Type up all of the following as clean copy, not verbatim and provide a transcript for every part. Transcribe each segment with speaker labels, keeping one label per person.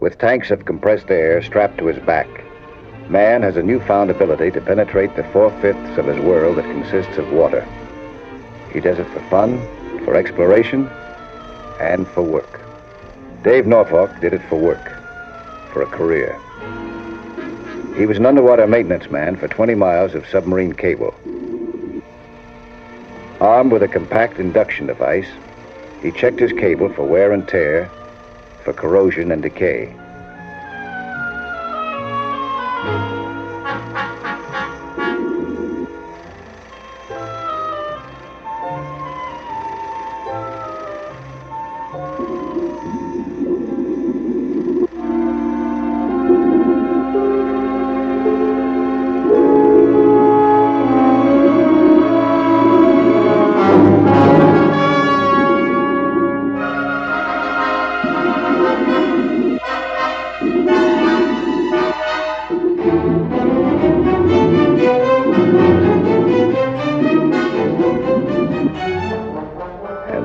Speaker 1: With tanks of compressed air strapped to his back, man has a newfound ability to penetrate the 4/5 of his world that consists of water. He does it for fun, for exploration, and for work. Dave Norfolk did it for work, for a career. He was an underwater maintenance man for 20 miles of submarine cable. Armed with a compact induction device, he checked his cable for wear and tear, for corrosion and decay.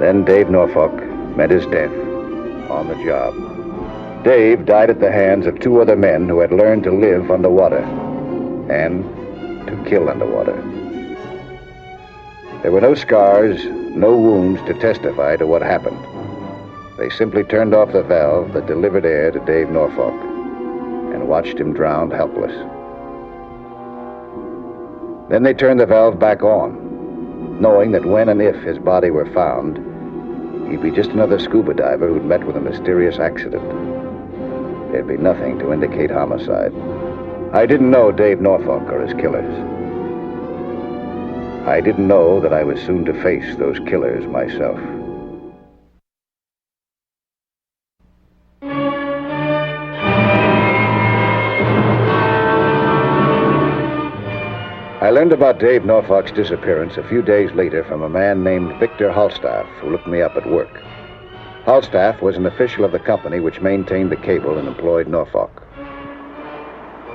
Speaker 1: Then Dave Norfolk met his death on the job. Dave died at the hands of two other men who had learned to live underwater and to kill underwater. There were no scars, no wounds to testify to what happened. They simply turned off the valve that delivered air to Dave Norfolk and watched him drowned helpless. Then they turned the valve back on, knowing that when and if his body were found, he'd be just another scuba diver who'd met with a mysterious accident. There'd be nothing to indicate homicide. I didn't know Dave Norfolk or his killers. I didn't know that I was soon to face those killers myself. I learned about Dave Norfolk's disappearance a few days later from a man named Victor Halstaff, who looked me up at work. Halstaff was an official of the company which maintained the cable and employed Norfolk.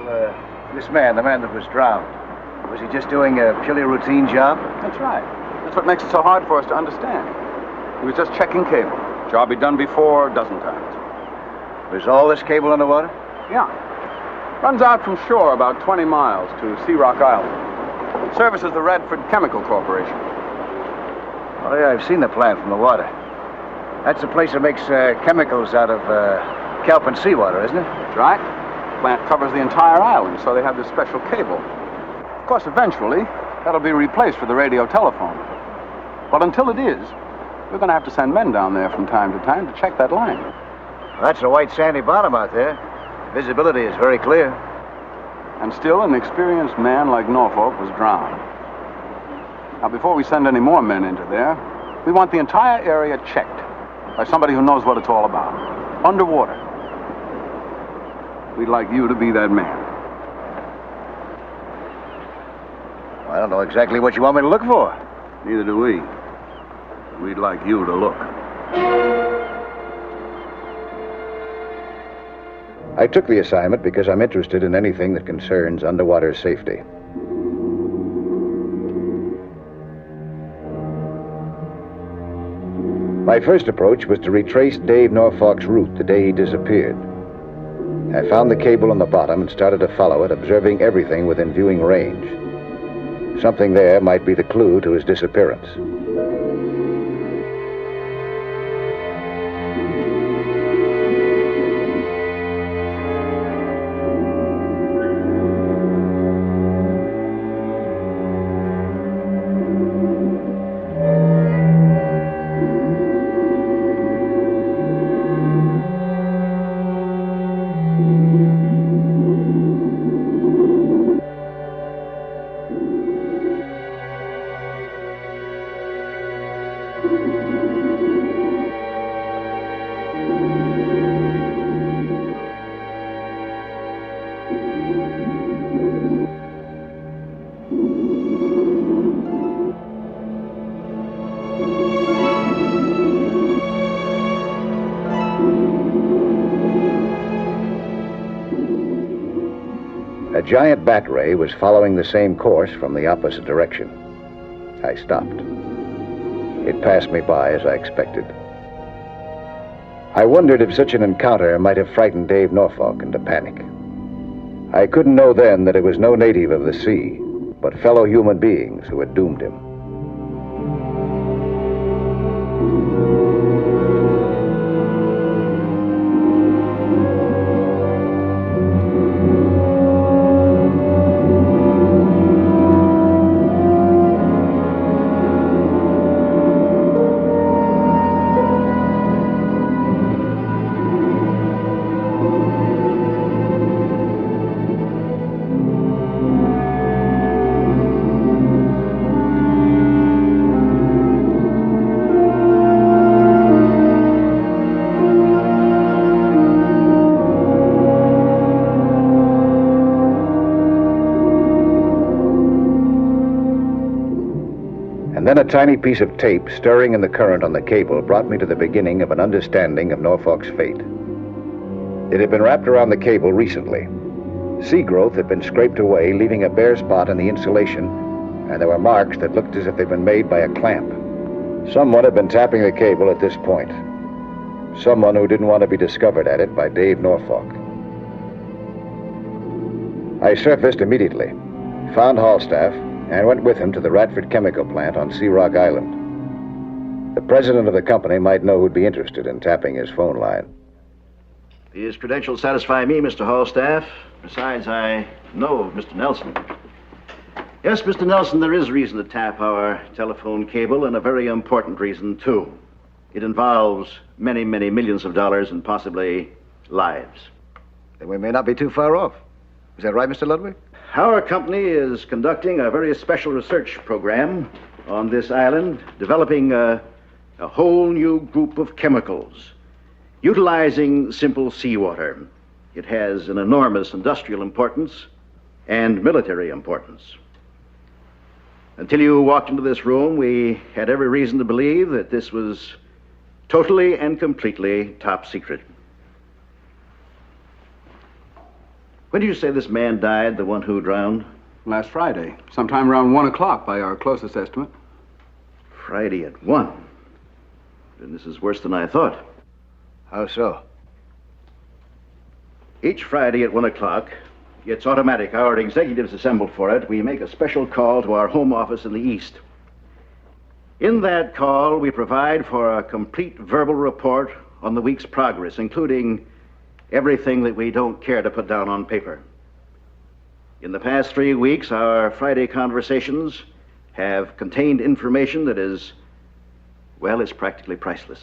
Speaker 1: Well, this man, the man that was drowned, was he just doing a purely routine job?
Speaker 2: That's right. That's what makes it so hard for us to understand. He was just checking cable. Job he'd done before a dozen times.
Speaker 1: Was all this cable underwater?
Speaker 2: Yeah. Runs out from shore about 20 miles to Sea Rock Island. Services the Radford Chemical Corporation.
Speaker 1: Oh, yeah, I've seen the plant from the water. That's the place that makes chemicals out of kelp and seawater, isn't it?
Speaker 2: That's right. The plant covers the entire island, so they have this special cable. Of course, eventually, that'll be replaced for the radio telephone. But until it is, we're going to have to send men down there from time to time to check that line.
Speaker 1: Well, that's a white sandy bottom out there. Visibility is very clear.
Speaker 2: And still, an experienced man like Norfolk was drowned. Now, before we send any more men into there, we want the entire area checked by somebody who knows what it's all about. Underwater. We'd like you to be that man.
Speaker 1: Well, I don't know exactly what you want me to look for.
Speaker 2: Neither do we. We'd like you to look.
Speaker 1: I took the assignment because I'm interested in anything that concerns underwater safety. My first approach was to retrace Dave Norfolk's route the day he disappeared. I found the cable on the bottom and started to follow it, observing everything within viewing range. Something there might be the clue to his disappearance. A giant bat ray was following the same course from the opposite direction. I stopped. It passed me by as I expected. I wondered if such an encounter might have frightened Dave Norfolk into panic. I couldn't know then that it was no native of the sea, but fellow human beings who had doomed him. Then a tiny piece of tape stirring in the current on the cable brought me to the beginning of an understanding of Norfolk's fate. It had been wrapped around the cable recently. Sea growth had been scraped away, leaving a bare spot in the insulation, and there were marks that looked as if they'd been made by a clamp. Someone had been tapping the cable at this point. Someone who didn't want to be discovered at it by Dave Norfolk. I surfaced immediately, found Halstaff, and went with him to the Radford Chemical Plant on Sea Rock Island. The president of the company might know who'd be interested in tapping his phone line.
Speaker 3: His credentials satisfy me, Mr. Halstaff. Besides, I know of Mr. Nelson. Yes, Mr. Nelson, there is reason to tap our telephone cable, and a very important reason, too. It involves many, many millions of dollars and possibly lives.
Speaker 1: Then we may not be too far off. Is that right, Mr. Ludwig?
Speaker 3: Our company is conducting a very special research program on this island, developing a whole new group of chemicals, utilizing simple seawater. It has an enormous industrial importance and military importance. Until you walked into this room, we had every reason to believe that this was totally and completely top secret. When did you say this man died, the one who drowned?
Speaker 2: Last Friday, sometime around 1 o'clock by our closest estimate.
Speaker 3: Friday at 1. Then this is worse than I thought.
Speaker 1: How so?
Speaker 3: Each Friday at 1 o'clock, it's automatic. Our executives assemble for it. We make a special call to our home office in the East. In that call, we provide for a complete verbal report on the week's progress, including everything that we don't care to put down on paper. In the past 3 weeks, our Friday conversations have contained information that is, well, it's practically priceless.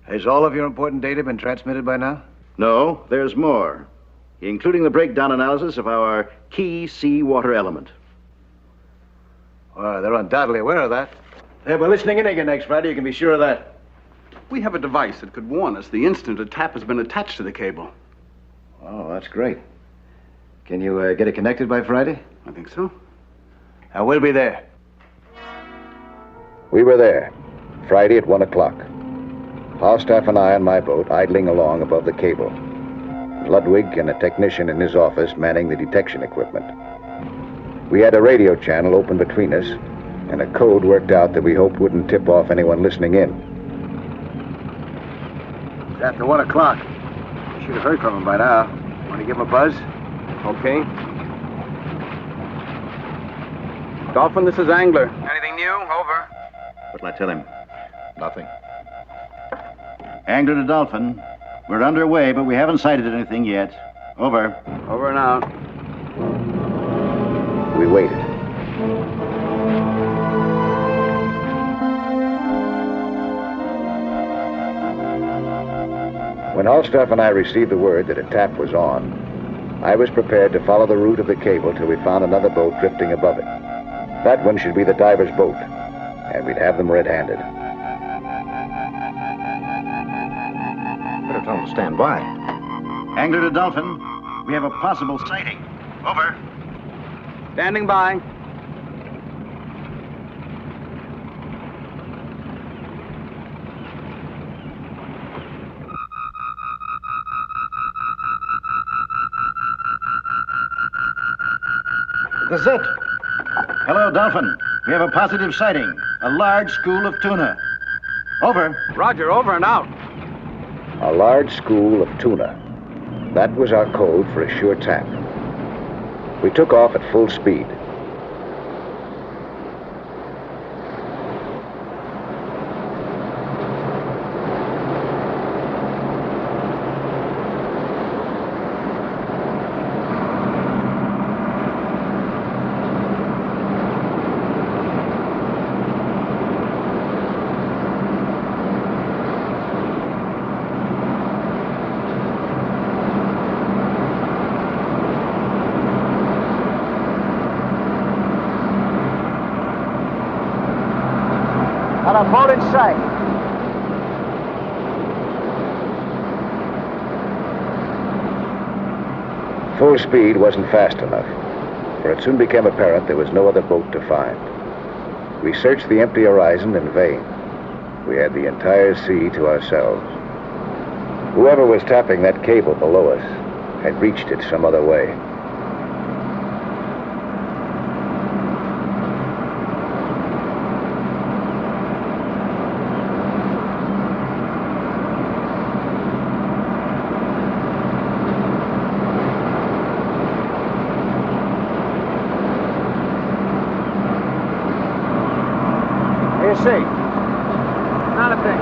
Speaker 1: Has all of your important data been transmitted by now?
Speaker 3: No, there's more, including the breakdown analysis of our key seawater element.
Speaker 1: Well, they're undoubtedly aware of that. They'll be listening in again next Friday, you can be sure of that.
Speaker 2: We have a device that could warn us the instant a tap has been attached to the cable.
Speaker 1: Oh, that's great. Can you get it connected by Friday?
Speaker 2: I think so.
Speaker 1: We'll be there. We were there, Friday at 1 o'clock. Halstaff and I on my boat idling along above the cable. Ludwig and a technician in his office manning the detection equipment. We had a radio channel open between us, and a code worked out that we hoped wouldn't tip off anyone listening in. It's after 1 o'clock. You should have heard from him by now. Want to give him a buzz?
Speaker 2: Okay. Dolphin, this is Angler. Anything new? Over.
Speaker 3: What'll I tell him?
Speaker 1: Nothing.
Speaker 3: Angler to Dolphin. We're underway, but we haven't sighted anything yet. Over.
Speaker 2: Over and out.
Speaker 1: We waited. When Halstaff and I received the word that a tap was on, I was prepared to follow the route of the cable till we found another boat drifting above it. That one should be the diver's boat, and we'd have them red-handed.
Speaker 3: Better tell him to stand by. Angler to Dolphin. We have a possible sighting. Over.
Speaker 2: Standing by.
Speaker 3: This is it. Hello, Dolphin. We have a positive sighting. A large school of tuna. Over.
Speaker 2: Roger, over and out.
Speaker 1: A large school of tuna. That was our code for a sure tap. We took off at full speed.
Speaker 3: Got a boat in sight.
Speaker 1: Full speed wasn't fast enough, for it soon became apparent there was no other boat to find. We searched the empty horizon in vain. We had the entire sea to ourselves. Whoever was tapping that cable below us had reached it some other way.
Speaker 3: See?
Speaker 2: Not a thing.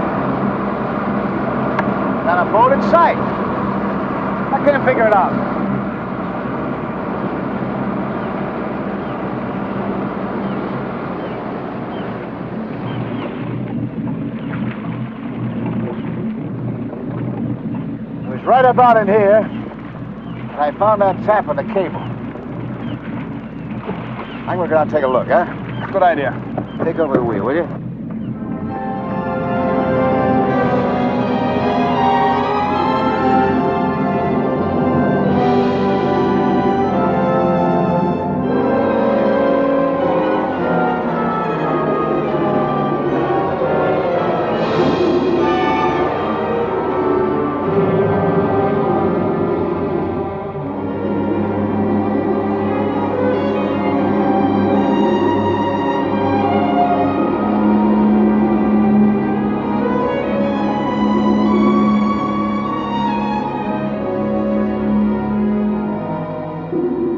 Speaker 3: Got a boat in sight. I can't figure it out. It was right about in here, and I found that tap on the cable. I think we're gonna take a look, huh?
Speaker 2: Good idea.
Speaker 3: Take over the wheel, will you?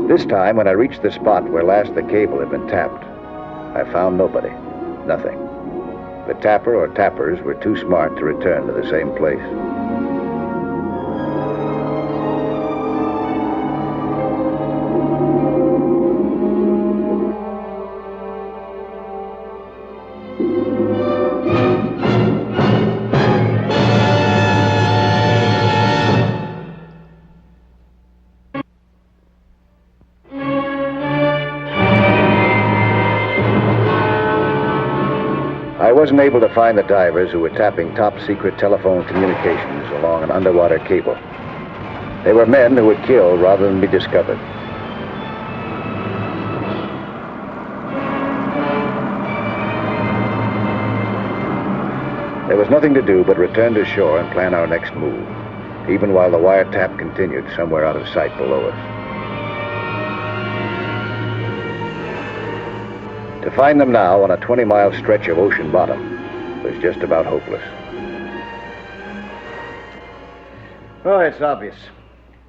Speaker 1: This time, when I reached the spot where last the cable had been tapped, I found nobody. Nothing. The tapper or tappers were too smart to return to the same place. I wasn't able to find the divers who were tapping top-secret telephone communications along an underwater cable. They were men who would kill rather than be discovered. There was nothing to do but return to shore and plan our next move, even while the wiretap continued somewhere out of sight below us. To find them now on a 20-mile stretch of ocean bottom was just about hopeless.
Speaker 3: Oh, it's obvious.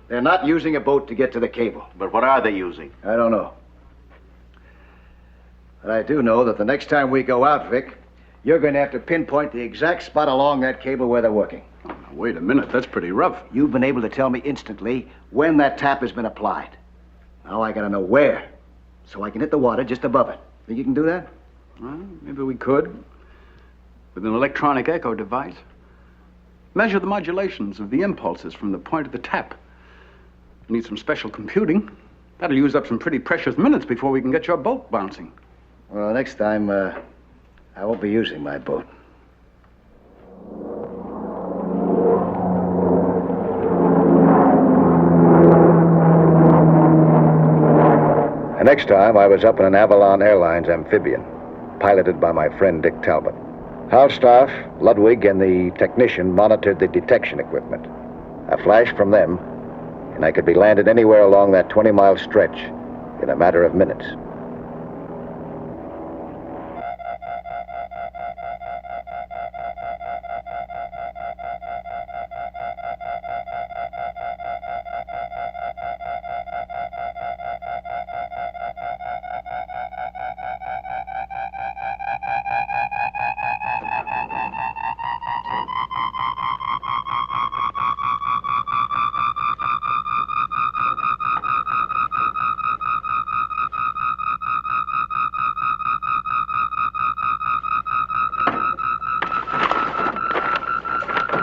Speaker 3: They're not using a boat to get to the cable.
Speaker 4: But what are they using?
Speaker 3: I don't know. But I do know that the next time we go out, Vic, you're going to have to pinpoint the exact spot along that cable where they're working.
Speaker 2: Oh, now, wait a minute. That's pretty rough.
Speaker 3: You've been able to tell me instantly when that tap has been applied. Now I gotta know where, so I can hit the water just above it. Think you can do that?
Speaker 2: Well, maybe we could. With an electronic echo device. Measure the modulations of the impulses from the point of the tap. Need some special computing. That'll use up some pretty precious minutes before we can get your boat bouncing.
Speaker 3: Well, next time, I won't be using my boat.
Speaker 1: next time, I was up in an Avalon Airlines amphibian, piloted by my friend Dick Talbot. Halstaff, Ludwig, and the technician monitored the detection equipment. A flash from them, and I could be landed anywhere along that 20-mile stretch in a matter of minutes.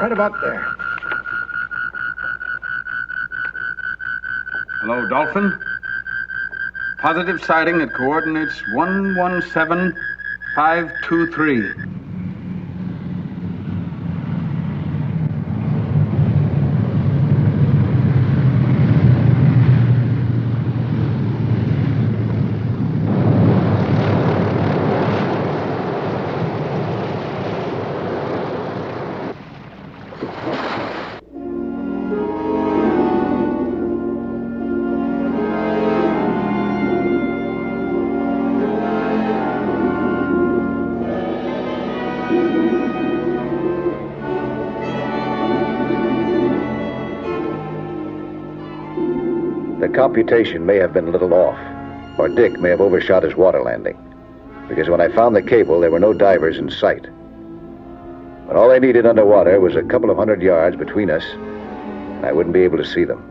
Speaker 3: Right about there.
Speaker 2: Hello, Dolphin. Positive sighting at coordinates 117523.
Speaker 1: The computation may have been a little off, or Dick may have overshot his water landing, because when I found the cable, there were no divers in sight. But all they needed underwater was a couple of 100 yards between us, and I wouldn't be able to see them.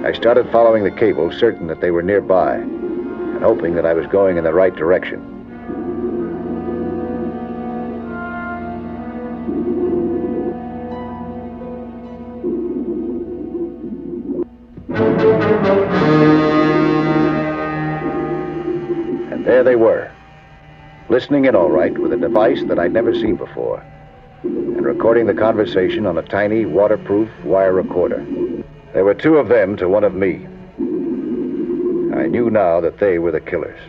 Speaker 1: I started following the cable, certain that they were nearby, and hoping that I was going in the right direction. And there they were, listening in all right with a device that I'd never seen before, and recording the conversation on a tiny, waterproof wire recorder. There were two of them to one of me. I knew now that they were the killers.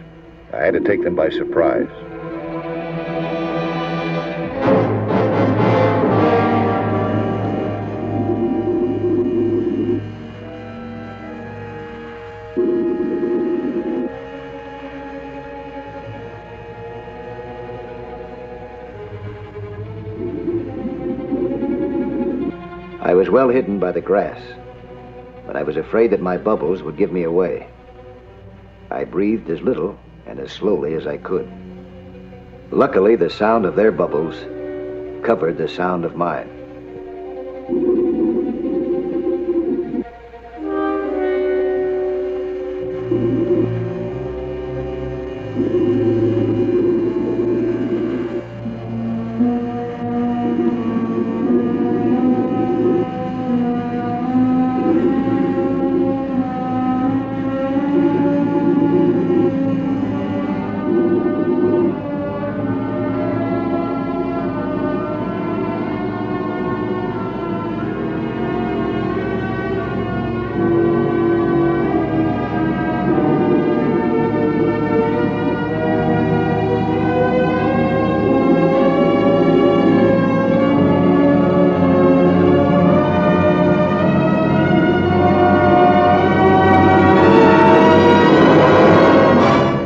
Speaker 1: I had to take them by surprise. I was well hidden by the grass, but I was afraid that my bubbles would give me away. I breathed as little and as slowly as I could. Luckily, the sound of their bubbles covered the sound of mine.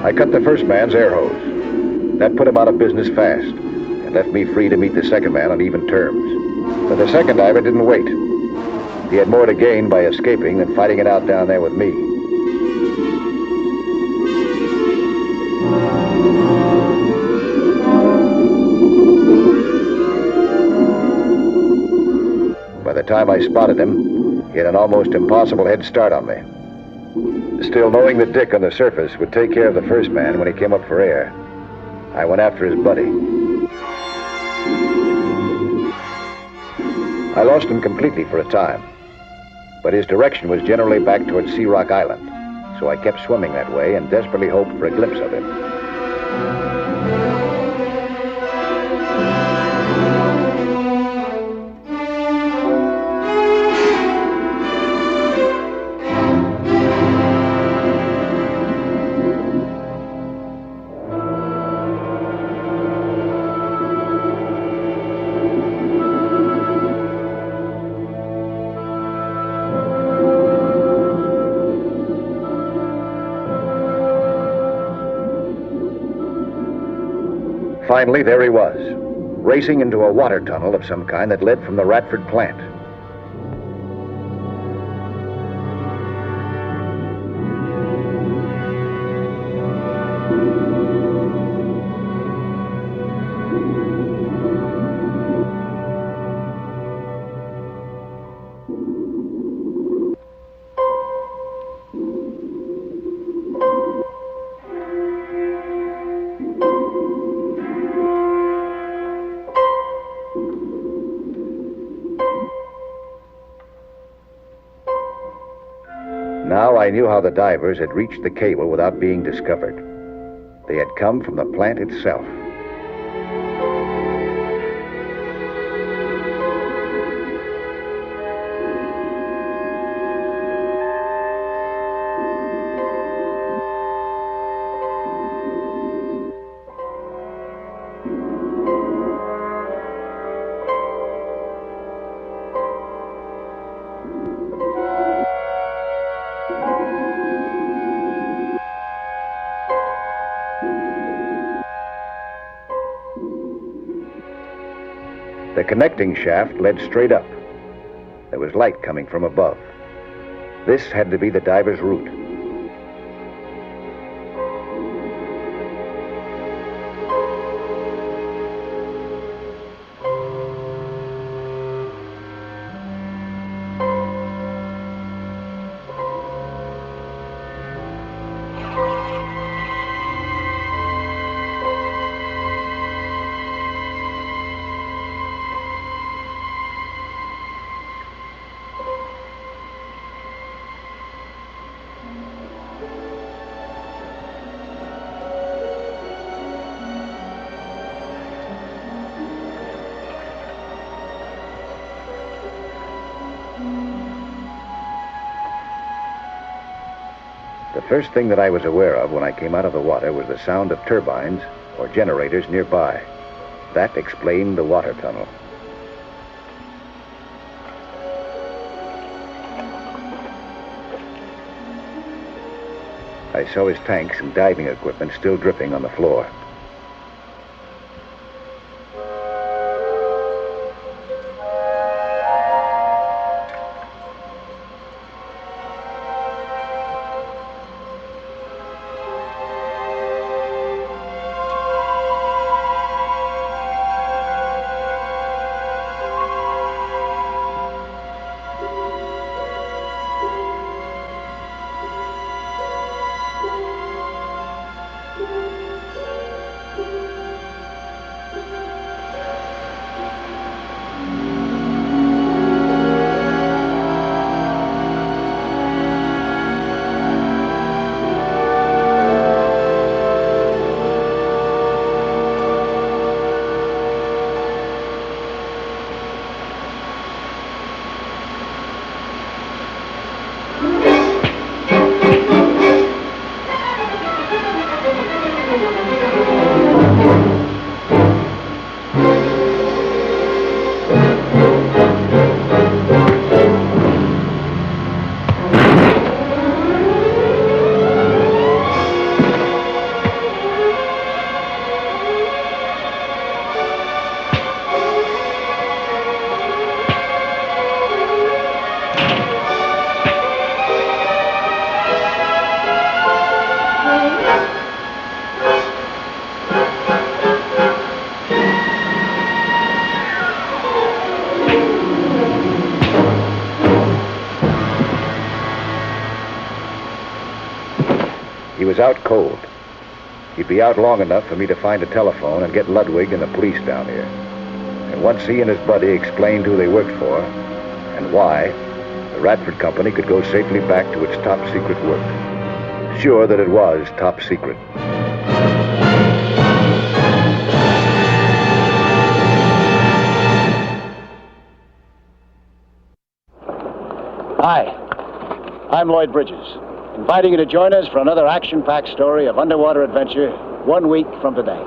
Speaker 1: I cut the first man's air hose. That put him out of business fast and left me free to meet the second man on even terms. But the second diver didn't wait. He had more to gain by escaping than fighting it out down there with me. By the time I spotted him, he had an almost impossible head start on me. Still, knowing that Dick on the surface would take care of the first man when he came up for air, I went after his buddy. I lost him completely for a time, but his direction was generally back toward Sea Rock Island, so I kept swimming that way and desperately hoped for a glimpse of him. finally, there he was, racing into a water tunnel of some kind that led from the Radford plant. Now I knew how the divers had reached the cable without being discovered. They had come from the plant itself. The connecting shaft led straight up. There was light coming from above. This had to be the diver's route. The first thing that I was aware of when I came out of the water was the sound of turbines or generators nearby. That explained the water tunnel. I saw his tanks and diving equipment still dripping on the floor. He was out cold. He'd be out long enough for me to find a telephone and get Ludwig and the police down here. And once he and his buddy explained who they worked for and why, the Radford Company could go safely back to its top secret work. Sure that it was top secret.
Speaker 3: Hi, I'm Lloyd Bridges, inviting you to join us for another action-packed story of underwater adventure 1 week from today.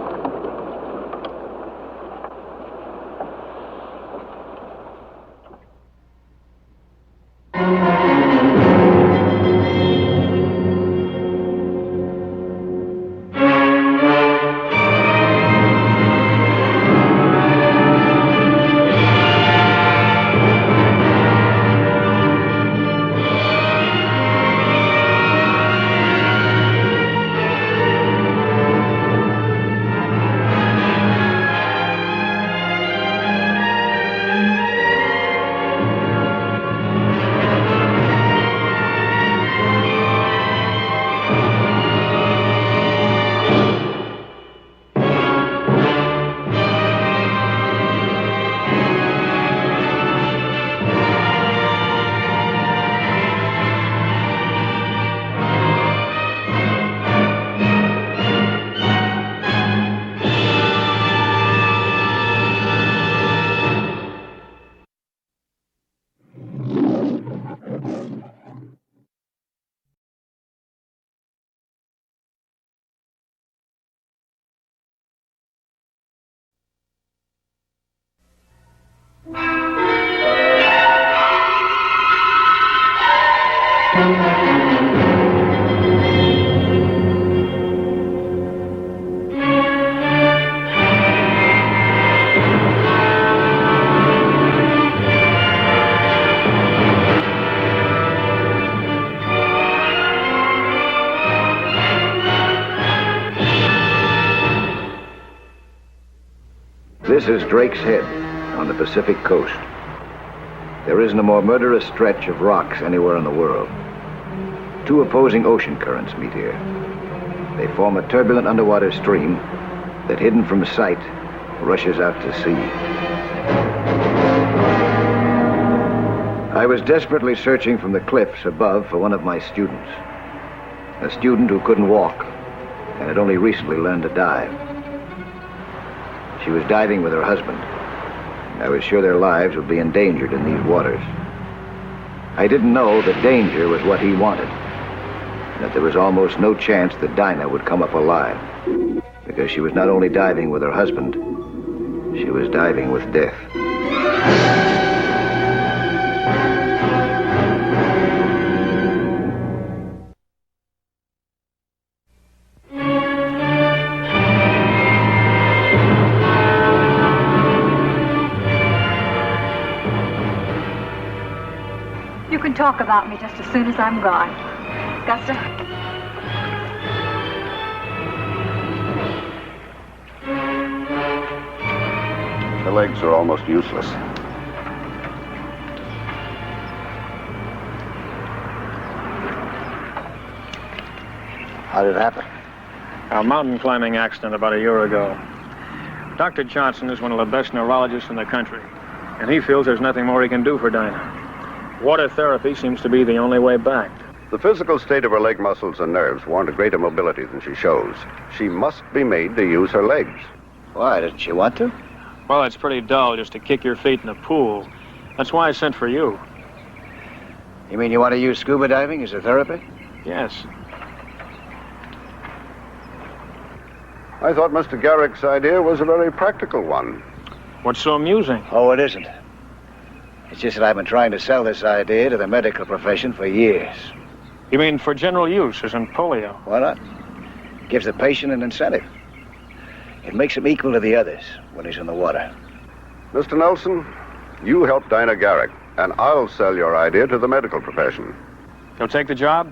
Speaker 1: This is Drake's Head on the Pacific coast. There isn't a more murderous stretch of rocks anywhere in the world. Two opposing ocean currents meet here. They form a turbulent underwater stream that, hidden from sight, rushes out to sea. I was desperately searching from the cliffs above for one of my students. A student who couldn't walk and had only recently learned to dive. She was diving with her husband. I was sure their lives would be endangered in these waters. I didn't know that danger was what he wanted, and that there was almost no chance that Dinah would come up alive, because she was not only diving with her husband, she was diving with death.
Speaker 4: You can talk about me just as soon as I'm gone. Gusta?
Speaker 2: The legs are almost useless.
Speaker 1: How did it happen?
Speaker 5: A mountain climbing accident about a year ago. Dr. Johnson is one of the best neurologists in the country, and he feels there's nothing more he can do for Dinah. Water therapy seems to be the only way back.
Speaker 6: The physical state of her leg muscles and nerves warrant a greater mobility than she shows. She must be made to use her legs.
Speaker 1: Why, didn't she want to?
Speaker 5: Well, it's pretty dull just to kick your feet in a pool. That's why I sent for you.
Speaker 1: You mean you want to use scuba diving as a therapy?
Speaker 5: Yes.
Speaker 6: I thought Mr. Garrick's idea was a very practical one.
Speaker 5: What's so amusing?
Speaker 1: Oh, it isn't. It's just that I've been trying to sell this idea to the medical profession for years.
Speaker 5: You mean for general use, as in polio?
Speaker 1: Why not? Gives the patient an incentive. It makes him equal to the others when he's in the water.
Speaker 6: Mr. Nelson, you help Dinah Garrick, and I'll sell your idea to the medical profession.
Speaker 5: You'll take the job?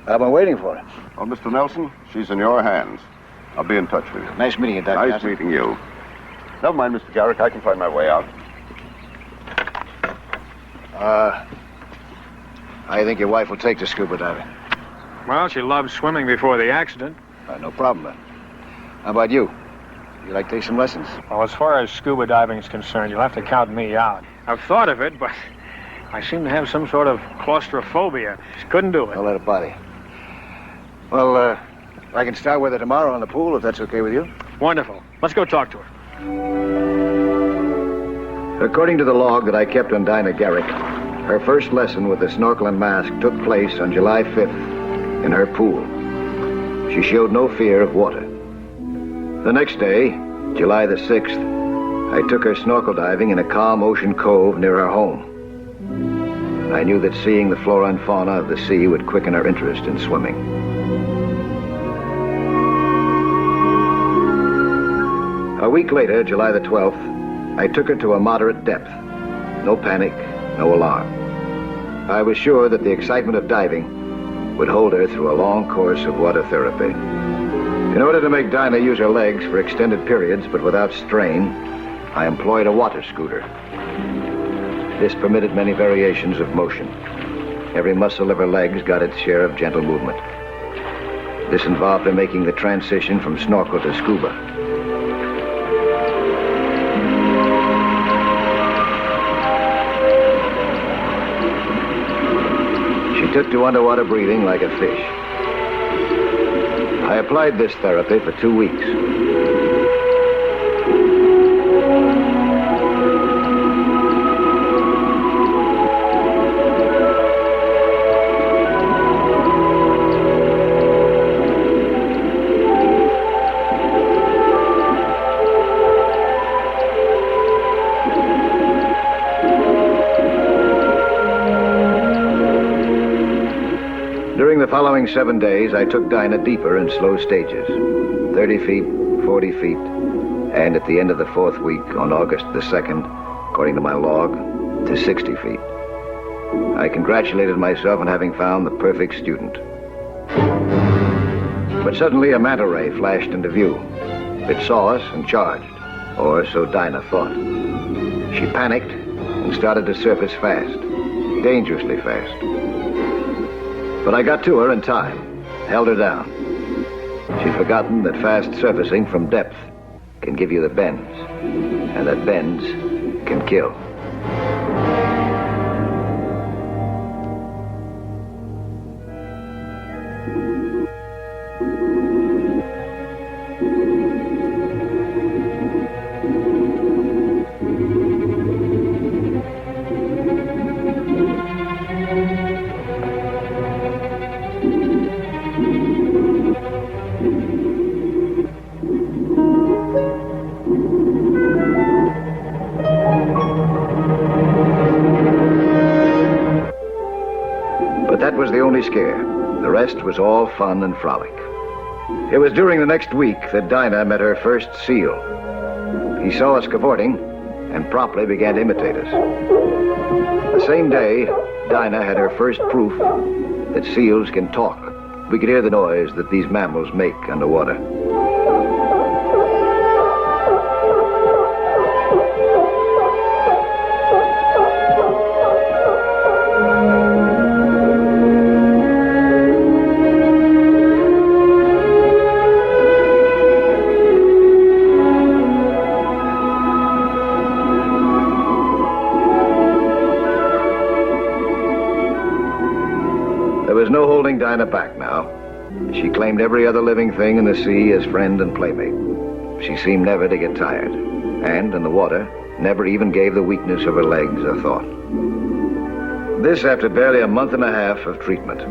Speaker 1: I've been waiting for it.
Speaker 6: Well, Mr. Nelson, she's in your hands. I'll be in touch with you.
Speaker 1: Nice meeting you, Dr.
Speaker 6: Nice
Speaker 1: Johnson.
Speaker 6: meeting you. Never mind, Mr. Garrick. I can find my way out.
Speaker 1: How do you think your wife will take to scuba diving?
Speaker 5: Well, she loved swimming before the accident.
Speaker 1: No problem, then. How about you? You like to take some lessons?
Speaker 5: Well, as far as scuba diving is concerned, you'll have to count me out. I've thought of it, but I seem to have some sort of claustrophobia. Just couldn't do it.
Speaker 1: Don't let it bother you. Well, I can start with her tomorrow in the pool, if that's okay with you.
Speaker 5: Wonderful. Let's go talk to her.
Speaker 1: According to the log that I kept on Dinah Garrick, her first lesson with the snorkel and mask took place on July 5th in her pool. She showed no fear of water. The next day, July the 6th, I took her snorkel diving in a calm ocean cove near her home. I knew that seeing the flora and fauna of the sea would quicken her interest in swimming. A week later, July the 12th, I took her to a moderate depth. No panic, no alarm. I was sure that the excitement of diving would hold her through a long course of water therapy. In order to make Dinah use her legs for extended periods but without strain, I employed a water scooter. This permitted many variations of motion. Every muscle of her legs got its share of gentle movement. This involved her making the transition from snorkel to scuba. She took to underwater breathing like a fish. I applied this therapy for 2 weeks. During the following 7 days, I took Dinah deeper in slow stages. 30 feet, 40 feet, and at the end of the 4th week, on August the 2nd, according to my log, to 60 feet. I congratulated myself on having found the perfect student. But suddenly a manta ray flashed into view. It saw us and charged, or so Dinah thought. She panicked and started to surface fast, dangerously fast. But I got to her in time, held her down. She'd forgotten that fast surfacing from depth can give you the bends, and that bends can kill. That was the only scare. The rest was all fun and frolic. It was during the next week that Dinah met her first seal. He saw us cavorting and promptly began to imitate us. The same day, Dinah had her first proof that seals can talk. We could hear the noise that these mammals make underwater. There was no holding Dinah back now. She claimed every other living thing in the sea as friend and playmate. She seemed never to get tired, and in the water, never even gave the weakness of her legs a thought. This after barely a month and a half of treatment.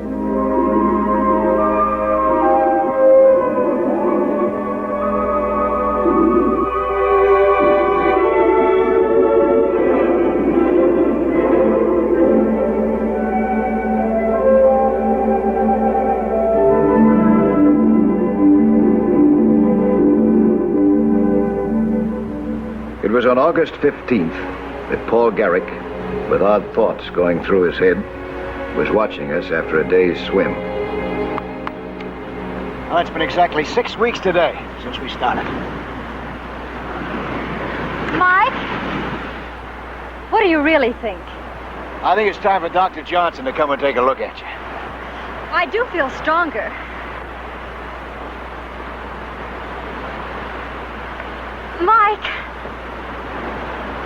Speaker 1: It was on August 15th that Paul Garrick, with odd thoughts going through his head, was watching us after a day's swim.
Speaker 3: Well, it's been exactly 6 weeks today since we started.
Speaker 4: Mike? What do you really think?
Speaker 3: I think it's time for Dr. Johnson to come and take a look at you.
Speaker 4: I do feel stronger. Mike!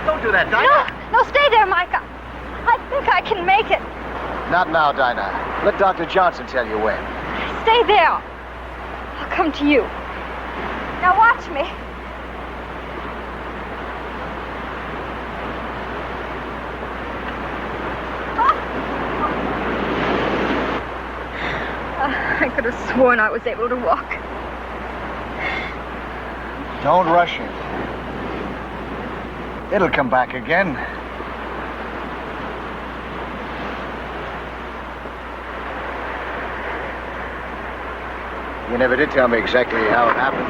Speaker 3: Don't do that, Dinah.
Speaker 4: No, stay there, Mike. I think I can make it.
Speaker 3: Not now, Dinah. Let Dr. Johnson tell you when.
Speaker 4: Stay there. I'll come to you. Now watch me. I could have sworn I was able to walk.
Speaker 3: Don't rush it. It'll come back again. You never did tell me exactly how it happened.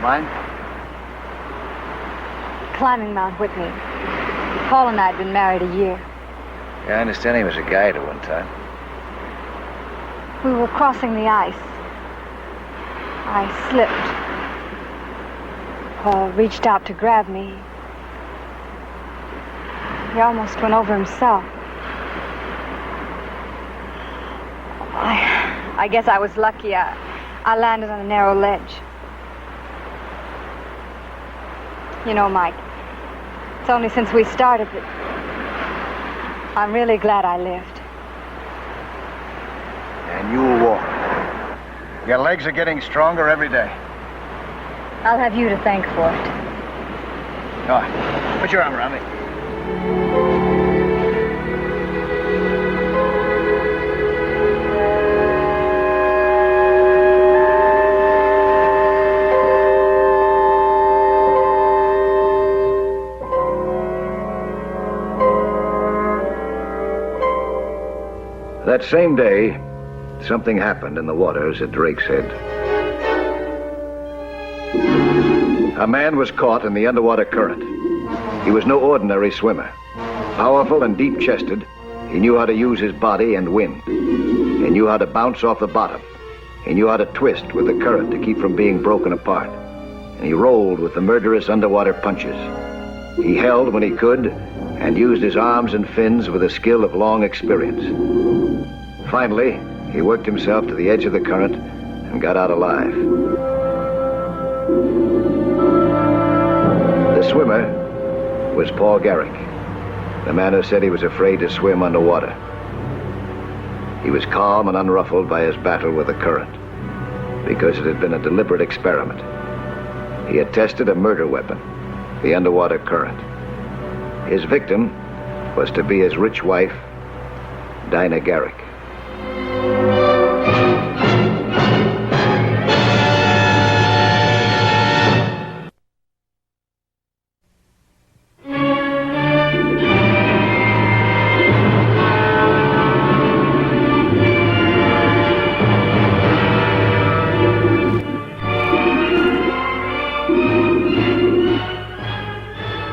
Speaker 3: Mind?
Speaker 4: Climbing Mount Whitney. Paul and I had been married a year.
Speaker 3: Yeah, I understand he was a guide at one time.
Speaker 4: We were crossing the ice. I slipped. Paul reached out to grab me. He almost went over himself. I guess I was lucky. I landed on a narrow ledge. You know, Mike, it's only since we started that I'm really glad I lived.
Speaker 3: And you'll walk. Your legs are getting stronger every day.
Speaker 4: I'll have you to thank for it.
Speaker 3: Go on. Put your arm around me.
Speaker 1: That That same day, something happened in the waters at Drake's Head. A man was caught in the underwater current. He was no ordinary swimmer. Powerful and deep-chested, he knew how to use his body and win. He knew how to bounce off the bottom. He knew how to twist with the current to keep from being broken apart. And he rolled with the murderous underwater punches. He held when he could and used his arms and fins with the skill of long experience. Finally, he worked himself to the edge of the current and got out alive. The swimmer was Paul Garrick, the man who said he was afraid to swim underwater. He was calm and unruffled by his battle with the current, because it had been a deliberate experiment. He had tested a murder weapon, the underwater current. His victim was to be his rich wife, Dinah Garrick.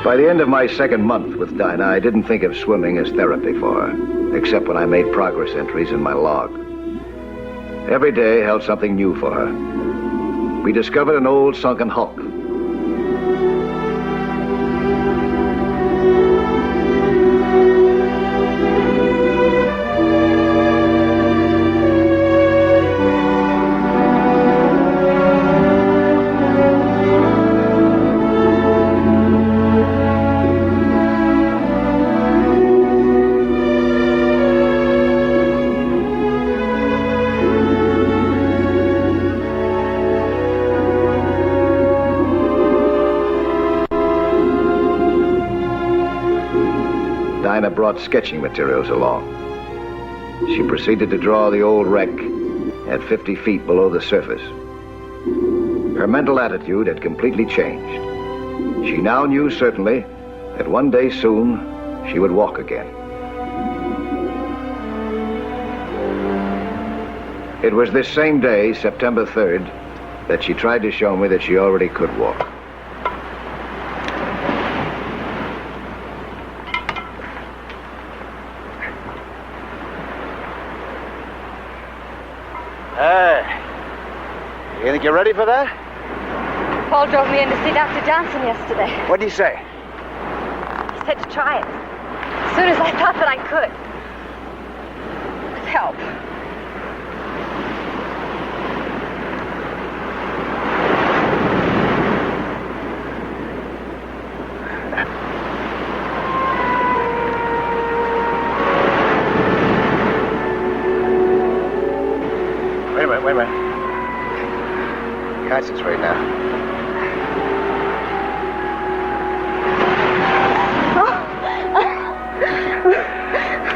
Speaker 1: By the end of my second month with Dinah, I didn't think of swimming as therapy for her, except when I made progress entries in my log. Every day held something new for her. We discovered an old sunken hulk. Dinah brought sketching materials along. She proceeded to draw the old wreck at 50 feet below the surface. Her mental attitude had completely changed. She now knew certainly that one day soon she would walk again. It was this same day, September 3rd, that she tried to show me that she already could walk.
Speaker 3: You think you're ready for that?
Speaker 4: Paul drove me in to see Dr. Johnson yesterday.
Speaker 3: What'd he say?
Speaker 4: He said to try it. As soon as I thought that I could. With help.
Speaker 3: Wait a minute. Concentrate now.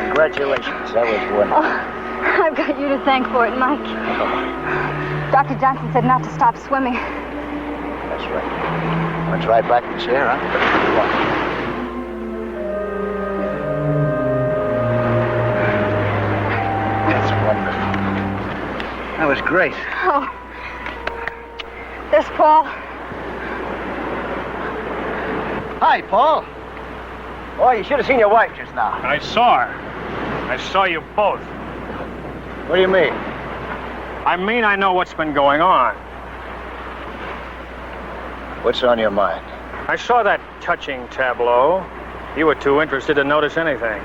Speaker 3: Congratulations, that was wonderful.
Speaker 4: I've got you to thank for it, Mike. Dr. Johnson said not to stop swimming.
Speaker 3: That's right. Want to try practice here, huh? Come on. That's wonderful. That was great.
Speaker 4: Oh. This Paul.
Speaker 3: Hi, Paul. Boy, you should have seen your wife just now.
Speaker 5: I saw her. I saw you both.
Speaker 3: What do you mean?
Speaker 5: I mean, I know what's been going on.
Speaker 3: What's on your mind?
Speaker 5: I saw that touching tableau. You were too interested to notice anything.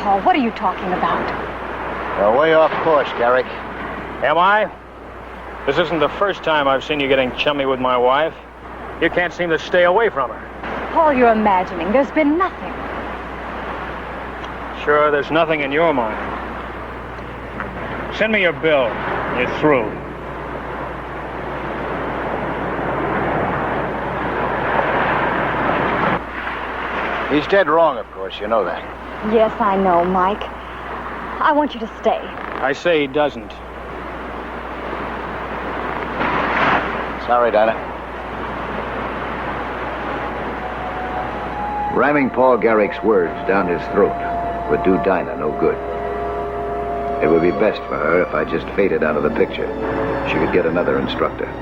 Speaker 4: Paul, what are you talking about?
Speaker 3: You're way off course, Garrick.
Speaker 5: Am I? This isn't the first time I've seen you getting chummy with my wife. You can't seem to stay away from her.
Speaker 4: Paul, you're imagining. There's been nothing.
Speaker 5: Sure, there's nothing in your mind. Send me your bill. You're through.
Speaker 3: He's dead wrong, of course. You know that.
Speaker 4: Yes, I know, Mike. I want you to stay.
Speaker 5: I say he doesn't.
Speaker 3: Sorry, Dinah.
Speaker 1: Ramming Paul Garrick's words down his throat would do Dinah no good. It would be best for her if I just faded out of the picture. She could get another instructor.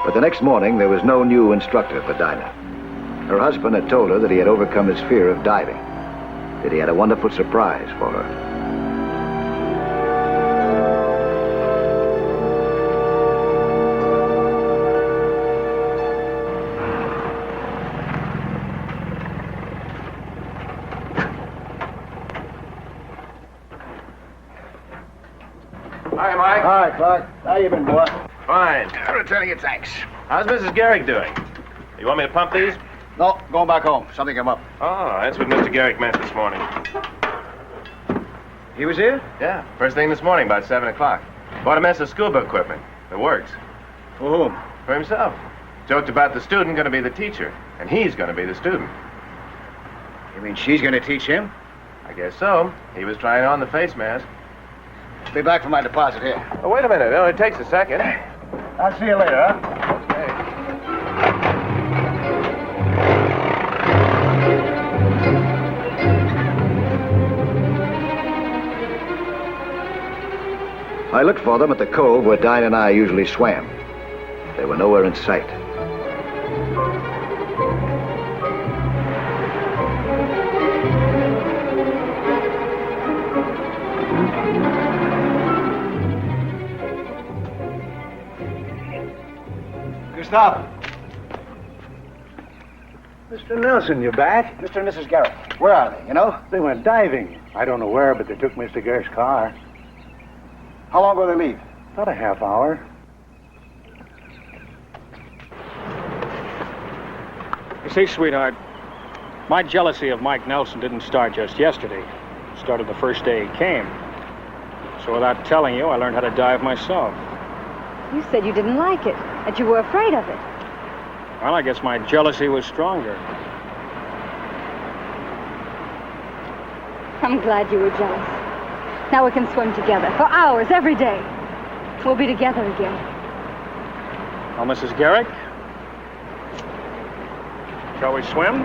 Speaker 1: But the next morning, there was no new instructor for Dinah. Her husband had told her that he had overcome his fear of diving, that he had a wonderful surprise for her.
Speaker 7: Hi, Mike.
Speaker 3: Hi, Clark. How you been, boy?
Speaker 7: Fine.
Speaker 3: Returning your thanks.
Speaker 7: How's Mrs. Garrick doing? You want me to pump these?
Speaker 3: No, going back home. Something came up.
Speaker 7: Oh, that's what Mr. Garrick meant this morning.
Speaker 3: He was here?
Speaker 7: Yeah, first thing this morning, about 7 o'clock. Bought a mess of scuba equipment. It works.
Speaker 3: For whom?
Speaker 7: For himself. Joked about the student going to be the teacher, and he's going to be the student.
Speaker 3: You mean she's going to teach him?
Speaker 7: I guess so. He was trying on the face mask.
Speaker 3: Be back for my deposit here.
Speaker 7: Oh, wait a minute. It only takes a second.
Speaker 3: I'll see you later, huh?
Speaker 7: Okay.
Speaker 1: I looked for them at the cove where Dinah and I usually swam. They were nowhere in sight.
Speaker 3: Gustav.
Speaker 8: Mr. Nelson, you back?
Speaker 3: Mr. and Mrs. Garrick. Where are they, you know?
Speaker 8: They went diving. I don't know where, but they took Mr. Garrick's car.
Speaker 3: How long will they leave?
Speaker 8: About a half hour.
Speaker 5: You see, sweetheart, my jealousy of Mike Nelson didn't start just yesterday. It started the first day he came. So without telling you, I learned how to dive myself.
Speaker 4: You said you didn't like it, that you were afraid of it.
Speaker 5: Well, I guess my jealousy was stronger.
Speaker 4: I'm glad you were jealous. Now we can swim together for hours every day. We'll be together again.
Speaker 5: Well, Mrs. Garrick, shall we swim?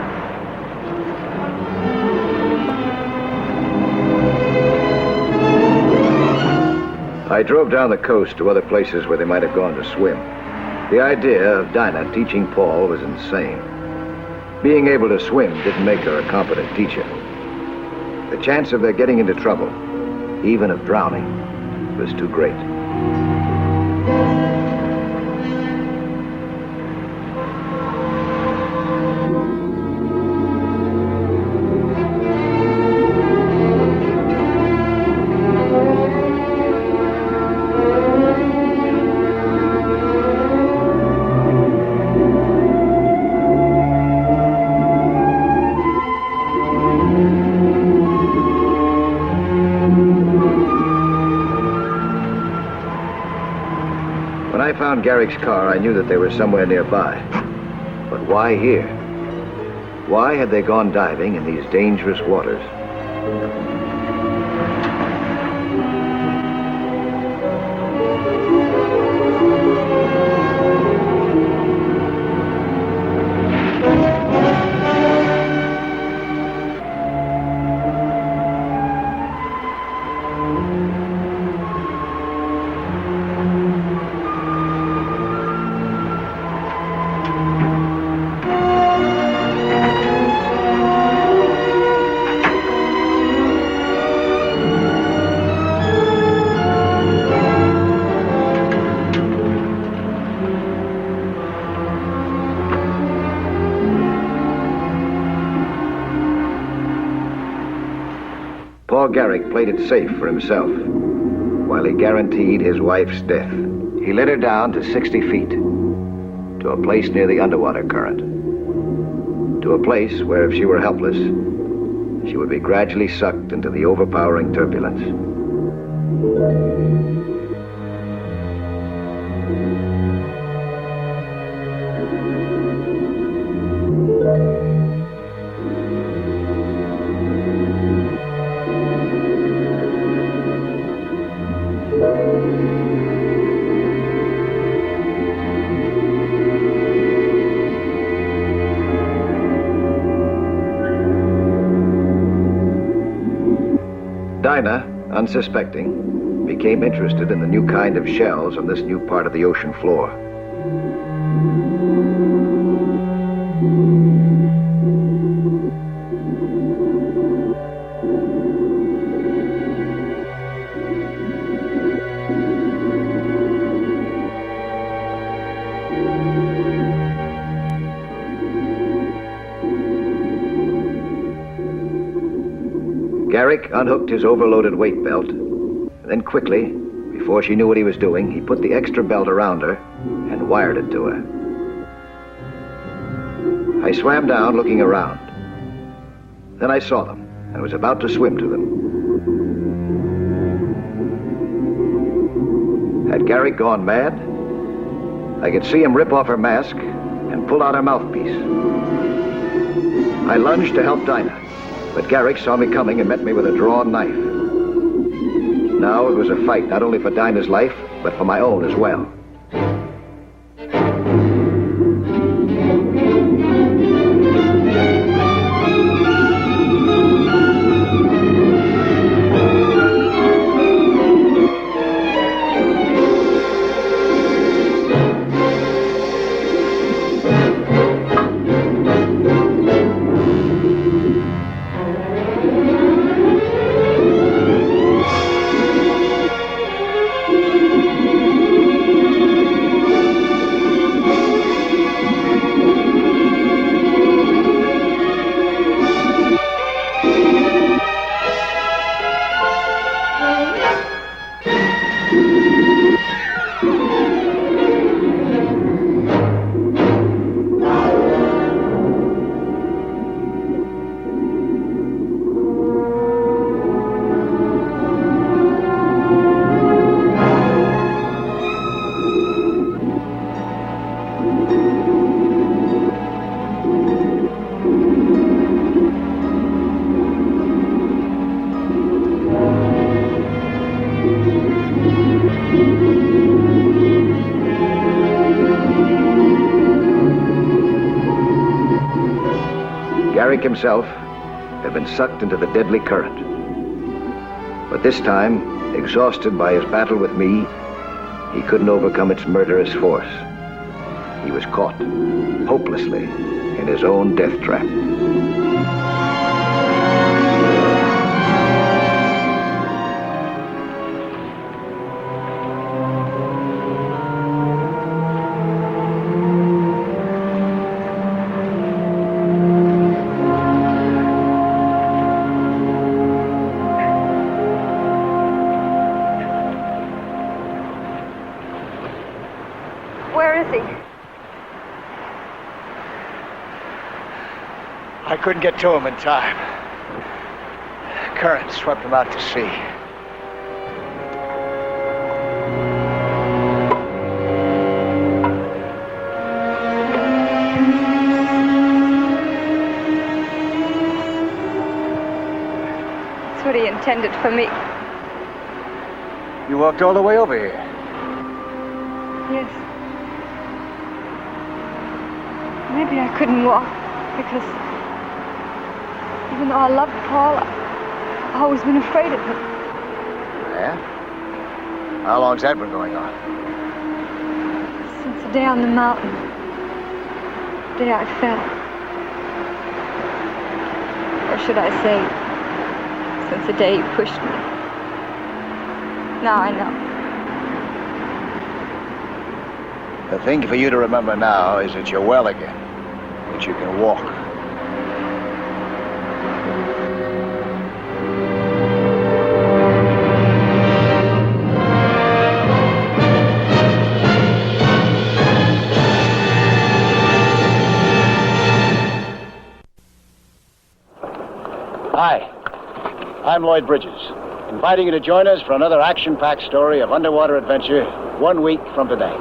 Speaker 1: I drove down the coast to other places where they might have gone to swim. The idea of Dinah teaching Paul was insane. Being able to swim didn't make her a competent teacher. The chance of their getting into trouble, even of drowning, was too great. When I found Garrick's car, I knew that they were somewhere nearby. But why here? Why had they gone diving in these dangerous waters? Paul Garrick played it safe for himself, while he guaranteed his wife's death. He led her down to 60 feet, to a place near the underwater current, to a place where if she were helpless, she would be gradually sucked into the overpowering turbulence. Dinah, unsuspecting, became interested in the new kind of shells on this new part of the ocean floor. Garrick unhooked his overloaded weight belt, and then quickly, before she knew what he was doing, he put the extra belt around her and wired it to her. I swam down, looking around. Then I saw them and was about to swim to them. Had Garrick gone mad? I could see him rip off her mask and pull out her mouthpiece. I lunged to help Dinah, but Garrick saw me coming and met me with a drawn knife. Now it was a fight not only for Dinah's life, but for my own as well. Garrick himself had been sucked into the deadly current. But this time, exhausted by his battle with me, he couldn't overcome its murderous force. He was caught, hopelessly, in his own death trap.
Speaker 8: I couldn't get to him in time. Current swept him out to sea.
Speaker 4: That's what he intended for me.
Speaker 8: You walked all the way over here?
Speaker 4: Yes. Maybe I couldn't walk because even though I loved Paul, I've always been afraid of him.
Speaker 8: Yeah? How long's that been going on?
Speaker 4: Since the day on the mountain. The day I fell. Or should I say, since the day he pushed me. Now I know.
Speaker 8: The thing for you to remember now is that you're well again. That you can walk. Hi, I'm Lloyd Bridges, inviting you to join us for another action-packed story of underwater adventure 1 week from today.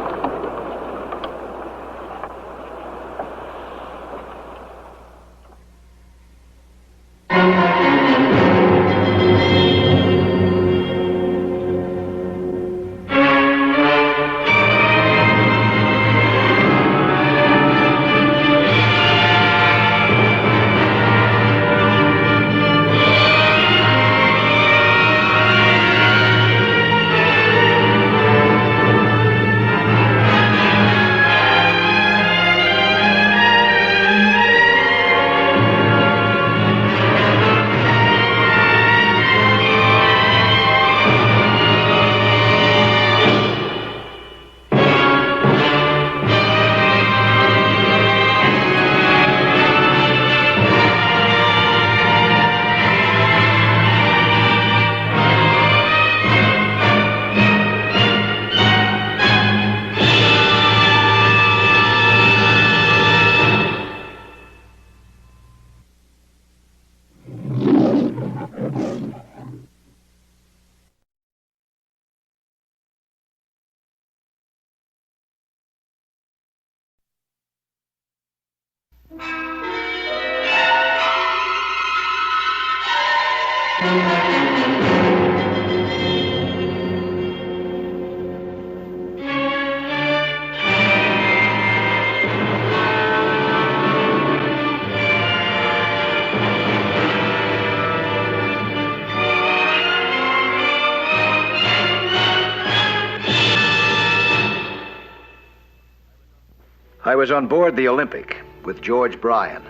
Speaker 8: I was on board the Olympic with George Bryan,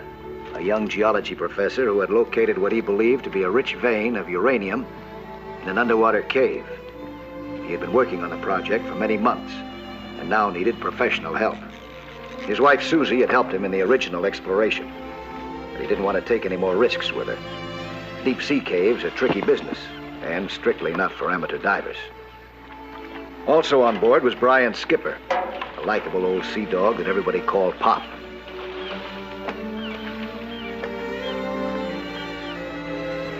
Speaker 8: a young geology professor who had located what he believed to be a rich vein of uranium in an underwater cave. He had been working on the project for many months and now needed professional help. His wife, Susie, had helped him in the original exploration, but he didn't want to take any more risks with her. Deep sea caves are tricky business and strictly not for amateur divers. Also on board was Bryan's skipper, a likable old sea dog that everybody called Pop.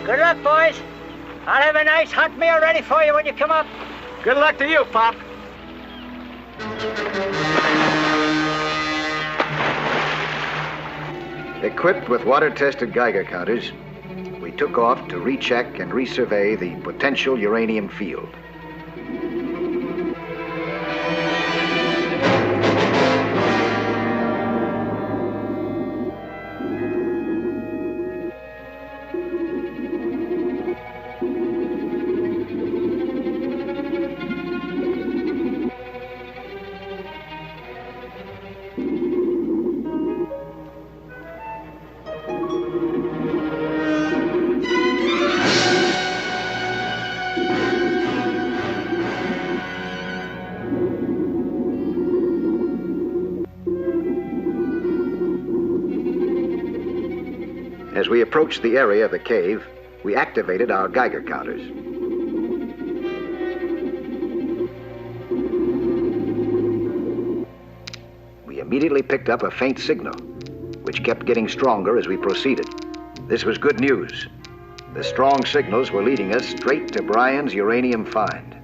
Speaker 9: Good luck, boys. I'll have a nice hot meal ready for you when you come up.
Speaker 3: Good luck to you, Pop.
Speaker 8: Equipped with water-tested Geiger counters, we took off to recheck and resurvey the potential uranium field. As we approached the area of the cave, we activated our Geiger counters. We immediately picked up a faint signal, which kept getting stronger as we proceeded. This was good news. The strong signals were leading us straight to Bryan's uranium find.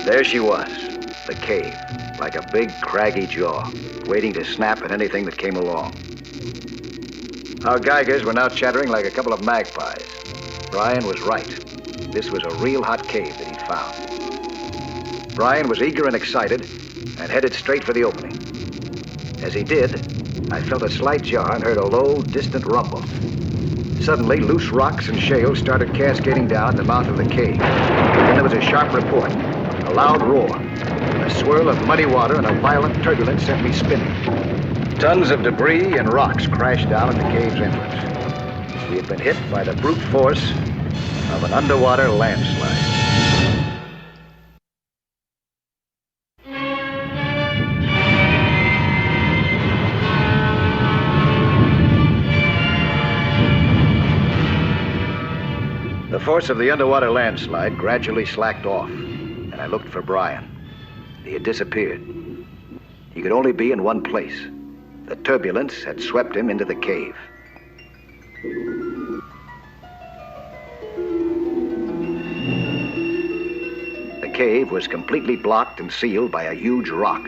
Speaker 8: There she was, the cave, like a big, craggy jaw, waiting to snap at anything that came along. Our Geigers were now chattering like a couple of magpies. Bryan was right. This was a real hot cave that he'd found. Bryan was eager and excited and headed straight for the opening. As he did, I felt a slight jar and heard a low, distant rumble. Suddenly, loose rocks and shale started cascading down the mouth of the cave. Then there was a sharp report, a loud roar. A swirl of muddy water and a violent turbulence sent me spinning. Tons of debris and rocks crashed down at the cave's entrance. We had been hit by the brute force of an underwater landslide. The force of the underwater landslide gradually slacked off, and I looked for Bryan. He had disappeared. He could only be in one place. The turbulence had swept him into the cave. The cave was completely blocked and sealed by a huge rock.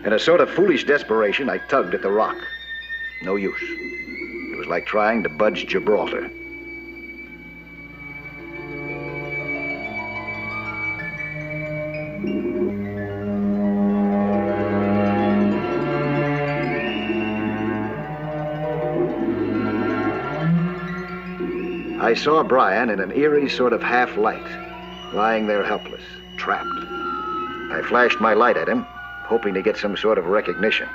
Speaker 8: In a sort of foolish desperation, I tugged at the rock. No use. It was like trying to budge Gibraltar. I saw Bryan in an eerie sort of half-light, lying there helpless, trapped. I flashed my light at him, hoping to get some sort of recognition.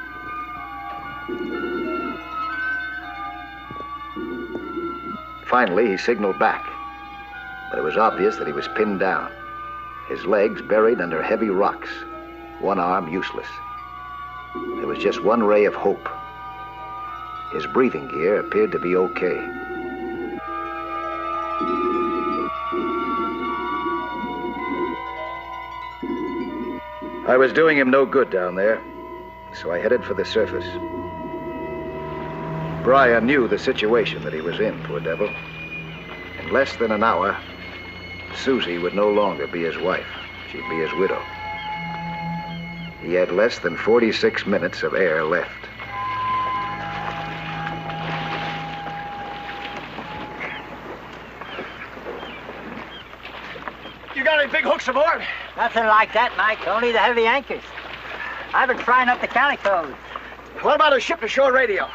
Speaker 8: Finally, he signaled back, but it was obvious that he was pinned down, his legs buried under heavy rocks, one arm useless. There was just one ray of hope. His breathing gear appeared to be okay. I was doing him no good down there, so I headed for the surface. Bryan knew the situation that he was in, poor devil. In less than an hour, Susie would no longer be his wife. She'd be his widow. He had less than 46 minutes of air left.
Speaker 9: You got any big hooks aboard? Nothing like that, Mike. Only the heavy anchors. I've been frying up the calicos.
Speaker 10: What about a ship-to-shore radio?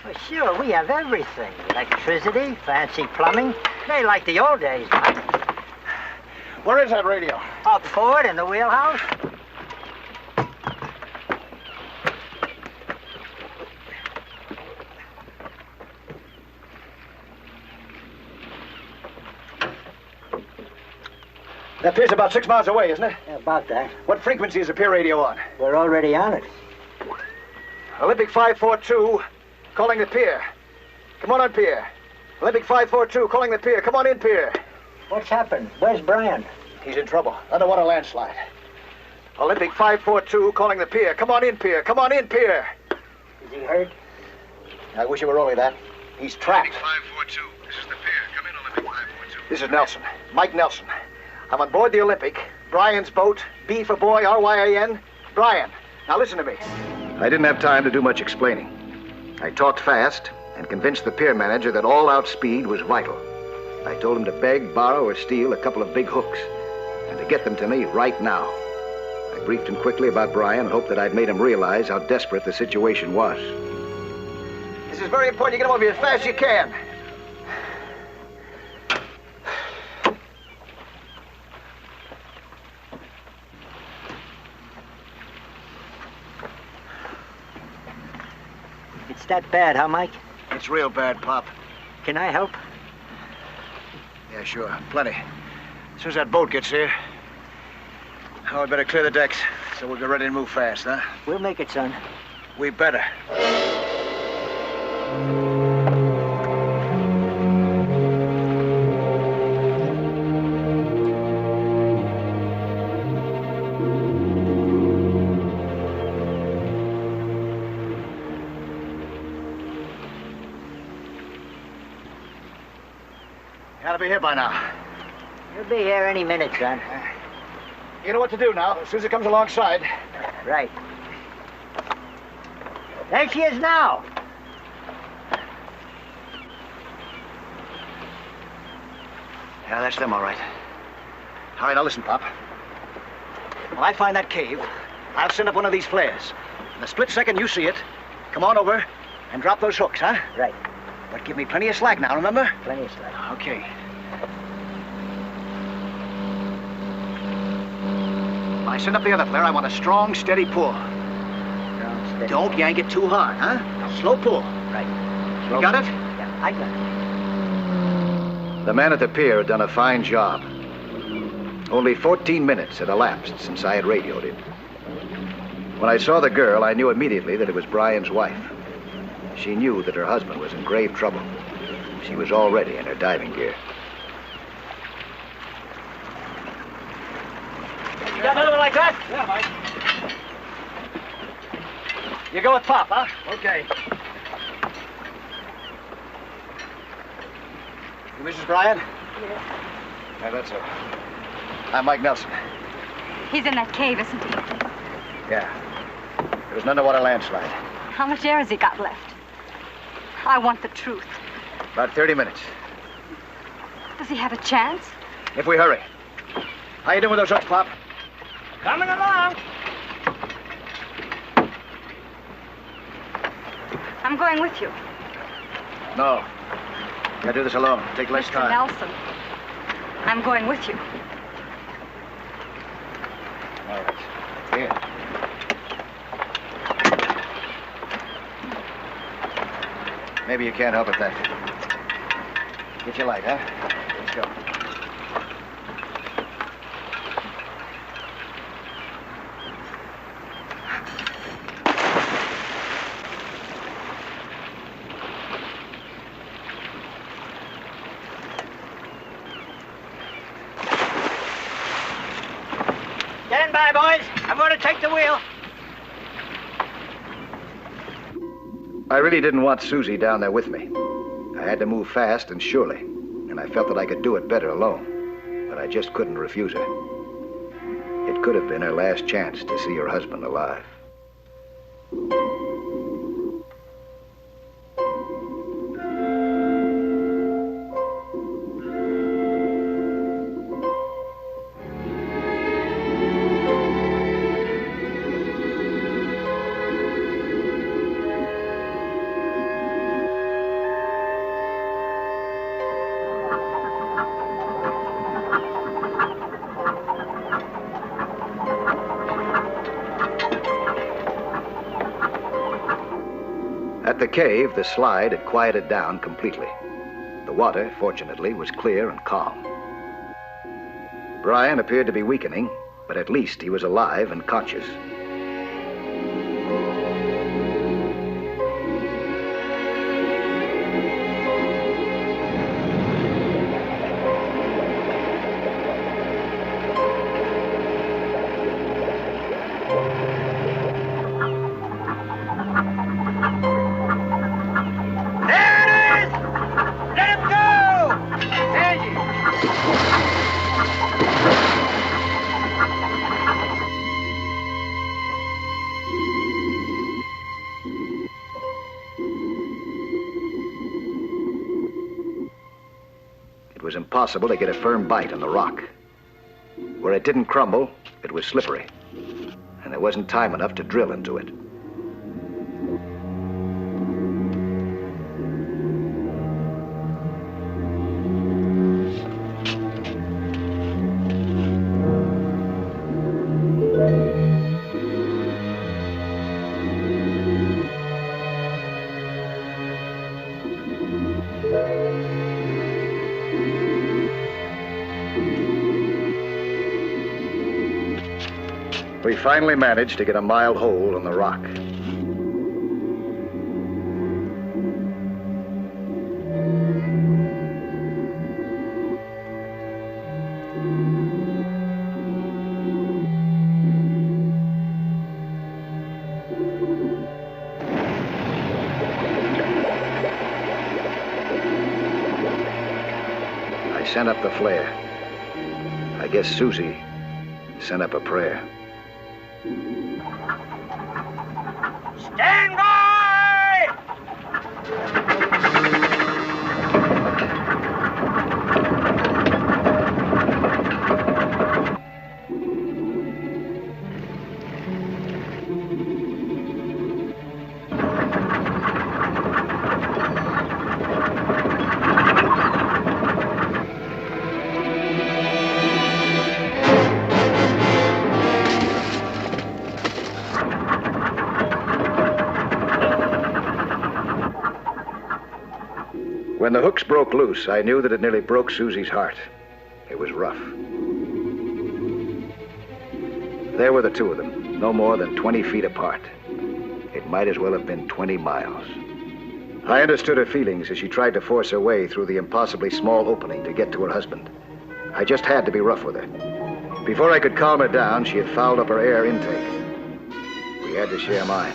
Speaker 9: Well, sure, we have everything. Electricity, fancy plumbing. They like the old days, Mike.
Speaker 10: Where is that radio?
Speaker 9: Up forward in the wheelhouse.
Speaker 10: That pier's about 6 miles away, isn't it?
Speaker 9: Yeah, about that.
Speaker 10: What frequency is the pier radio on?
Speaker 9: We're already on it.
Speaker 10: Olympic 542, calling the pier. Come on pier. Olympic 542, calling the pier. Come on in, pier.
Speaker 9: What's happened? Where's Brian?
Speaker 10: He's in trouble. Underwater landslide. Olympic 542, calling the pier. Come on in, pier. Come on in, pier.
Speaker 9: Is he hurt?
Speaker 10: I wish it were only that. He's trapped.
Speaker 6: 542, this is the pier. Come in, Olympic 542.
Speaker 10: This is Nelson. Mike Nelson. I'm on board the Olympic. Brian's boat. B for boy, R-Y-A-N. Brian. Now listen to me.
Speaker 8: I didn't have time to do much explaining. I talked fast and convinced the pier manager that all-out speed was vital. I told him to beg, borrow, or steal a couple of big hooks, and to get them to me right now. I briefed him quickly about Brian and hoped that I'd made him realize how desperate the situation was.
Speaker 10: This is very important. You get him over here as fast as you can.
Speaker 9: It's that bad, huh, Mike?
Speaker 10: It's real bad, Pop.
Speaker 9: Can I help?
Speaker 10: Yeah, sure. Plenty. As soon as that boat gets here, oh, we better clear the decks so we'll be ready to move fast, huh?
Speaker 9: We'll make it, son.
Speaker 10: We better. Gotta be here by now.
Speaker 9: He'll be here any minute, son.
Speaker 10: You know what to do now, as soon as it comes alongside.
Speaker 9: Right. There she is now.
Speaker 10: Yeah, that's them, all right. All right, now listen, Pop. When I find that cave, I'll send up one of these flares. In a split second you see it, come on over and drop those hooks, huh?
Speaker 9: Right.
Speaker 10: But give me plenty of slack now, remember?
Speaker 9: Plenty of slack.
Speaker 10: Okay. When I send up the other flare, I want a strong, steady pull.
Speaker 9: Strong, steady.
Speaker 10: Don't yank it too hard, huh? Slow pull.
Speaker 9: Right.
Speaker 10: You got it?
Speaker 9: Yeah, I got it.
Speaker 8: The man at the pier had done a fine job. Only 14 minutes had elapsed since I had radioed him. When I saw the girl, I knew immediately that it was Brian's wife. She knew that her husband was in grave trouble. She was already in her diving gear.
Speaker 10: You got another one like that? Yeah, Mike. You go with Pop, huh? Okay. You Mrs. Bryan?
Speaker 4: Yeah.
Speaker 10: Yeah, that's her. I'm Mike Nelson.
Speaker 4: He's in that cave, isn't he?
Speaker 10: Yeah. It was an underwater landslide.
Speaker 4: How much air has he got left? I want the truth.
Speaker 10: About 30 minutes.
Speaker 4: Does he have a chance?
Speaker 10: If we hurry. How you doing with those hooks, Pop?
Speaker 9: Coming along.
Speaker 4: I'm going with you.
Speaker 10: No. Gotta do this alone. Take less
Speaker 4: Mr.
Speaker 10: time.
Speaker 4: Nelson, I'm going with you.
Speaker 10: All right. Here. Maybe you can't help it then. Get your light, huh? Let's go.
Speaker 9: Stand by, boys. I'm going to take the wheel.
Speaker 8: I really didn't want Susie down there with me. I had to move fast and surely, and I felt that I could do it better alone. But I just couldn't refuse her. It could have been her last chance to see her husband alive. At the cave, the slide had quieted down completely. The water, fortunately, was clear and calm. Brian appeared to be weakening, but at least he was alive and conscious. It was impossible to get a firm bite on the rock. Where it didn't crumble, it was slippery, and there wasn't time enough to drill into it. We finally managed to get a mild hold on the rock. I sent up the flare. I guess Susie sent up a prayer.
Speaker 9: Stand by!
Speaker 8: When the hooks broke loose, I knew that it nearly broke Susie's heart. It was rough. There were the two of them, no more than 20 feet apart. It might as well have been 20 miles. I understood her feelings as she tried to force her way through the impossibly small opening to get to her husband. I just had to be rough with her. Before I could calm her down, she had fouled up her air intake. We had to share mine.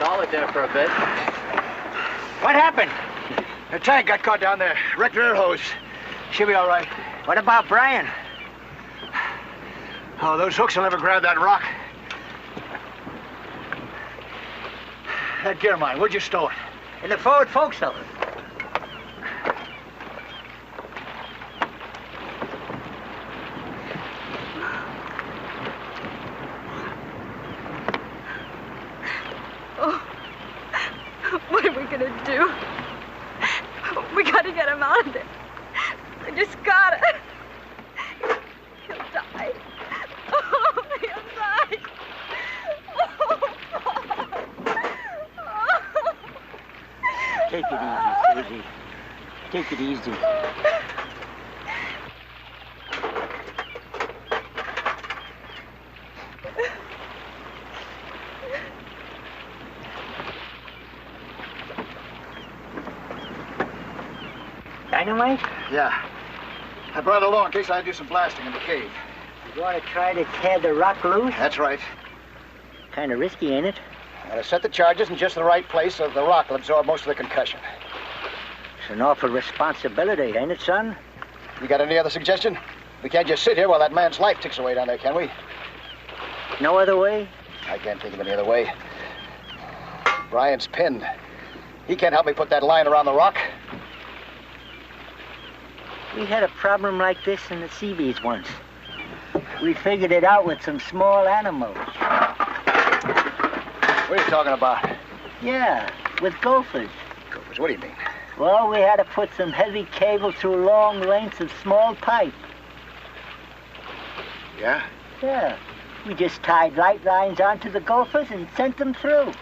Speaker 9: Stall it there for a bit.
Speaker 10: What happened? The tank got caught down there. Wrecked her air hose. She'll be all right.
Speaker 9: What about Brian?
Speaker 10: Oh, those hooks will never grab that rock. That gear mine, where'd you stow it?
Speaker 9: In the forward forecastle.
Speaker 4: Oh, what are we gonna do? We gotta get him out of there. We just gotta. He'll die. Oh, he'll die. Oh,
Speaker 9: Take it easy, Susie. Take it easy. Dynamite?
Speaker 10: Yeah. I brought it along in case I do some blasting in the cave.
Speaker 9: You want to try to tear the rock loose?
Speaker 10: That's right.
Speaker 9: Kind of risky, ain't it?
Speaker 10: I gotta set the charges in just the right place so the rock will absorb most of the concussion.
Speaker 9: It's an awful responsibility, ain't it, son?
Speaker 10: You got any other suggestion? We can't just sit here while that man's life ticks away down there, can we?
Speaker 9: No other way?
Speaker 10: I can't think of any other way. Brian's pinned. He can't help me put that line around the rock.
Speaker 9: We had a problem like this in the Seabees once. We figured it out with some small animals.
Speaker 10: What are you talking about?
Speaker 9: Yeah, with gophers.
Speaker 10: Gophers? What do you mean?
Speaker 9: Well, we had to put some heavy cable through long lengths of small pipe.
Speaker 10: Yeah?
Speaker 9: Yeah. We just tied light lines onto the gophers and sent them through.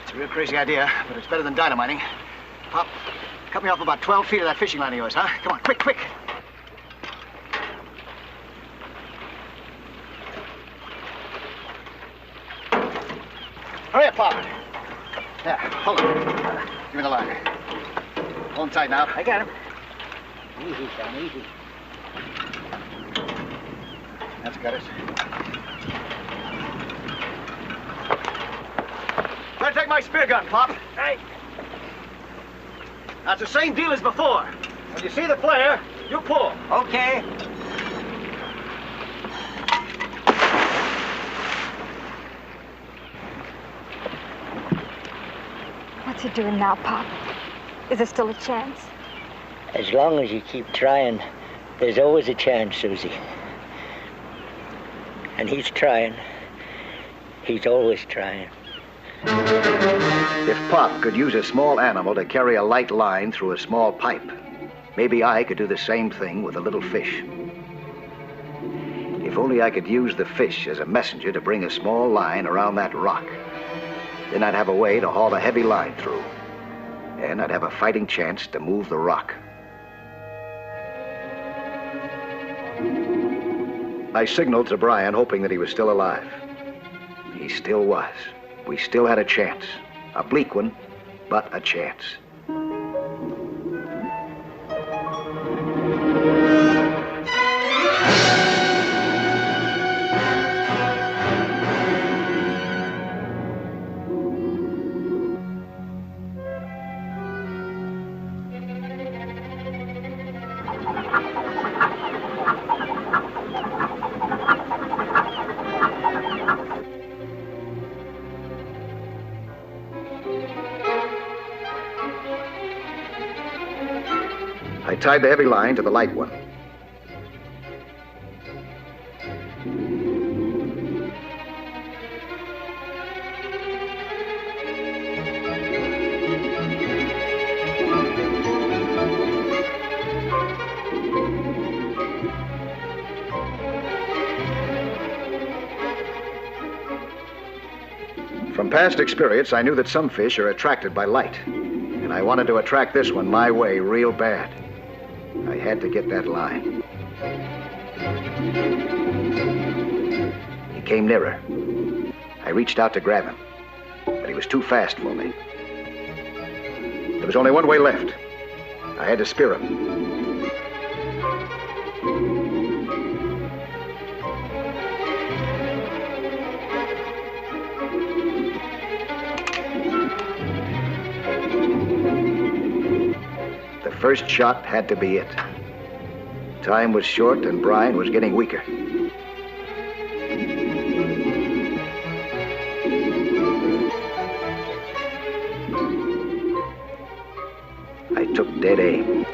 Speaker 10: It's a real crazy idea, but it's better than dynamiting. Pop, cut me off about 12 feet of that fishing line of yours, huh? Come on, quick, quick. Hurry up, Pop. Yeah, hold on. Give me the line. Hold him tight now.
Speaker 9: I got him. Easy, son, easy.
Speaker 10: That's got it. Try to take my spear gun, Pop.
Speaker 9: Right.
Speaker 10: Now, it's the same deal as before. When you see the flare, you pull.
Speaker 9: Okay.
Speaker 4: What's he doing now, Pop? Is there still a chance?
Speaker 9: As long as you keep trying, there's always a chance, Susie. And he's trying. He's always trying.
Speaker 8: If Pop could use a small animal to carry a light line through a small pipe, maybe I could do the same thing with a little fish. If only I could use the fish as a messenger to bring a small line around that rock. Then I'd have a way to haul a heavy line through. And I'd have a fighting chance to move the rock. I signaled to Brian, hoping that he was still alive. He still was. We still had a chance. A bleak one, but a chance. I tied the heavy line to the light one. From past experience, I knew that some fish are attracted by light. And I wanted to attract this one my way real bad. I had to get that line. He came nearer. I reached out to grab him, but he was too fast for me. There was only one way left. I had to spear him. The first shot had to be it. Time was short and Brian was getting weaker. I took dead aim.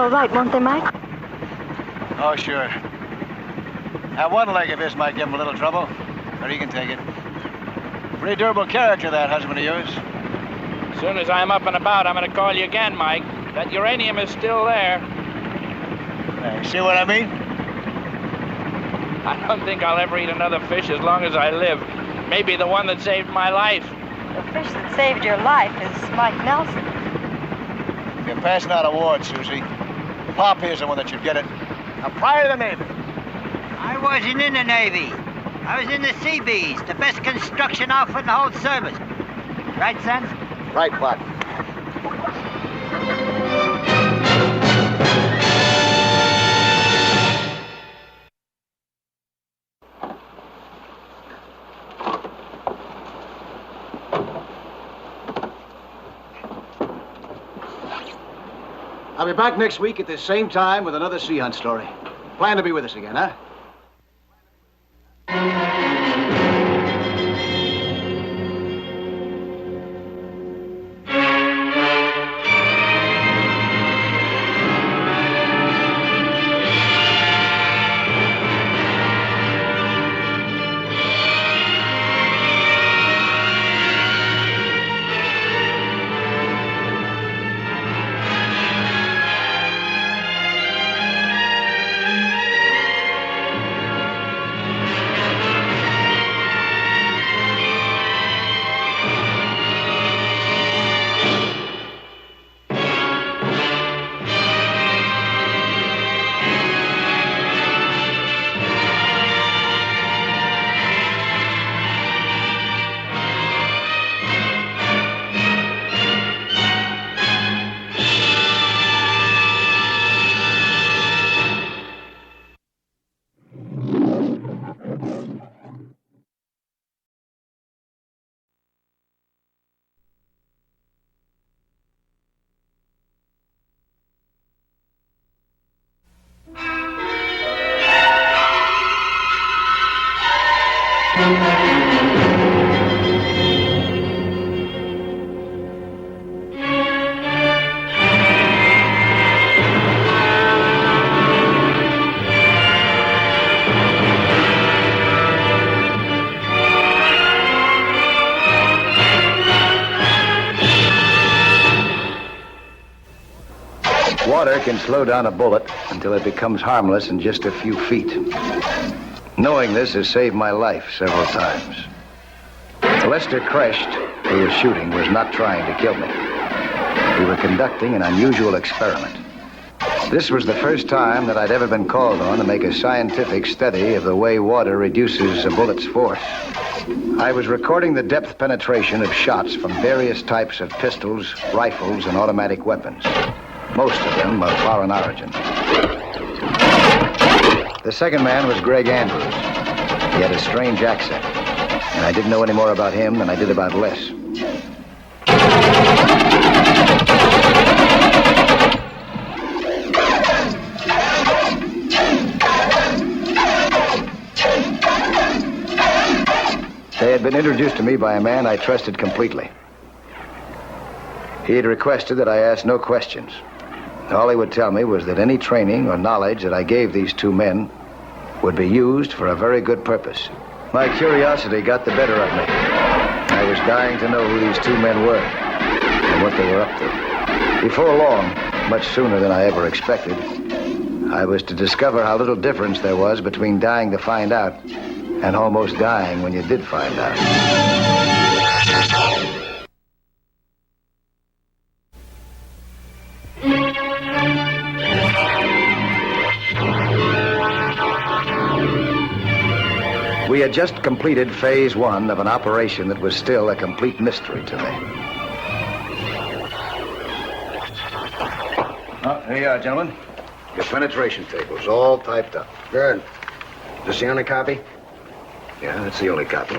Speaker 4: all right, won't they, Mike?
Speaker 10: Oh, sure. That one leg of his might give him a little trouble, but he can take it. Pretty durable character, that husband of yours.
Speaker 11: As soon as I'm up and about, I'm going to call you again, Mike. That uranium is still there.
Speaker 10: Hey, see what I mean?
Speaker 11: I don't think I'll ever eat another fish as long as I live. Maybe the one that saved my life.
Speaker 4: The fish that saved your life is Mike Nelson.
Speaker 10: You're passing out awards, Susie. Pop here's the one that should get it. Now, prior to the Navy.
Speaker 9: I wasn't in the Navy. I was in the Seabees, the best construction outfit in the whole service. Right, son?
Speaker 10: Right, Pop. I'll be back next week at the same time with another sea hunt story. Plan to be with us again, huh?
Speaker 1: Water can slow down a bullet until it becomes harmless in just a few feet. Knowing this has saved my life several times. Lester Crest, who was shooting, was not trying to kill me. We were conducting an unusual experiment. This was the first time that I'd ever been called on to make a scientific study of the way water reduces a bullet's force. I was recording the depth penetration of shots from various types of pistols, rifles, and automatic weapons. Most of them of foreign origin. The second man was Greg Andrews. He had a strange accent, and I didn't know any more about him than I did about Les. They had been introduced to me by a man I trusted completely. He had requested that I ask no questions. All he would tell me was that any training or knowledge that I gave these two men would be used for a very good purpose. My curiosity got the better of me. I was dying to know who these two men were and what they were up to. Before long, much sooner than I ever expected, I was to discover how little difference there was between dying to find out and almost dying when you did find out. We had just completed phase 1 of an operation that was still a complete mystery to me.
Speaker 10: Oh, here you are, gentlemen.
Speaker 1: Your penetration tables, all typed up.
Speaker 8: Good. Is this the only copy?
Speaker 1: Yeah, that's the only copy.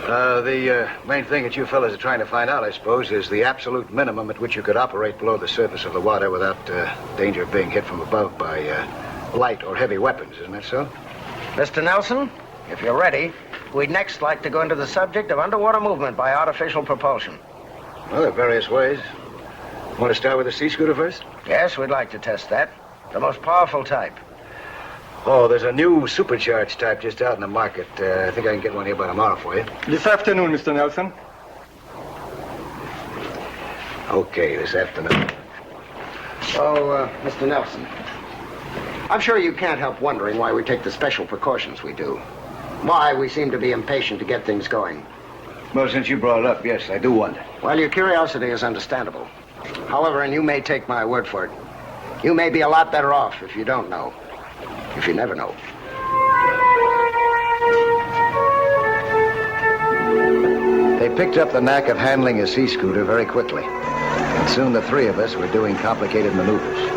Speaker 1: The main thing that you fellas are trying to find out, I suppose, is the absolute minimum at which you could operate below the surface of the water without danger of being hit from above by light or heavy weapons, isn't that so?
Speaker 12: Mr. Nelson, if you're ready, we'd next like to go into the subject of underwater movement by artificial propulsion.
Speaker 1: Well, there are various ways.
Speaker 10: Want to start with the sea scooter first?
Speaker 12: Yes, we'd like to test that. The most powerful type.
Speaker 10: Oh, there's a new supercharged type just out in the market. I think I can get one here by tomorrow for you.
Speaker 13: This afternoon, Mr. Nelson.
Speaker 10: Okay, this afternoon.
Speaker 12: So, Mr. Nelson, I'm sure you can't help wondering why we take the special precautions we do. Why we seem to be impatient to get things going.
Speaker 10: Well, since you brought it up, yes, I do wonder.
Speaker 12: Well, your curiosity is understandable. However, and you may take my word for it, you may be a lot better off if you don't know. If you never know.
Speaker 8: They picked up the knack of handling a sea scooter very quickly. And soon the three of us were doing complicated maneuvers.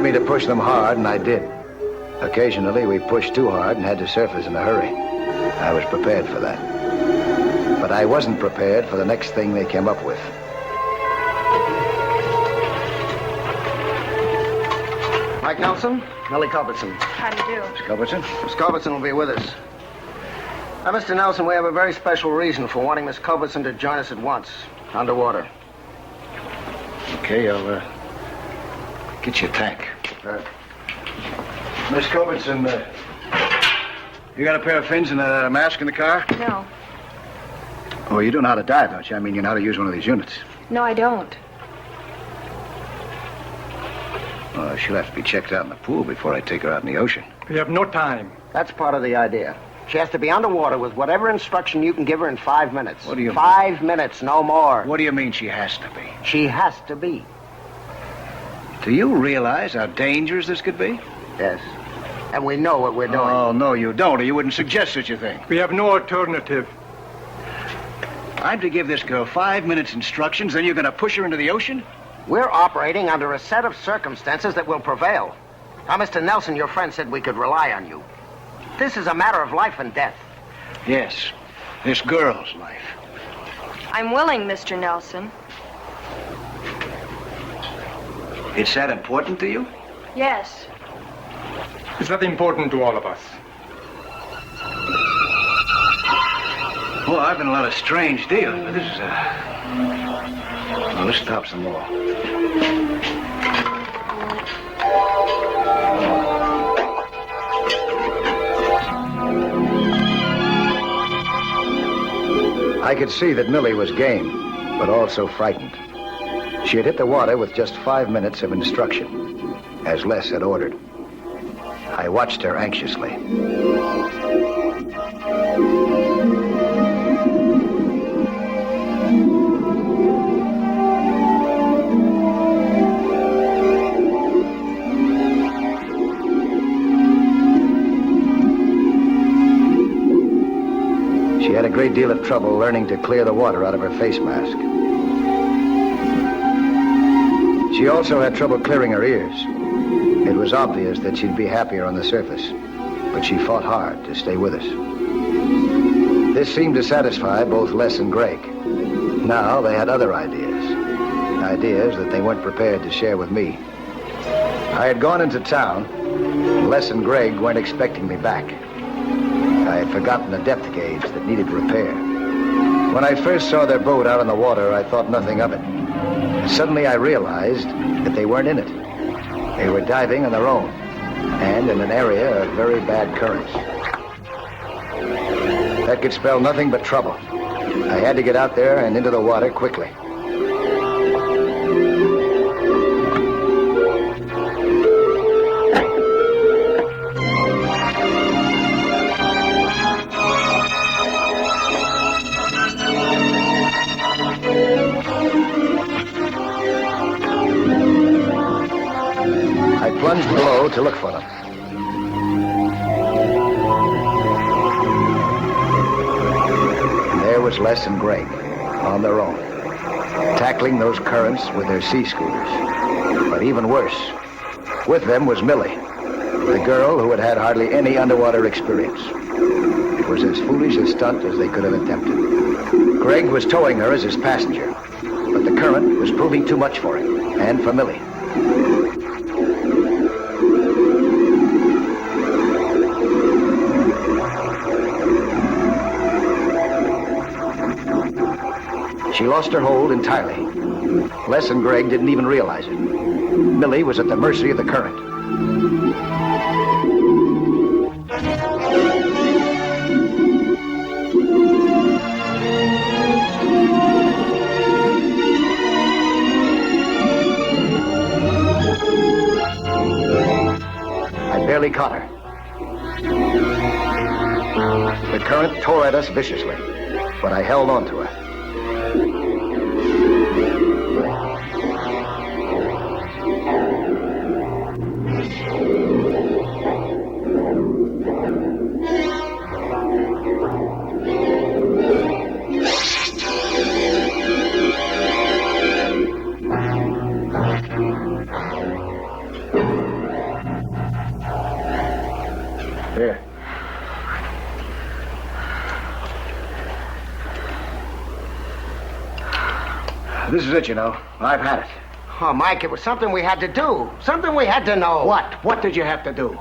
Speaker 8: Me to push them hard, and I did. Occasionally, we pushed too hard and had to surface in a hurry. I was prepared for that. But I wasn't prepared for the next thing they came up with.
Speaker 12: Mike Nelson, Millie Culbertson.
Speaker 4: How do you do?
Speaker 12: Miss Culbertson? Miss Culbertson will be with us. Now, Mr. Nelson, we have a very special reason for wanting Miss Culbertson to join us at once, underwater.
Speaker 10: Okay, I'll, get your tank. Miss Culbertson, you got a pair of fins and a mask in the car?
Speaker 4: No.
Speaker 10: Oh, you do know how to dive, don't you? I mean, you know how to use one of these units.
Speaker 4: No, I don't.
Speaker 10: Well, she'll have to be checked out in the pool before I take her out in the ocean.
Speaker 13: We have no time.
Speaker 12: That's part of the idea. She has to be underwater with whatever instruction you can give her in 5 minutes.
Speaker 10: What do you mean?
Speaker 12: 5 minutes, no more.
Speaker 10: What do you mean she has to be?
Speaker 12: She has to be.
Speaker 10: Do you realize how dangerous this could be?
Speaker 12: Yes. And we know what we're doing.
Speaker 10: Oh, no, you don't, or you wouldn't suggest such a thing.
Speaker 13: We have no alternative.
Speaker 10: I'm to give this girl 5 minutes instructions, then you're going to push her into the ocean?
Speaker 12: We're operating under a set of circumstances that will prevail. Now, Mr. Nelson, your friend said we could rely on you. This is a matter of life and death.
Speaker 10: Yes, this girl's life.
Speaker 4: I'm willing, Mr. Nelson.
Speaker 10: It's that important to you?
Speaker 4: Yes.
Speaker 13: It's that important to all of us.
Speaker 10: Well, I've been in a lot of strange deals, but this is Well, let's stop some more.
Speaker 8: I could see that Millie was game, but also frightened. She had hit the water with just 5 minutes of instruction, as Les had ordered. I watched her anxiously. She had a great deal of trouble learning to clear the water out of her face mask. She also had trouble clearing her ears. It was obvious that she'd be happier on the surface, but she fought hard to stay with us. This seemed to satisfy both Les and Greg. Now they had other ideas that they weren't prepared to share with me. I had gone into town. Les and Greg weren't expecting me back. I had forgotten a depth gauge that needed repair. When I first saw their boat out on the water, I thought nothing of it. Suddenly I realized that they weren't in it. They were diving on their own, and in an area of very bad currents. That could spell nothing but trouble. I had to get out there and into the water quickly. I plunged below to look for them. was Les and Greg, on their own, tackling those currents with their sea scooters. But even worse, with them was Millie, the girl who had had hardly any underwater experience. It was as foolish a stunt as they could have attempted. Greg was towing her as his passenger, but the current was proving too much for him, and for Millie. She lost her hold entirely. Les and Greg didn't even realize it. Millie was at the mercy of the current. I barely caught her. The current tore at us viciously, but I held on to her. Here. This is it, you know. I've had it.
Speaker 12: Oh, Mike, it was something we had to do. Something we had to know.
Speaker 8: What? What did you have to do?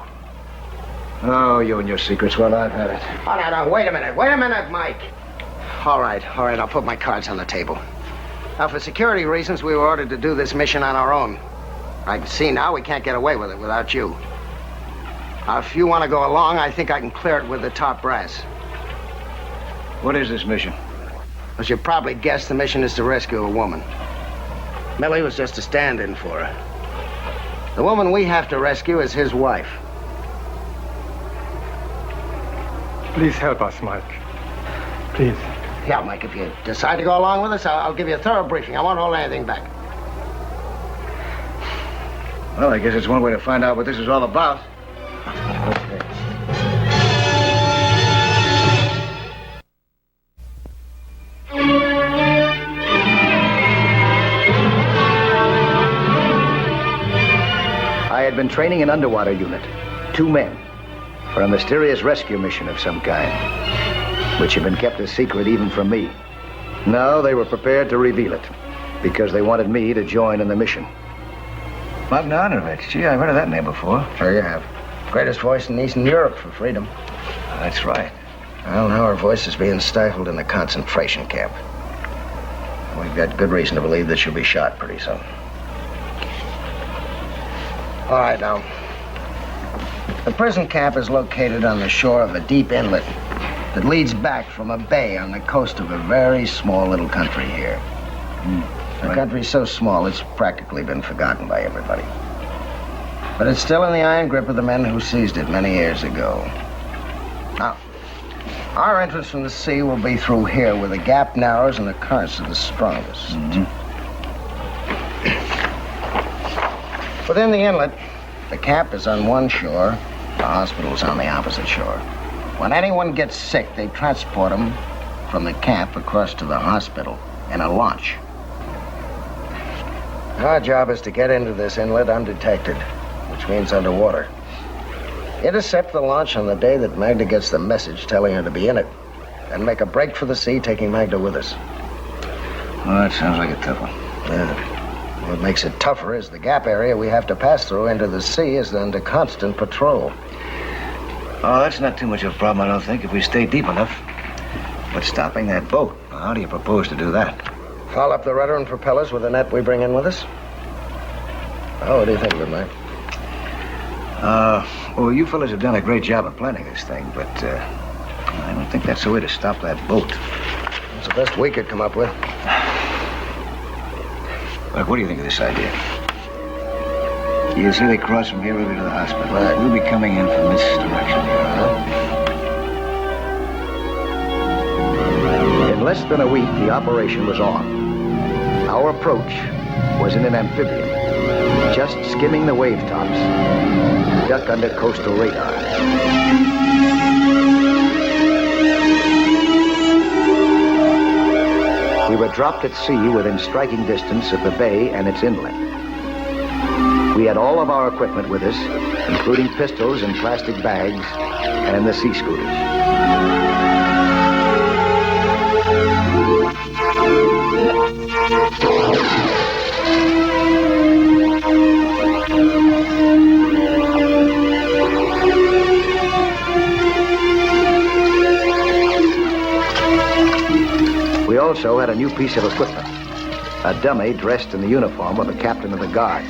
Speaker 8: Oh, you and your secrets. Well, I've had it.
Speaker 12: Oh, no, wait a minute, Mike. All right, I'll put my cards on the table. Now, for security reasons, we were ordered to do this mission on our own. I can see now we can't get away with it without you. Now, if you want to go along, I think I can clear it with the top brass.
Speaker 8: What is this mission?
Speaker 12: As you probably guessed, the mission is to rescue a woman. Millie was just a stand-in for her. The woman we have to rescue is his wife.
Speaker 13: Please help us, Mike. Please.
Speaker 12: Yeah, Mike, if you decide to go along with us, I'll give you a thorough briefing. I won't hold anything back.
Speaker 8: Well, I guess it's one way to find out what this is all about. Okay. I had been training an underwater unit, 2 men, for a mysterious rescue mission of some kind, which had been kept a secret even from me. Now they were prepared to reveal it, because they wanted me to join in the mission. Bogdanovich, gee, I've heard of that name before.
Speaker 12: Sure you have. Greatest voice in Eastern Europe for freedom.
Speaker 8: That's right.
Speaker 12: Well, now our voice is being stifled in the concentration camp. We've got good reason to believe that she'll be shot pretty soon. All right, now. The prison camp is located on the shore of a deep inlet that leads back from a bay on the coast of a very small little country here. The country's so small, it's practically been forgotten by everybody. But it's still in the iron grip of the men who seized it many years ago. Now, our entrance from the sea will be through here, where the gap narrows and the currents are the strongest. Within the inlet, the camp is on one shore, the hospital's on the opposite shore. When anyone gets sick, they transport them from the camp across to the hospital in a launch. Our job is to get into this inlet undetected, which means underwater. Intercept the launch on the day that Magda gets the message telling her to be in it, and make a break for the sea, taking Magda with us.
Speaker 8: Well, that sounds like a tough one.
Speaker 12: Yeah. What makes it tougher is the gap area we have to pass through into the sea is under constant patrol.
Speaker 8: Oh, that's not too much of a problem, I don't think, if we stay deep enough. But stopping that boat, how do you propose to do that?
Speaker 12: Haul up the rudder and propellers with the net we bring in with us? Oh, what do you think of it, Mike?
Speaker 8: Well, you fellas have done a great job of planning this thing, but I don't think that's the way to stop that boat.
Speaker 12: It's the best we could come up with.
Speaker 8: Look, what do you think of this idea? You say they cross from here over to the hospital.
Speaker 12: Right.
Speaker 8: We'll be coming in from this direction here, In less than a week, the operation was on. Our approach was in an amphibian, just skimming the wave tops, duck under coastal radar.
Speaker 12: dropped at sea within striking distance of the bay and its inlet. We had all of our equipment with us, including pistols and plastic bags, and the sea scooters. We also had a new piece of equipment, a dummy dressed in the uniform of a captain of the guards.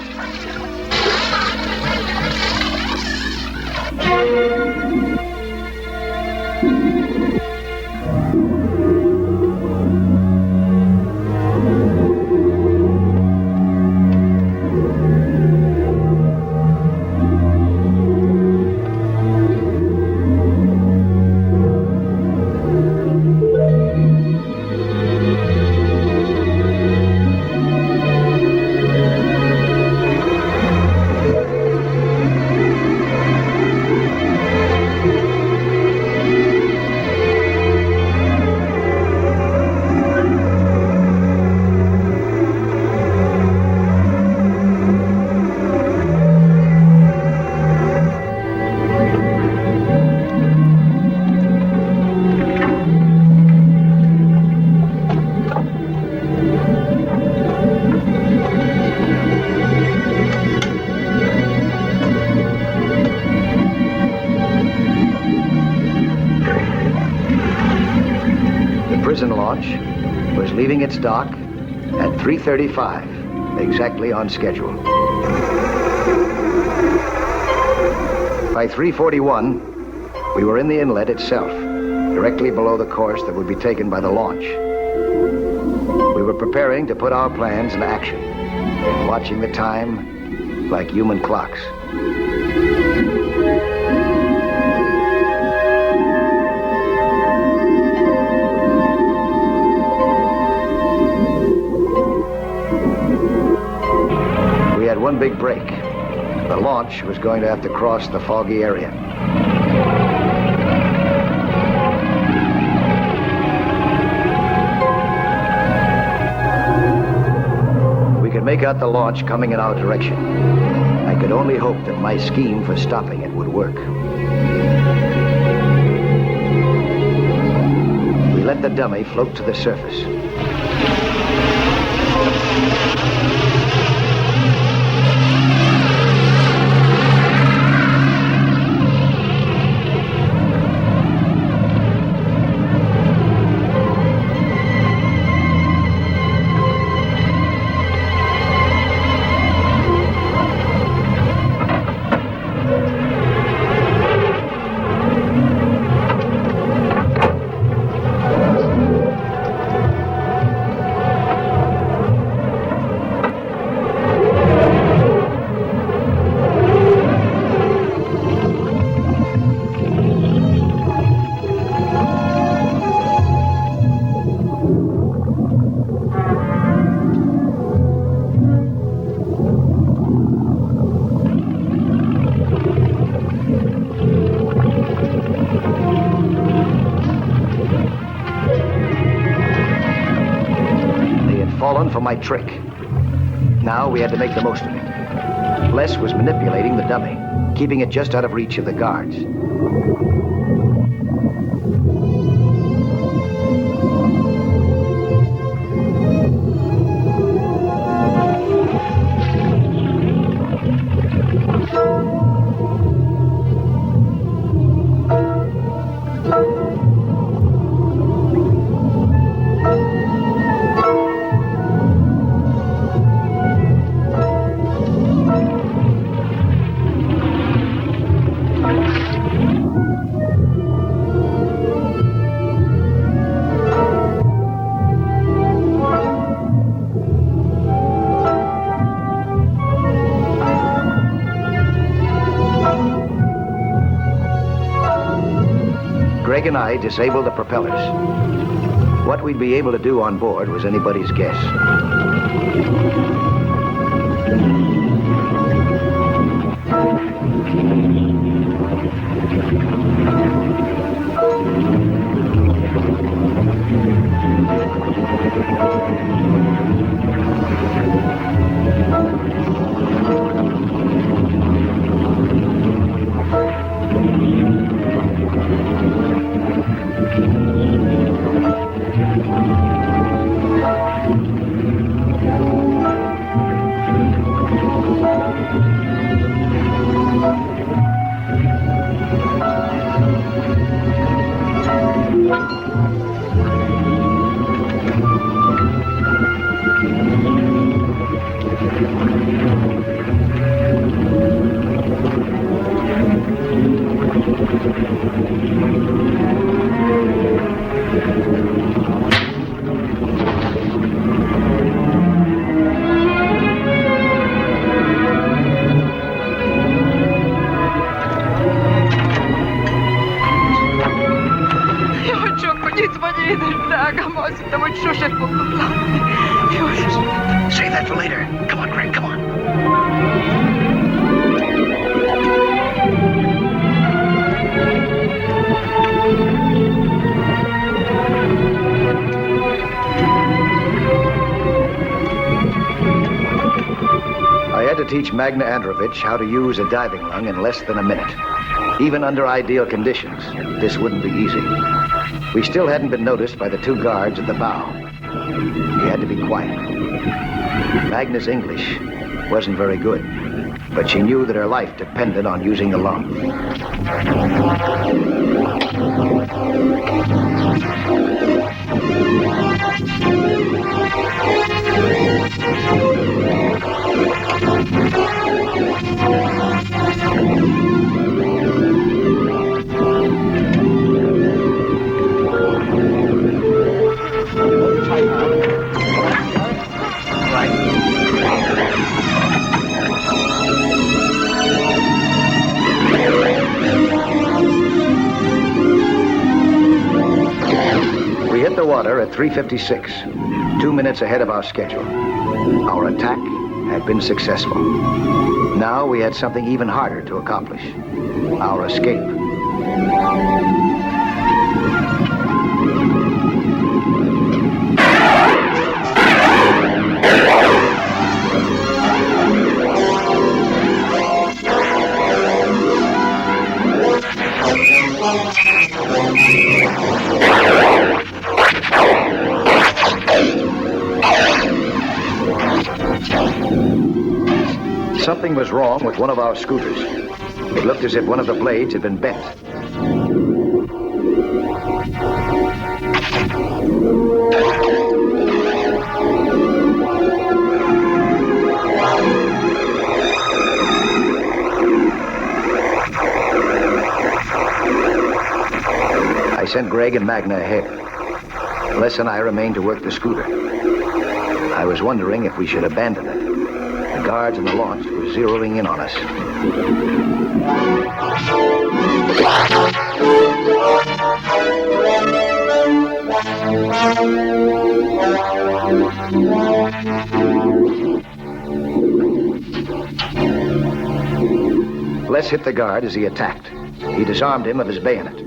Speaker 12: Prison launch was leaving its dock at 3:35, exactly on schedule. By 3:41, we were in the inlet itself, directly below the course that would be taken by the launch. We were preparing to put our plans into action, watching the time like human clocks. We had one big break. The launch was going to have to cross the foggy area. We could make out the launch coming in our direction. I could only hope that my scheme for stopping it would work. We let the dummy float to the surface. For my trick. Now we had to make the most of it. Les was manipulating the dummy, keeping it just out of reach of the guards. Greg and I disabled the propellers. What we'd be able to do on board was anybody's guess.
Speaker 4: Nic pani nie draga, moci to mój szuszek poplany.
Speaker 10: Save that for later. Come on, Greg, come on.
Speaker 8: I had to teach Magna Androvich how to use a diving lung in less than a minute. Even under ideal conditions, this wouldn't be easy. We still hadn't been noticed by the two guards at the bow. We had to be quiet. Magna's English wasn't very good, but she knew that her life depended on using the lung. We hit the water at 3:56, 2 minutes ahead of our schedule. Our attack had been successful. Now we had something even harder to accomplish: our escape. Something was wrong with one of our scooters. It looked as if one of the blades had been bent. I sent Greg and Magna ahead. Les and I remained to work the scooter. I was wondering if we should abandon it. The guards in the launch were zeroing in on us. Les hit the guard as he attacked. He disarmed him of his bayonet.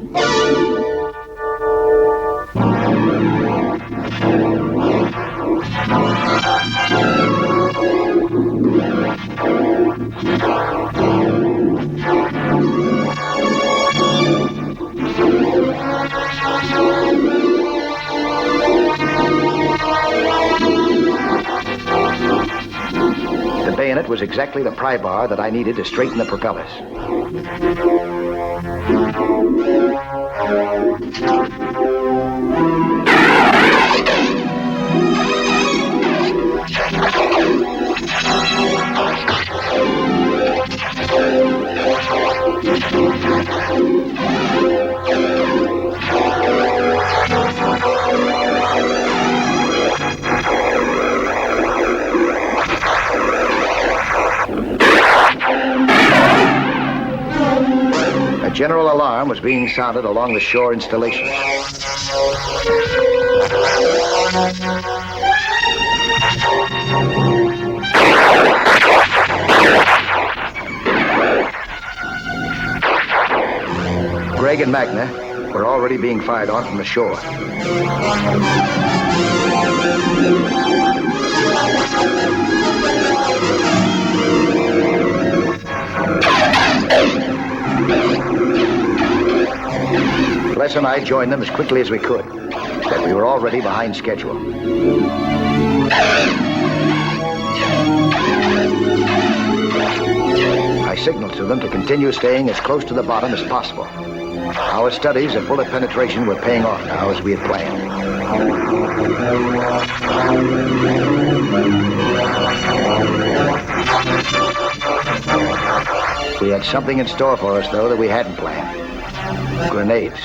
Speaker 8: The bayonet was exactly the pry bar that I needed to straighten the propellers. A general alarm was being sounded along the shore installation. Greg and Magna were already being fired on from the shore. Les and I joined them as quickly as we could, but we were already behind schedule. I signaled to them to continue staying as close to the bottom as possible. Our studies of bullet penetration were paying off now as we had planned. We had something in store for us, though, that we hadn't planned. Grenades.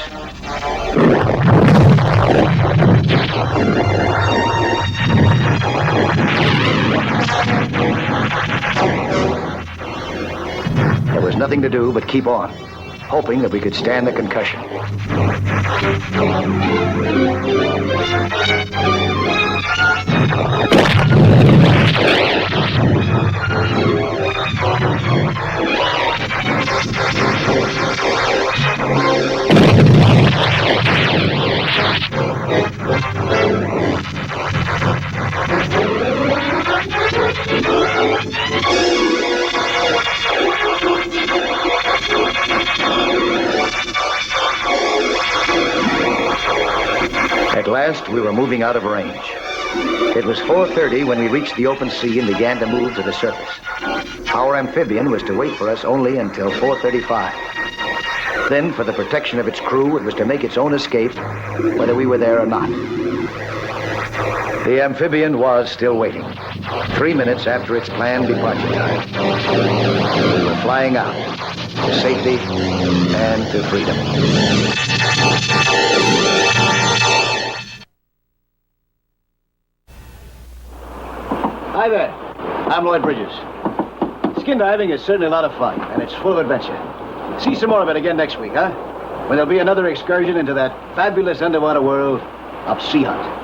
Speaker 8: There was nothing to do but keep on.
Speaker 10: hoping that we could stand the concussion. At last, we were moving out of range. It was 4:30 when we reached the open sea and began to move to the surface. Our amphibian was to wait for us only until 4:35. Then, for the protection of its crew, it was to make its own escape, whether we were there or not. The amphibian was still waiting. 3 minutes after its planned departure time, we were flying out to safety and to freedom. Hi there. I'm Lloyd Bridges. Skin diving is certainly a lot of fun, and it's full of adventure. See some more of it again next week, huh? When there'll be another excursion into that fabulous underwater world of Sea Hunt.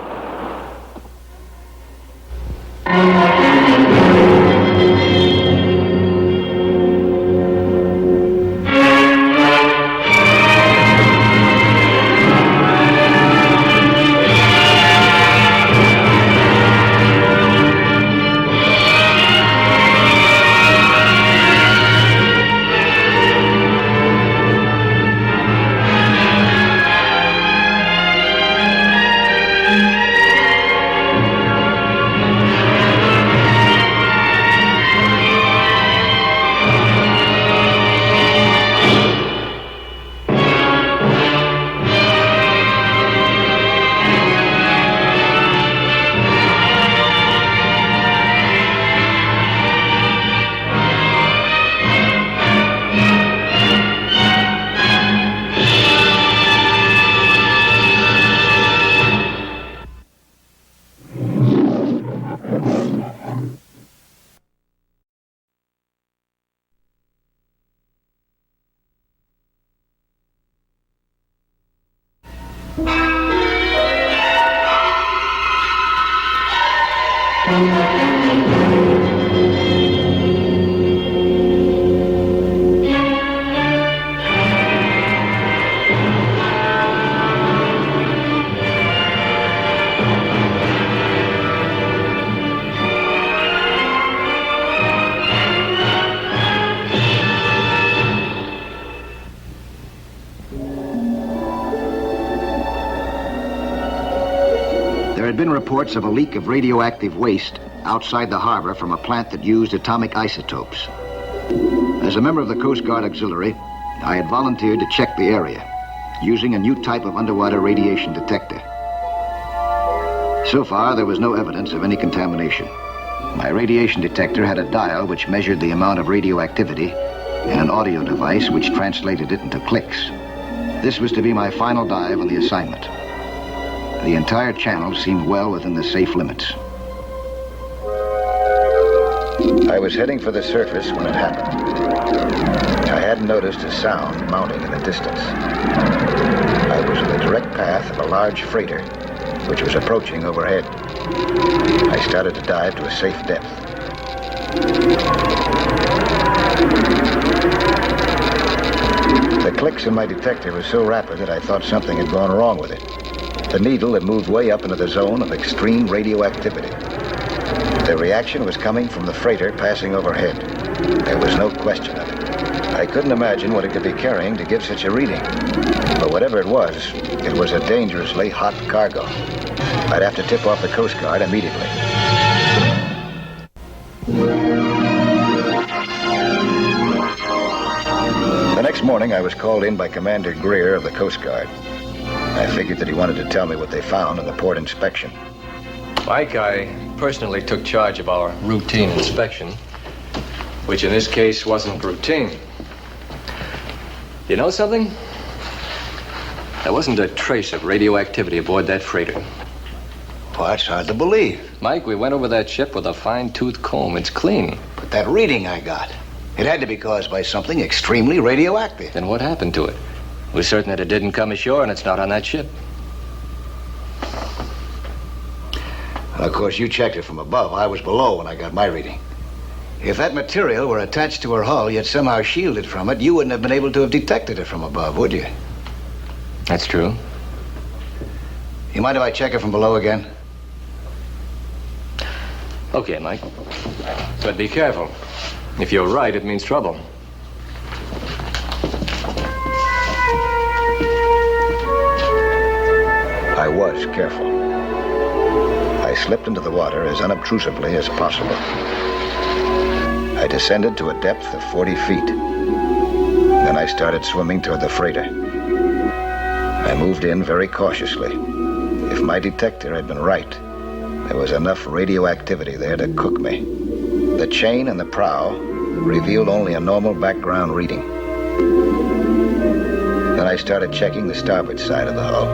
Speaker 10: There had been reports of a leak of radioactive waste outside the harbor from a plant that used atomic isotopes. As a member of the Coast Guard Auxiliary, I had volunteered to check the area using a new type of underwater radiation detector. So far, there was no evidence of any contamination. My radiation detector had a dial which measured the amount of radioactivity and an audio device which translated it into clicks. This was to be my final dive on the assignment. The entire channel seemed well within the safe limits. I was heading for the surface when it happened. I hadn't noticed a sound mounting in the distance. I was in the direct path of a large freighter, which was approaching overhead. I started to dive to a safe depth. The clicks in my detector were so rapid that I thought something had gone wrong with it. The needle had moved way up into the zone of extreme radioactivity. The reaction was coming from the freighter passing overhead. There was no question of it. I couldn't imagine what it could be carrying to give such a reading. But whatever it was a dangerously hot cargo. I'd have to tip off the Coast Guard immediately. The next morning, I was called in by Commander Greer of the Coast Guard. I figured that he wanted to tell me what they found in the port inspection.
Speaker 14: Mike, I personally took charge of our routine inspection, which in this case wasn't routine. You know something? There wasn't a trace of radioactivity aboard that freighter.
Speaker 10: Well, that's hard to believe.
Speaker 14: Mike, we went over that ship with a fine-tooth comb. It's clean.
Speaker 10: But that reading I got,
Speaker 12: It had to be caused by something extremely radioactive.
Speaker 14: Then what happened to it? We're certain that it didn't come ashore and it's not on that ship.
Speaker 12: Well, of course, you checked it from above. I was below when I got my reading. If that material were attached to her hull, yet somehow shielded from it, you wouldn't have been able to have detected it from above, would you?
Speaker 14: That's true.
Speaker 12: You mind if I check it from below again?
Speaker 14: Okay, Mike. But be careful. If you're right, it means trouble.
Speaker 12: I was careful. I slipped into the water as unobtrusively as possible. I descended to a depth of 40 feet. Then I started swimming toward the freighter. I moved in very cautiously. If my detector had been right, there was enough radioactivity there to cook me. The chain and the prow revealed only a normal background reading. Then I started checking the starboard side of the hull.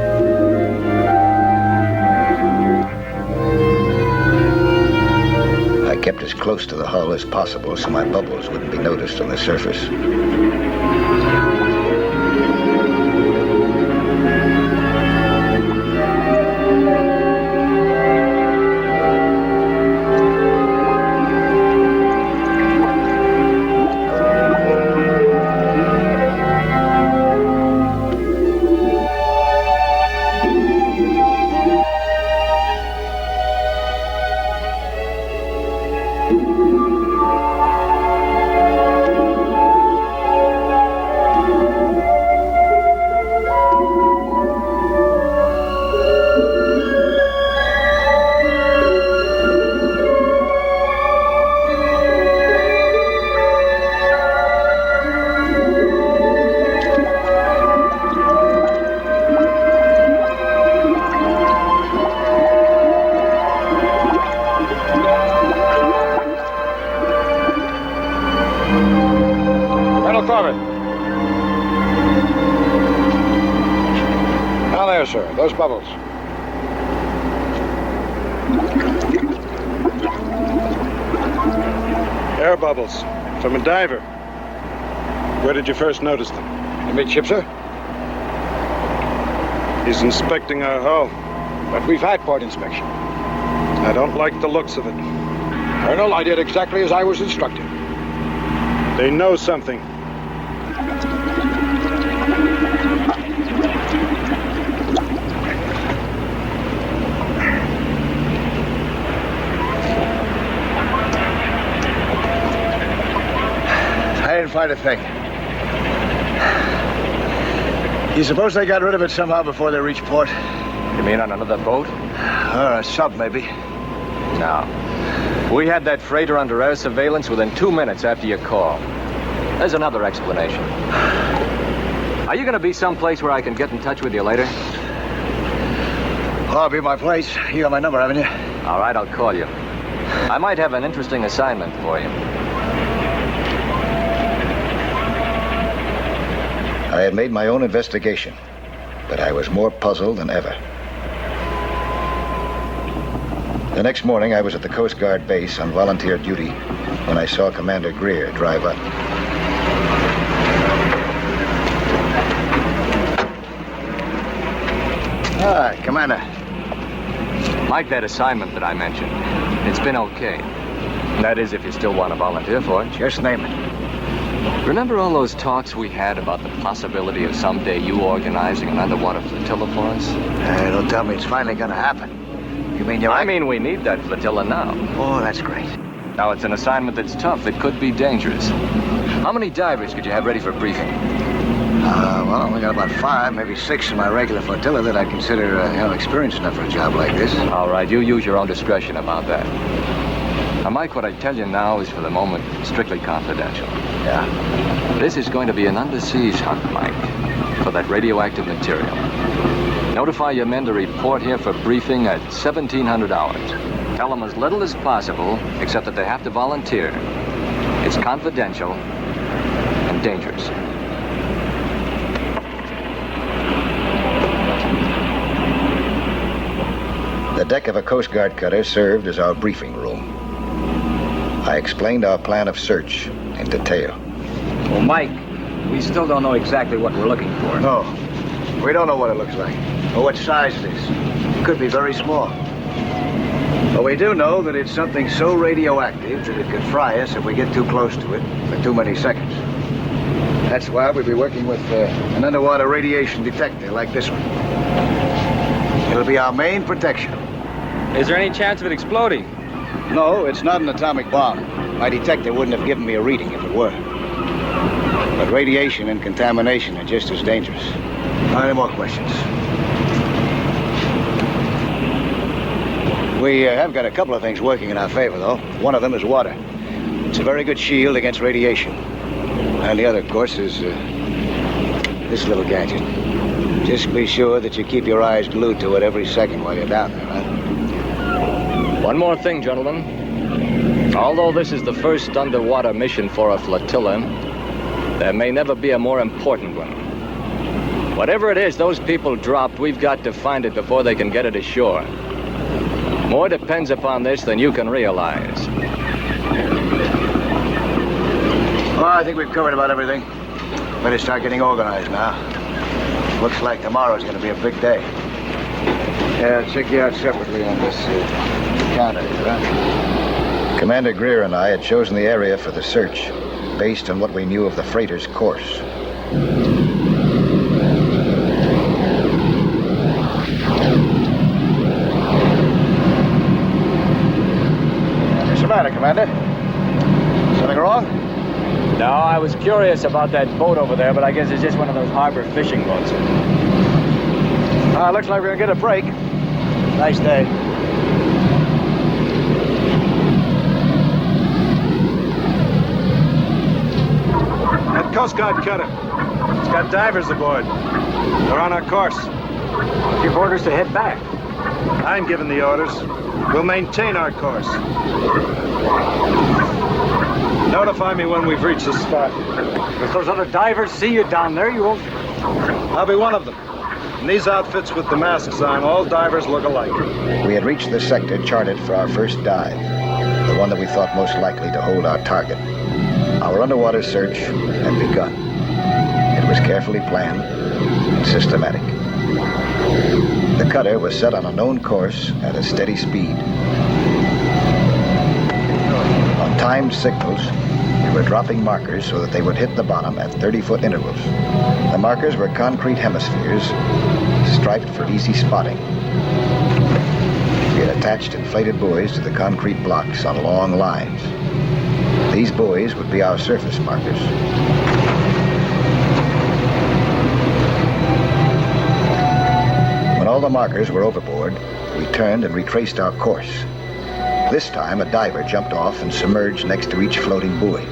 Speaker 12: I kept as close to the hull as possible so my bubbles wouldn't be noticed on the surface.
Speaker 15: Those bubbles. Air bubbles from a diver. Where did you first notice them? Amidship, sir? He's inspecting our hull. But we've had port inspection. I don't like the looks of it. Colonel, I did exactly as I was instructed. They know something.
Speaker 12: I didn't find a thing. You suppose they got rid of it somehow before they reached port?
Speaker 14: You mean on another boat?
Speaker 12: Or a sub, maybe.
Speaker 14: No. We had that freighter under air surveillance within 2 minutes after your call. There's another explanation. Are you going to be someplace where I can get in touch with you later?
Speaker 12: Well, I'll be at my place. You got my number, haven't you?
Speaker 14: All right, I'll call you. I might have an interesting assignment for you.
Speaker 12: I had made my own investigation, but I was more puzzled than ever. The next morning, I was at the Coast Guard base on volunteer duty when I saw Commander Greer drive up. Hi, Commander.
Speaker 14: Mike, that assignment that I mentioned, it's been okay. That is, if you still want to volunteer for it.
Speaker 12: Just name it.
Speaker 14: Remember all those talks we had about the possibility of someday you organizing an underwater flotilla for us?
Speaker 12: Don't tell me it's finally going to happen. You mean
Speaker 14: I mean, we need that flotilla now.
Speaker 12: Oh, that's great.
Speaker 14: Now, it's an assignment that's tough. It could be dangerous. How many divers could you have ready for briefing?
Speaker 12: Well, I only got about 5, maybe 6 in my regular flotilla that I consider, experienced enough for a job like this.
Speaker 14: All right, you use your own discretion about that. Now, Mike, what I tell you now is for the moment strictly confidential.
Speaker 12: Yeah?
Speaker 14: This is going to be an underseas hunt, Mike, for that radioactive material. Notify your men to report here for briefing at 1700 hours. Tell them as little as possible, except that they have to volunteer. It's confidential and dangerous.
Speaker 12: The deck of a Coast Guard cutter served as our briefing room. I explained our plan of search
Speaker 8: in detail.
Speaker 10: Well, Mike, we still don't know exactly what we're looking for.
Speaker 8: No, we don't know what it looks like, or what size it is. It could be very small. But we do know that it's something so radioactive that it could fry us if we get too close to it for too many seconds. That's why we'll be working with an underwater radiation detector like this one. It'll be our main protection.
Speaker 14: Is there any chance of it exploding?
Speaker 8: No, it's not an atomic bomb. My detector wouldn't have given me a reading if it were. But radiation and contamination are just as dangerous. Any more questions? We have got a couple of things working in our favor, though. One of them is water. It's a very good shield against radiation. And the other, of course, is this little gadget. Just be sure that you keep your eyes glued to it every second while you're down there, huh?
Speaker 14: One more thing, gentlemen. Although this is the first underwater mission for a flotilla, there may never be a more important one. Whatever it is those people dropped, we've got to find it before they can get it ashore. More depends upon this than you can realize.
Speaker 8: Well, I think we've covered about everything. Better start getting organized now. Looks like tomorrow's going to be a big day. Yeah, I'll check you out separately on this counter here, huh? Commander Greer and I had chosen the area for the search based on what we knew of the freighter's course. What's the matter, Commander? Something wrong?
Speaker 14: No, I was curious about that boat over there, but I guess it's just one of those harbor fishing boats.
Speaker 8: Looks like we're going to get a break. Nice day.
Speaker 15: That Coast Guard cutter. It's got divers aboard. They're on our course.
Speaker 10: Give orders to head back.
Speaker 15: I'm giving the orders. We'll maintain our course. Notify me when we've reached the spot.
Speaker 10: If those other divers see you down there, you won't...
Speaker 15: I'll be one of them. In these outfits with the masks on, all divers look alike.
Speaker 8: We had reached the sector charted for our first dive, the one that we thought most likely to hold our target. Our underwater search had begun. It was carefully planned and systematic. The cutter was set on a known course at a steady speed. On timed signals, we were dropping markers so that they would hit the bottom at 30-foot intervals. The markers were concrete hemispheres, striped for easy spotting. We had attached inflated buoys to the concrete blocks on long lines. These buoys would be our surface markers. When all the markers were overboard, we turned and retraced our course. This time, a diver jumped off and submerged next to each floating buoy.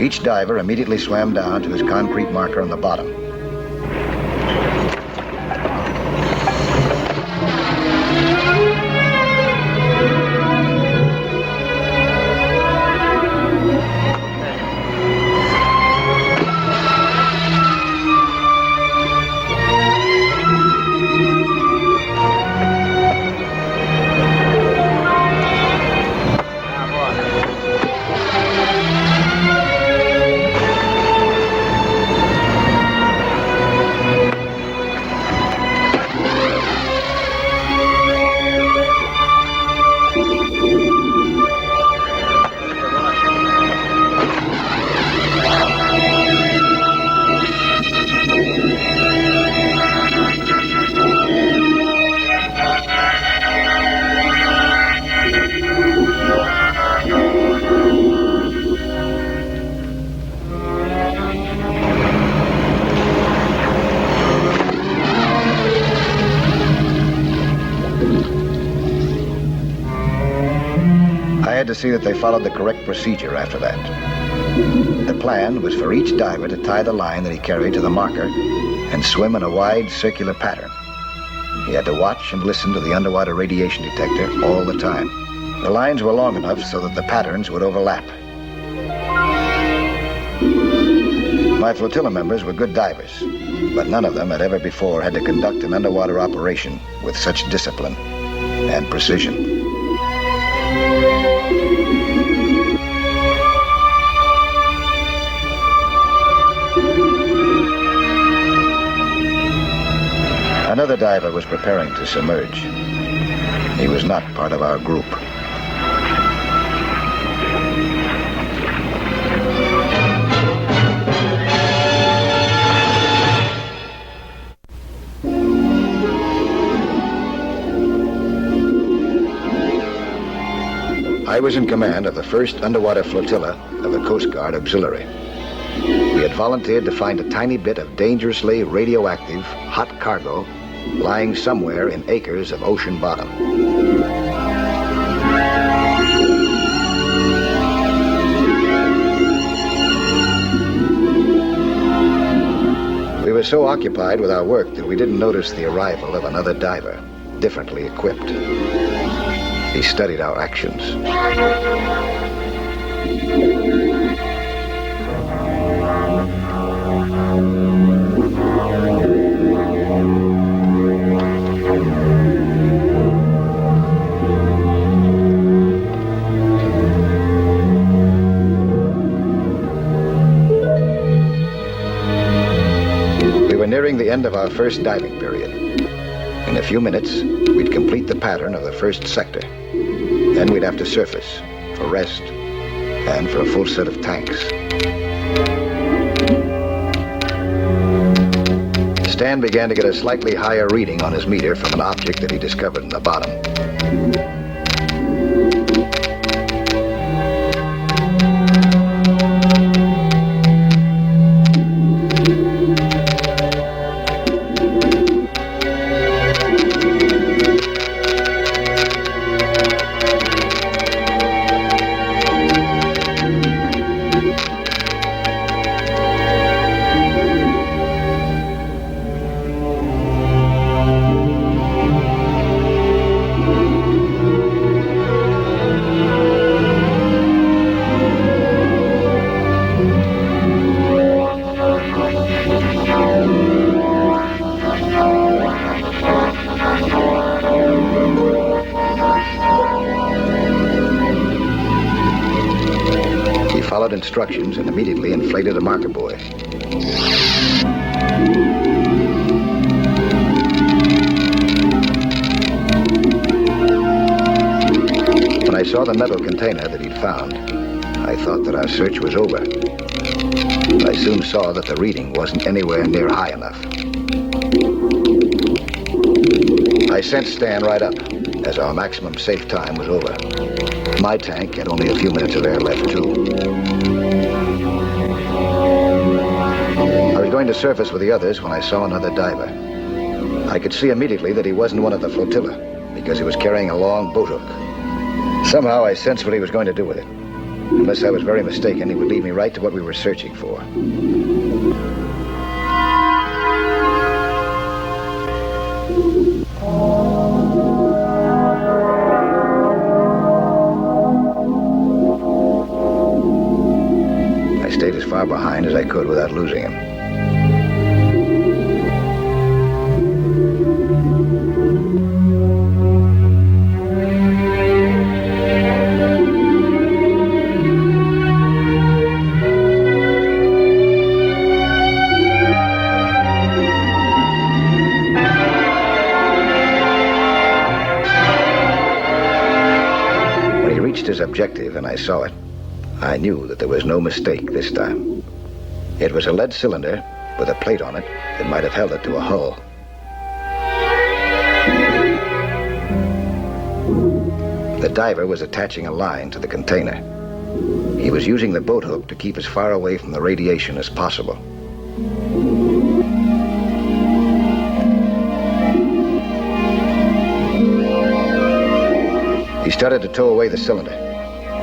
Speaker 8: Each diver immediately swam down to his concrete marker on the bottom. To see that they followed the correct procedure after that. The plan was for each diver to tie the line that he carried to the marker and swim in a wide circular pattern. He had to watch and listen to the underwater radiation detector all the time. The lines were long enough so that the patterns would overlap. My flotilla members were good divers, but none of them had ever before had to conduct an underwater operation with such discipline and precision. Another diver was preparing to submerge. He was not part of our group. I was in command of the 1st Underwater Flotilla of the Coast Guard Auxiliary. We had volunteered to find a tiny bit of dangerously radioactive, hot cargo lying somewhere in acres of ocean bottom. We were so occupied with our work that we didn't notice the arrival of another diver, differently equipped. He studied our actions. We were nearing the end of our first diving period. In a few minutes, we'd complete the pattern of the first sector. Then we'd have to surface for rest and for a full set of tanks. Stan began to get a slightly higher reading on his meter from an object that he discovered in the bottom. Instructions and immediately inflated a marker buoy. When I saw the metal container that he'd found, I thought that our search was over. But I soon saw that the reading wasn't anywhere near high enough. I sent Stan right up, as our maximum safe time was over. My tank had only a few minutes of air left, too. I was going to surface with the others when I saw another diver. I could see immediately that he wasn't one of the flotilla, because he was carrying a long boat hook. Somehow I sensed what he was going to do with it. Unless I was very mistaken, he would lead me right to what we were searching for. I stayed as far behind as I could without losing him. His objective, and I saw it. I knew that there was no mistake this time. It was a lead cylinder with a plate on it that might have held it to a hull. The diver was attaching a line to the container. He was using the boat hook to keep as far away from the radiation as possible. He started to tow away the cylinder.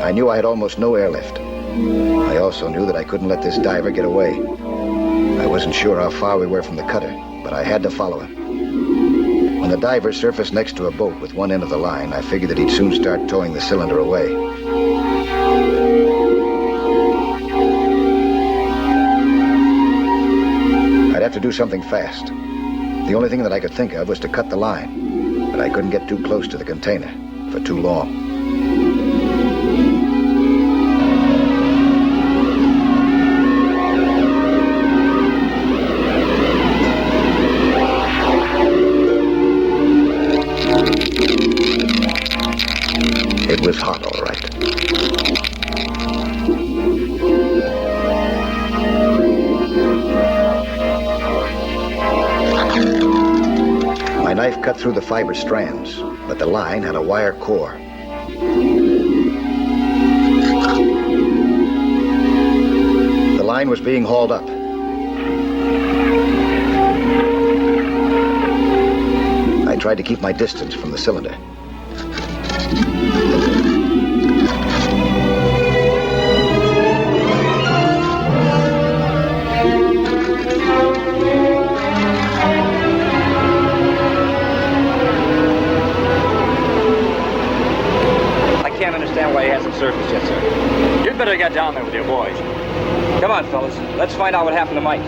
Speaker 8: I knew I had almost no airlift. I also knew that I couldn't let this diver get away. I wasn't sure how far we were from the cutter, but I had to follow him. When the diver surfaced next to a boat with one end of the line, I figured that he'd soon start towing the cylinder away. I'd have to do something fast. The only thing that I could think of was to cut the line. But I couldn't get too close to the container for too long. It was hot, all right. My knife cut through the fiber strands, but the line had a wire core. The line was being hauled up. I tried to keep my distance from the cylinder.
Speaker 16: Why he hasn't surfaced yet, sir. You'd better get down there with your boys. Come on, fellas. Let's find out what happened to Mike.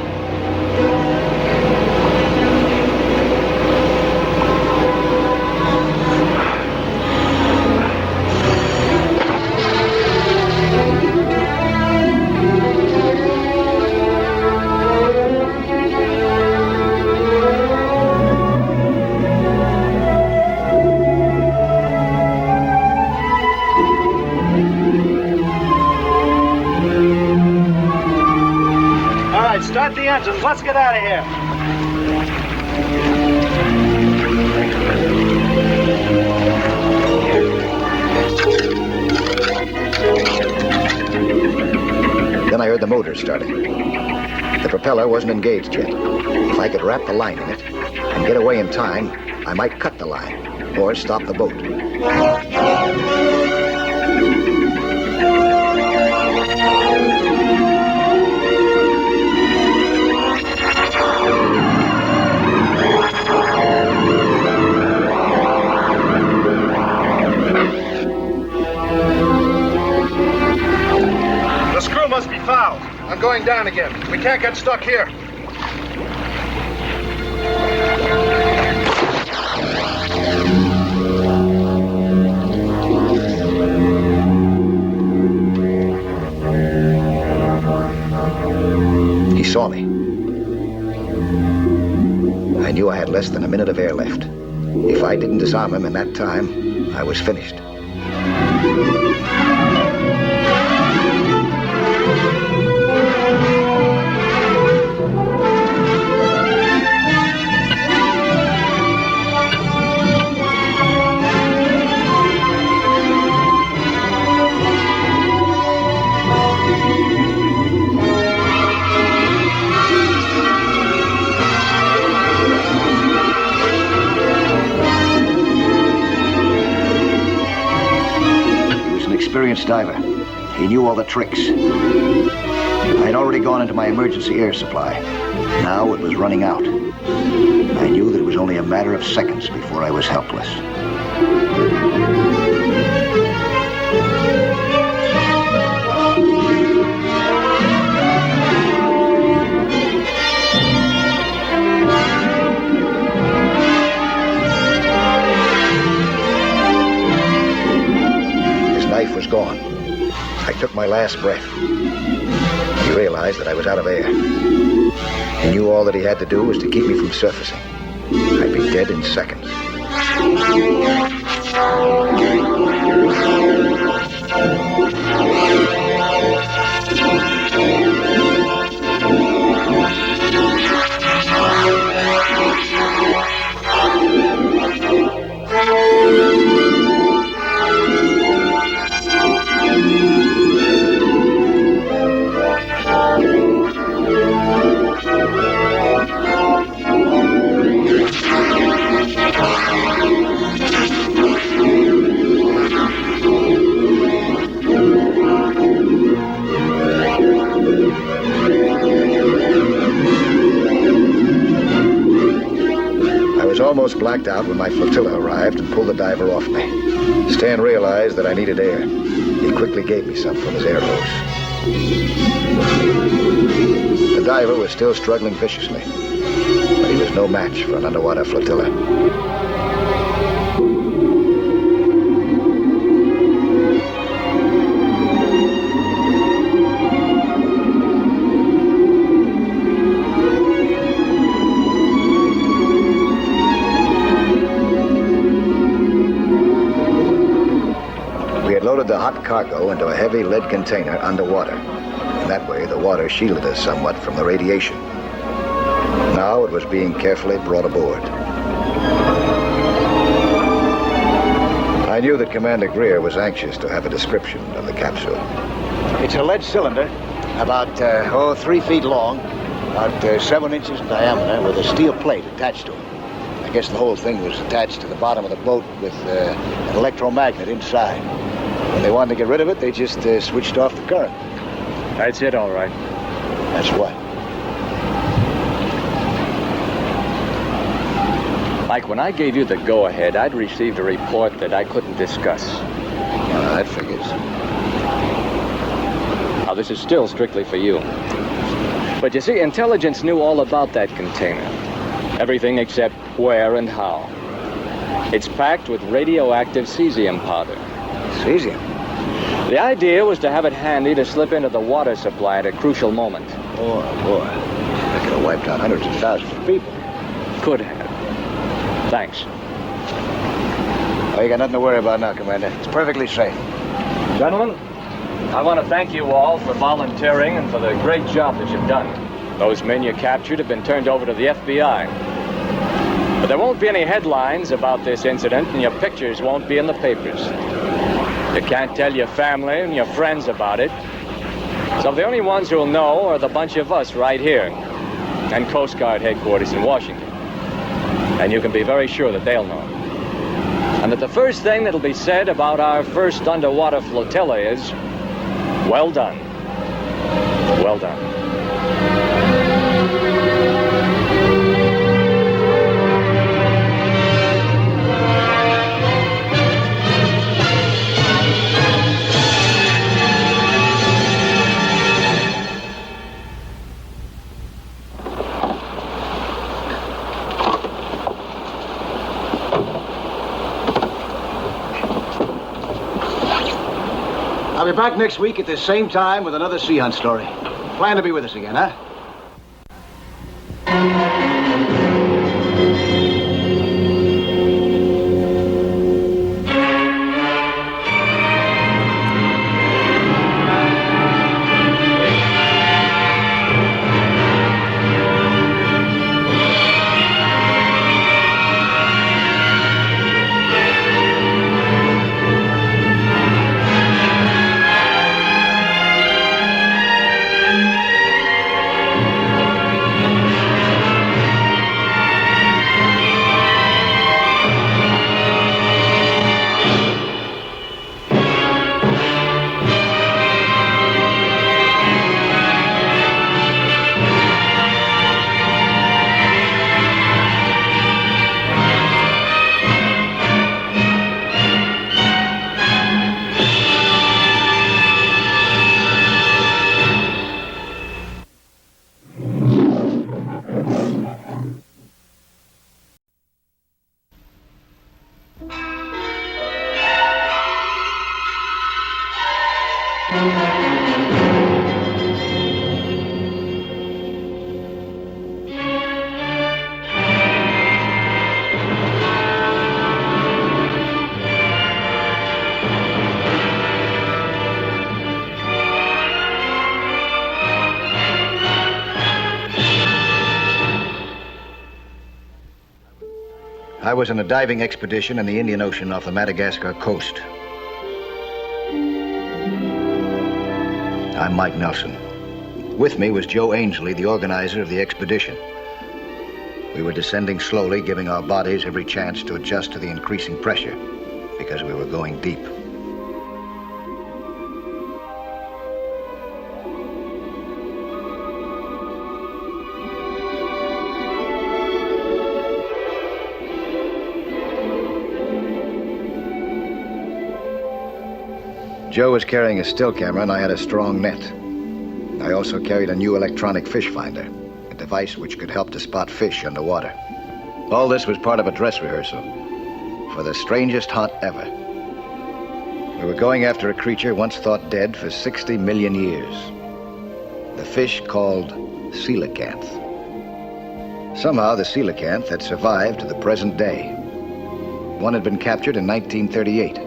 Speaker 10: Start the engines. Let's get out of here.
Speaker 8: Then I heard the motor starting. The propeller wasn't engaged yet. If I could wrap the line in it and get away in time, I might cut the line or stop the boat.
Speaker 15: The screw must be fouled. I'm going down again. We can't get stuck here.
Speaker 8: He saw me. I knew I had less than a minute of air left. If I didn't disarm him in that time, I was finished. Experienced diver. He knew all the tricks. I had already gone into my emergency air supply. Now it was running out. I knew that it was only a matter of seconds before I was helpless. Was gone. I took my last breath. He realized that I was out of air. He knew all that he had to do was to keep me from surfacing. I'd be dead in seconds. Almost blacked out when my flotilla arrived and pulled the diver off me. Stan realized that I needed air. He quickly gave me some from his air hose. The diver was still struggling viciously, but he was no match for an underwater flotilla. hot cargo into a heavy lead container underwater. And that way, the water shielded us somewhat from the radiation. Now it was being carefully brought aboard. I knew that Commander Greer was anxious to have a description of the capsule.
Speaker 10: It's a lead cylinder, about 3 feet long, about 7 inches in diameter, with a steel plate attached to it. I guess the whole thing was attached to the bottom of the boat with an electromagnet inside. When they wanted to get rid of it, they just switched off the current.
Speaker 16: That's it, all right.
Speaker 10: That's what?
Speaker 16: Mike, when I gave you the go-ahead, I'd received a report that I couldn't discuss.
Speaker 8: That figures.
Speaker 16: Now, this is still strictly for you. But you see, intelligence knew all about that container. Everything except where and how. It's packed with radioactive cesium powder.
Speaker 8: Cesium?
Speaker 16: The idea was to have it handy to slip into the water supply at a crucial moment.
Speaker 10: Oh, boy. That could have wiped out hundreds of thousands of people.
Speaker 16: Could have. Thanks.
Speaker 10: Oh, you got nothing to worry about now, Commander. It's perfectly safe.
Speaker 16: Gentlemen, I want to thank you all for volunteering and for the great job that you've done. Those men you captured have been turned over to the FBI. But there won't be any headlines about this incident, and your pictures won't be in the papers. You can't tell your family and your friends about it. So the only ones who'll know are the bunch of us right here, and Coast Guard headquarters in Washington. And you can be very sure that they'll know. And that the first thing that'll be said about our first underwater flotilla is, well done. Well done.
Speaker 10: I'll be back next week at the same time with another sea hunt story. Plan to be with us again, huh? I was on a diving expedition in the Indian Ocean off the Madagascar coast. I'm Mike Nelson. With me was Joe Ainsley, the organizer of the expedition. We were descending slowly, giving our bodies every chance to adjust to the increasing pressure, because we were going deep. Joe was carrying a still camera, and I had a strong net. I also carried a new electronic fish finder, a device which could help to spot fish underwater. All this was part of a dress rehearsal for the strangest hunt ever. We were going after a creature once thought dead for 60 million years. The fish called coelacanth. Somehow the coelacanth had survived to the present day. One had been captured in 1938.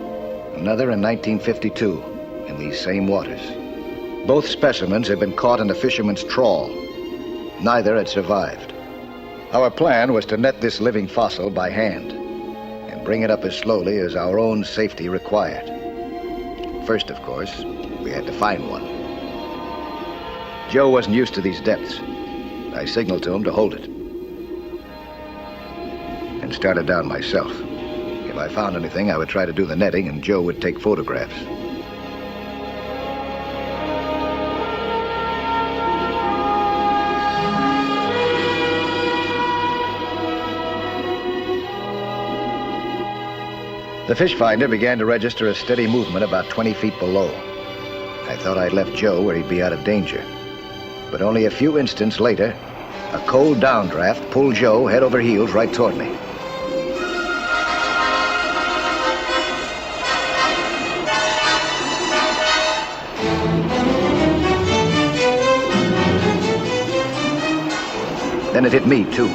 Speaker 12: Another in 1952, in these same waters. Both specimens had been caught in a fisherman's trawl. Neither had survived. Our plan was to net this living fossil by hand and bring it up as slowly as our own safety required. First, of course, we had to find one. Joe wasn't used to these depths. I signaled to him to hold it and started down myself. If I found anything, I would try to do the netting and Joe would take photographs. The fish finder began to register a steady movement about 20 feet below. I thought I'd left Joe where he'd be out of danger. But only a few instants later, a cold downdraft pulled Joe head over heels right toward me. Then it hit me, too.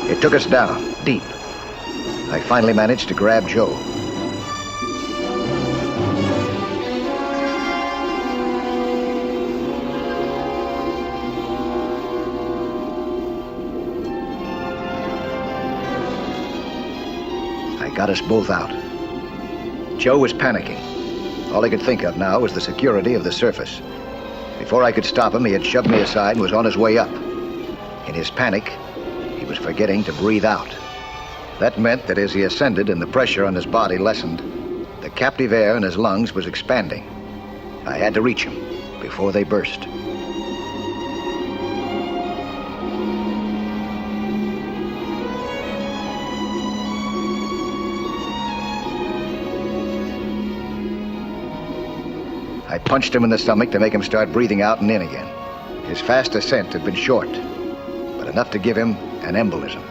Speaker 12: It took us down, deep. I finally managed to grab Joe. I got us both out. Joe was panicking. All he could think of now was the security of the surface. Before I could stop him, he had shoved me aside and was on his way up. In his panic, he was forgetting to breathe out. That meant that as he ascended and the pressure on his body lessened, the captive air in his lungs was expanding. I had to reach him before they burst. I punched him in the stomach to make him start breathing out and in again. His fast ascent had been short, but enough to give him an embolism.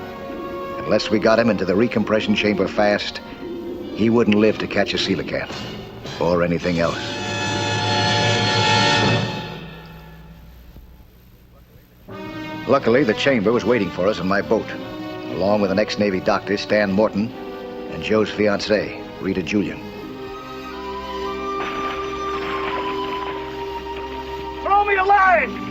Speaker 12: Unless we got him into the recompression chamber fast, he wouldn't live to catch a coelacanth or anything else. Luckily, the chamber was waiting for us in my boat, along with an ex-Navy doctor, Stan Morton, and Joe's fiancée, Rita Julian.
Speaker 17: Throw me a line!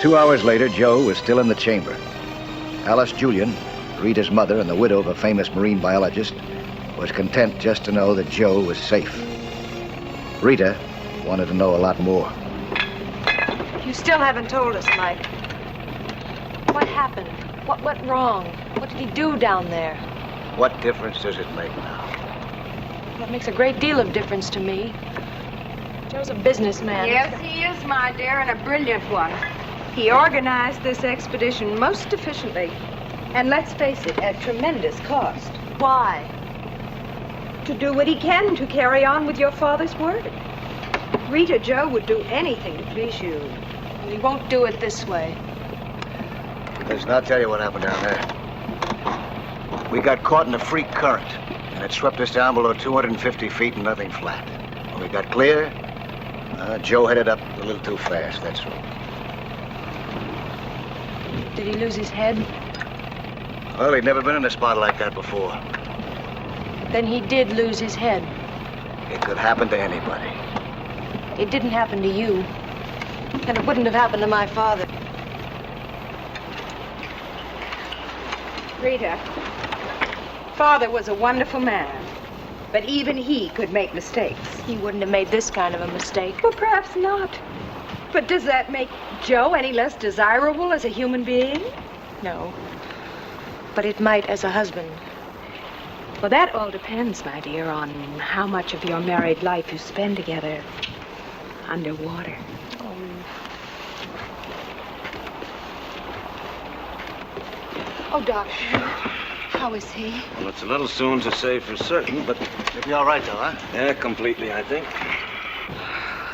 Speaker 12: 2 hours later, Joe was still in the chamber. Alice Julian, Rita's mother and the widow of a famous marine biologist, was content just to know that Joe was safe. Rita wanted to know a lot more.
Speaker 4: You still haven't told us, Mike. What happened? What went wrong? What did he do down there?
Speaker 12: What difference does it make now?
Speaker 4: That makes a great deal of difference to me. Joe's a businessman.
Speaker 18: Yes, he is, my dear, and a brilliant one. He organized this expedition most efficiently. And let's face it, at tremendous cost.
Speaker 4: Why?
Speaker 18: To do what he can to carry on with your father's work. Rita, Joe would do anything to please you.
Speaker 4: He won't do it this way.
Speaker 12: Listen, I'll tell you what happened down there. We got caught in a freak current, and it swept us down below 250 feet and nothing flat. When we got clear, Joe headed up a little too fast, that's all.
Speaker 18: Did he lose his head?
Speaker 10: Well, he'd never been in a spot like that before.
Speaker 18: Then he did lose his head.
Speaker 10: It could happen to anybody.
Speaker 18: It didn't happen to you. And it wouldn't have happened to my father.
Speaker 19: Rita, Father was a wonderful man. But even he could make mistakes.
Speaker 18: He wouldn't have made this kind of a mistake.
Speaker 19: Well, perhaps not. But does that make Joe any less desirable as a human being?
Speaker 18: No. But it might as a husband.
Speaker 19: Well, that all depends, my dear, on how much of your married life you spend together underwater.
Speaker 18: Oh, Doc, how is he?
Speaker 20: Well, it's a little soon to say for certain, but...
Speaker 10: He'll be all right, though, huh?
Speaker 20: Yeah, completely, I think.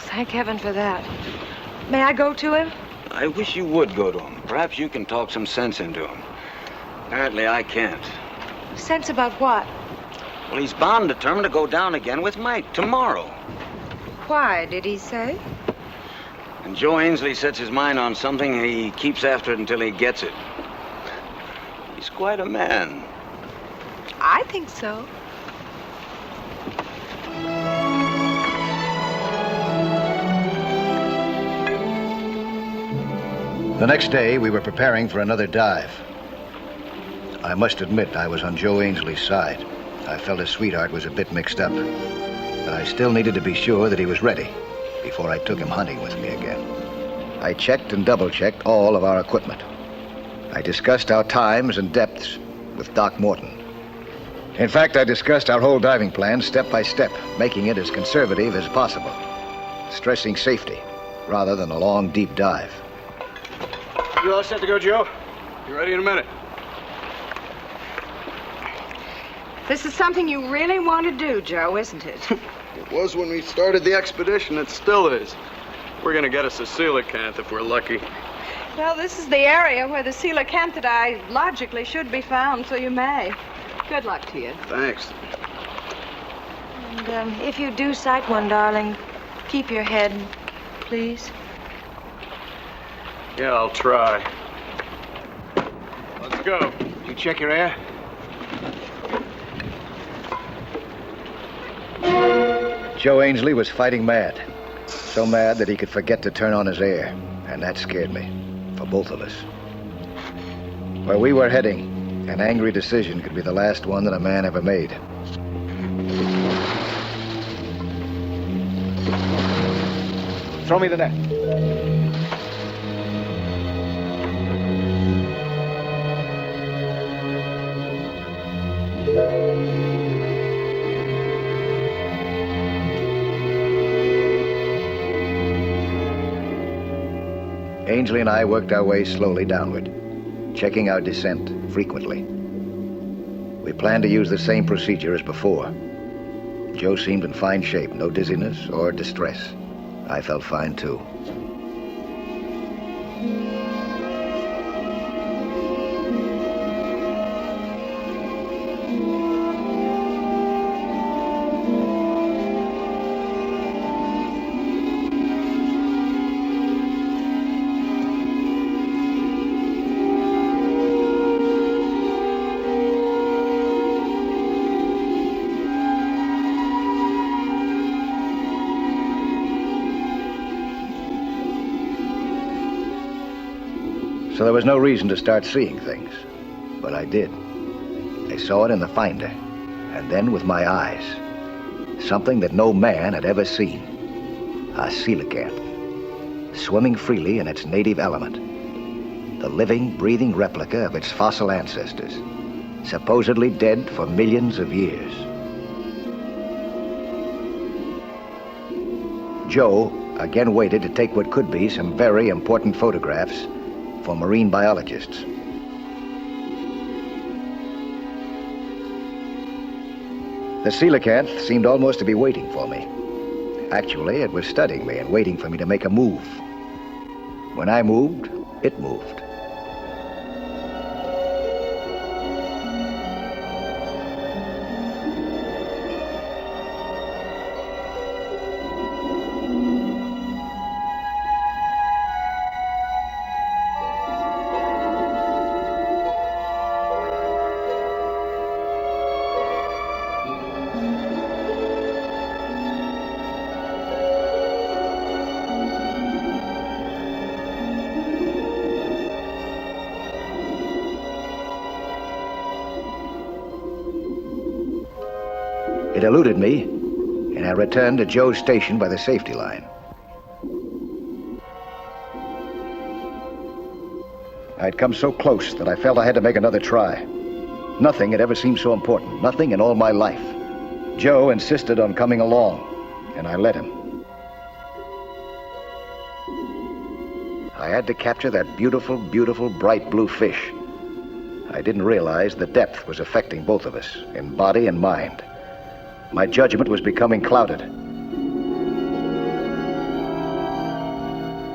Speaker 18: Thank heaven for that. May I go to him?
Speaker 20: I wish you would go to him. Perhaps you can talk some sense into him. Apparently, I can't.
Speaker 18: Sense about what?
Speaker 20: Well, he's bound and determined to go down again with Mike tomorrow.
Speaker 19: Why, did he say?
Speaker 20: And Joe Ainsley sets his mind on something, he keeps after it until he gets it. He's quite a man.
Speaker 19: I think so.
Speaker 8: The next day, we were preparing for another dive. I must admit I was on Joe Ainsley's side. I felt his sweetheart was a bit mixed up. But I still needed to be sure that he was ready before I took him hunting with me again. I checked and double-checked all of our equipment. I discussed our times and depths with Doc Morton. In fact, I discussed our whole diving plan step by step, making it as conservative as possible, stressing safety rather than a long, deep dive.
Speaker 15: You all set to go, Joe? Be ready in a minute.
Speaker 19: This is something you really want to do, Joe, isn't it?
Speaker 15: It was when we started the expedition. It still is. We're gonna get us a coelacanth if we're lucky.
Speaker 19: Well, this is the area where the coelacanthidae logically should be found, so you may. Good luck to you.
Speaker 15: Thanks.
Speaker 18: And if you do sight one, darling, keep your head, please.
Speaker 15: Yeah, I'll try. Let's go.
Speaker 10: Did you check your air?
Speaker 8: Joe Ainsley was fighting mad. So mad that he could forget to turn on his air. And that scared me. For both of us. Where we were heading, an angry decision could be the last one that a man ever made.
Speaker 10: Throw me the net.
Speaker 8: Ainsley and I worked our way slowly downward, checking our descent frequently. We planned to use the same procedure as before. Joe seemed in fine shape, no dizziness or distress. I felt fine, too. So there was no reason to start seeing things. But I did. I saw it in the finder, and then with my eyes. Something that no man had ever seen. A coelacanth, swimming freely in its native element. The living, breathing replica of its fossil ancestors, supposedly dead for millions of years. Joe again waited to take what could be some very important photographs for marine biologists. The coelacanth seemed almost to be waiting for me. Actually, it was studying me and waiting for me to make a move. When I moved, it moved.
Speaker 12: It eluded me, and I returned to Joe's station by the safety line. I'd come so close that I felt I had to make another try. Nothing had ever seemed so important, nothing in all my life. Joe insisted on coming along, and I let him. I had to capture that beautiful, beautiful, bright blue fish. I didn't realize the depth was affecting both of us, in body and mind. My judgment was becoming clouded.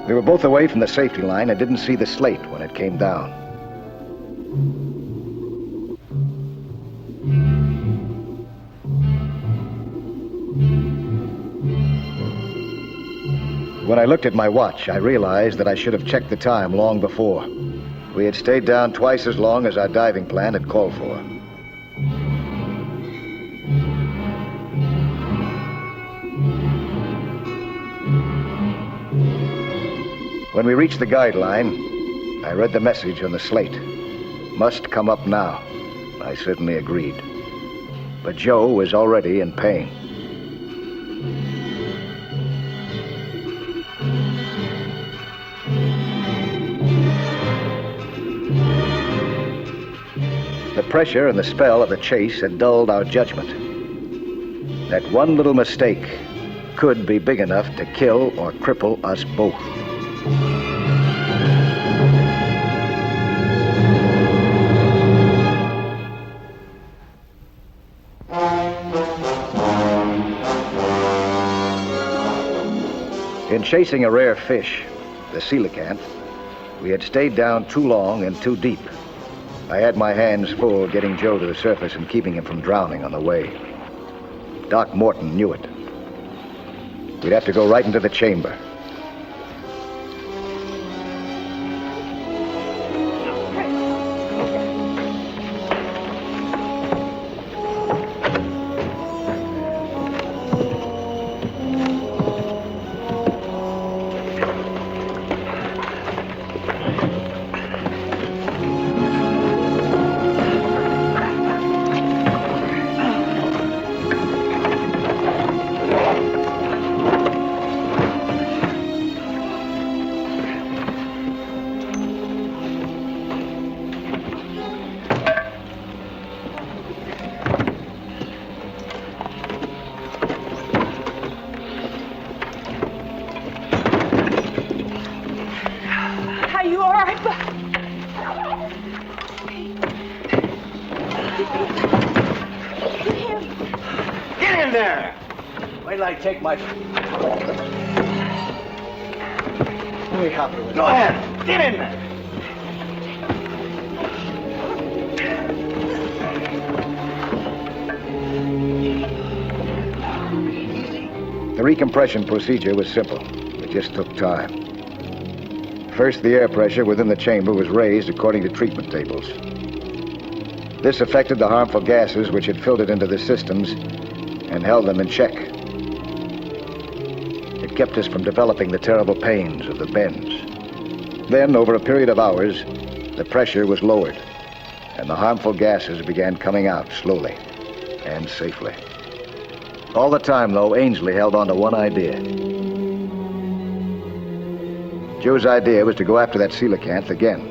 Speaker 12: We were both away from the safety line and didn't see the slate when it came down. When I looked at my watch, I realized that I should have checked the time long before. We had stayed down twice as long as our diving plan had called for. When we reached the guideline, I read the message on the slate. Must come up now. I certainly agreed. But Joe was already in pain. The pressure and the spell of the chase had dulled our judgment. That one little mistake could be big enough to kill or cripple us both. In chasing a rare fish, the coelacanth, we had stayed down too long and too deep. I had my hands full getting Joe to the surface and keeping him from drowning on the way. Doc Morton knew it. We'd have to go right into the chamber.
Speaker 10: Take my... Let me help you with it. Go ahead. Get in there.
Speaker 12: The recompression procedure was simple. It just took time. First, the air pressure within the chamber was raised according to treatment tables. This affected the harmful gases which had filtered into the systems and held them in check. Kept us from developing the terrible pains of the bends. Then, over a period of hours, the pressure was lowered, and the harmful gases began coming out slowly and safely. All the time, though, Ainsley held on to one idea. Joe's idea was to go after that coelacanth again,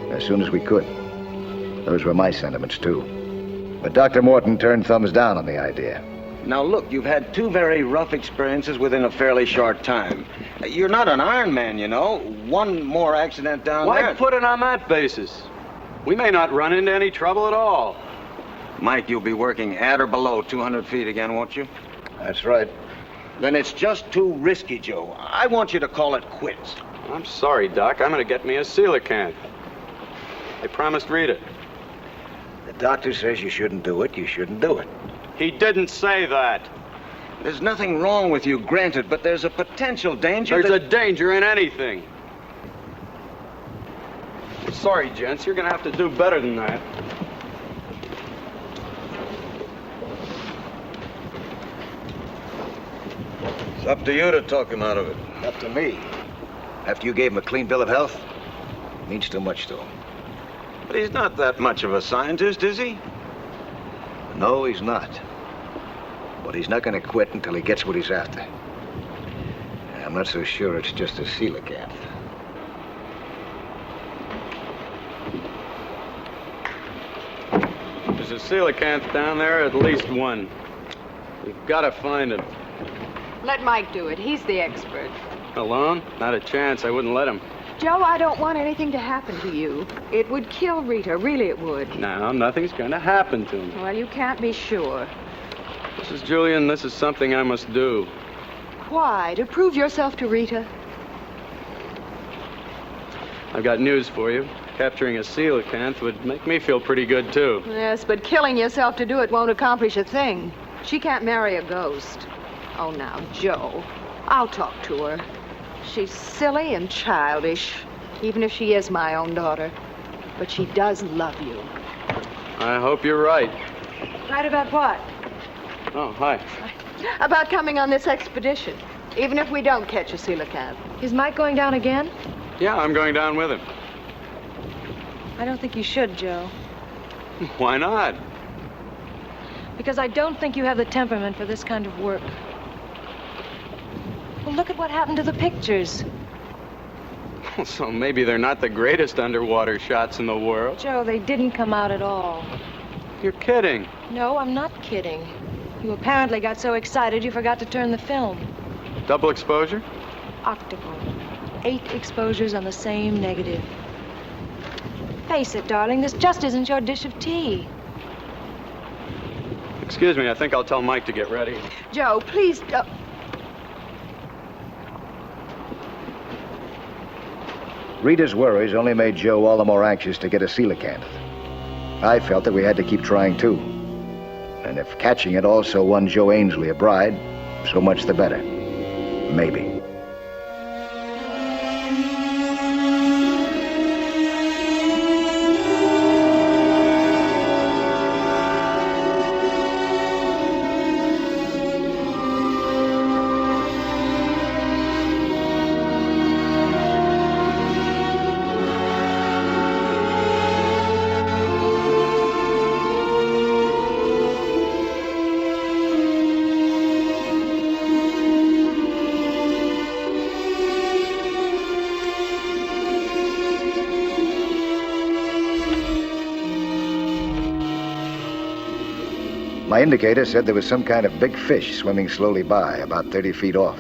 Speaker 12: as soon as we could. Those were my sentiments, too. But Dr. Morton turned thumbs down on the idea.
Speaker 20: Now, look, you've had two very rough experiences within a fairly short time. You're not an Iron Man, you know. One more accident down there...
Speaker 2: Why put it on that basis? We may not run into any trouble at all.
Speaker 20: Mike, you'll be working at or below 200 feet again, won't you?
Speaker 12: That's right.
Speaker 20: Then it's just too risky, Joe. I want you to call it quits.
Speaker 2: I'm sorry, Doc. I'm going to get me a coelacanth. I promised Rita.
Speaker 12: The doctor says you shouldn't do it. You shouldn't do it.
Speaker 2: He didn't say that.
Speaker 20: There's nothing wrong with you, granted, but there's a potential danger.
Speaker 2: There's a danger in anything. Sorry, gents. You're going to have to do better than that.
Speaker 8: It's up to you to talk him out of it.
Speaker 12: Up to me. After you gave him a clean bill of health, it means too much to him.
Speaker 20: But he's not that much of a scientist, is he?
Speaker 12: No, he's not.
Speaker 8: but he's not going to quit until he gets what he's after. I'm not so sure it's just a coelacanth.
Speaker 21: There's a coelacanth down there, at least one. We've got to find him.
Speaker 18: Let Mike do it. He's the expert.
Speaker 21: Alone? Not a chance. I wouldn't let him.
Speaker 18: Joe, I don't want anything to happen to you. It would kill Rita. Really, it would.
Speaker 21: No, nothing's going to happen to me.
Speaker 18: Well, you can't be sure.
Speaker 21: Mrs. Julian, this is something I must do.
Speaker 18: Why? To prove yourself to Rita?
Speaker 21: I've got news for you. Capturing a coelacanth would make me feel pretty good, too.
Speaker 18: Yes, but killing yourself to do it won't accomplish a thing. She can't marry a ghost. Oh, now, Joe, I'll talk to her. She's silly and childish, even if she is my own daughter. But she does love you.
Speaker 21: I hope you're right.
Speaker 18: Right about what?
Speaker 21: Oh, hi.
Speaker 18: About coming on this expedition, even if we don't catch a coelacanth.
Speaker 19: Is Mike going down again?
Speaker 21: Yeah, I'm going down with him.
Speaker 19: I don't think you should, Joe.
Speaker 21: Why not?
Speaker 19: Because I don't think you have the temperament for this kind of work. Well, look at what happened to the pictures.
Speaker 21: So maybe they're not the greatest underwater shots in the world.
Speaker 19: Joe, they didn't come out at all.
Speaker 21: You're kidding.
Speaker 19: No, I'm not kidding. You apparently got so excited you forgot to turn the film.
Speaker 21: Double exposure?
Speaker 19: Optical. 8 exposures on the same negative. Face it, darling, this just isn't your dish of tea.
Speaker 21: Excuse me, I think I'll tell Mike to get ready.
Speaker 18: Joe, please don't.
Speaker 1: Rita's worries only made Joe all the more anxious to get a coelacanth. I felt that we had to keep trying, too. And if catching it also won Joe Ainsley a bride, so much the better. Maybe. My indicator said there was some kind of big fish swimming slowly by, about 30 feet off.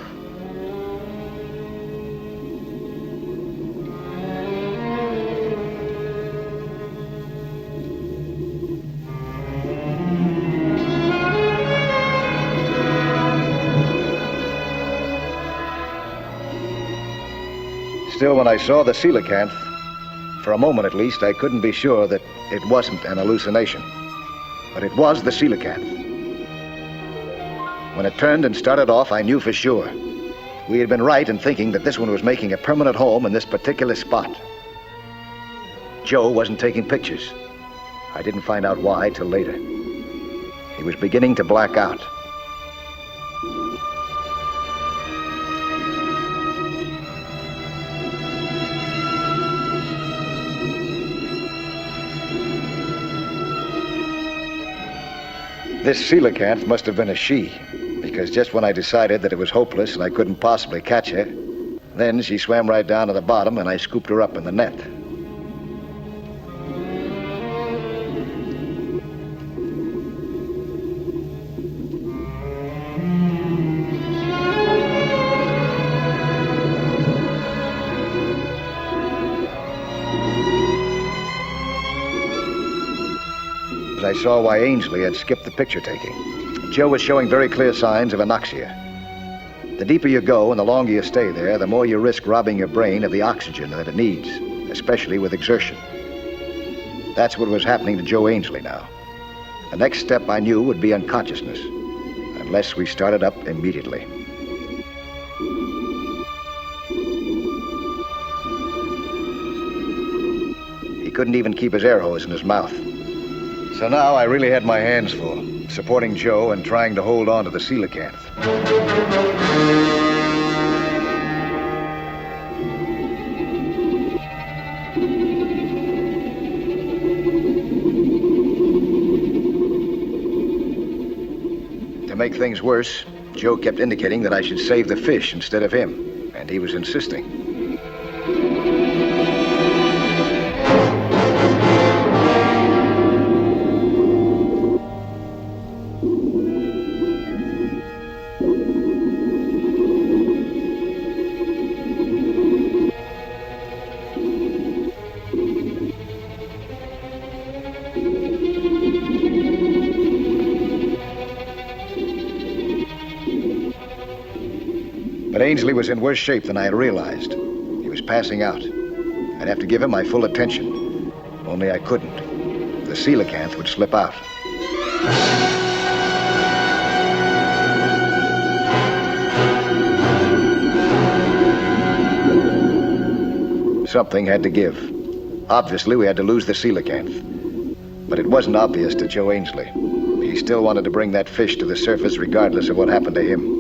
Speaker 1: Still, when I saw the coelacanth, for a moment at least, I couldn't be sure that it wasn't an hallucination. But it was the coelacanth. When it turned and started off, I knew for sure. We had been right in thinking that this one was making a permanent home in this particular spot. Joe wasn't taking pictures. I didn't find out why till later. He was beginning to black out. This coelacanth must have been a she, because just when I decided that it was hopeless and I couldn't possibly catch her, then she swam right down to the bottom and I scooped her up in the net. I saw why Ainsley had skipped the picture taking. Joe was showing very clear signs of anoxia. The deeper you go and the longer you stay there, the more you risk robbing your brain of the oxygen that it needs, especially with exertion. That's what was happening to Joe Ainsley now. The next step I knew would be unconsciousness, unless we started up immediately. He couldn't even keep his air hose in his mouth. So now I really had my hands full, supporting Joe and trying to hold on to the coelacanth. To
Speaker 12: make things worse, Joe kept indicating that I should save the fish instead of him, and he was insisting. But Ainsley was in worse shape than I had realized. He was passing out. I'd have to give him my full attention. Only I couldn't. The coelacanth would slip out. Something had to give. Obviously, we had to lose the coelacanth. But it wasn't obvious to Joe Ainsley. He still wanted to bring that fish to the surface regardless of what happened to him.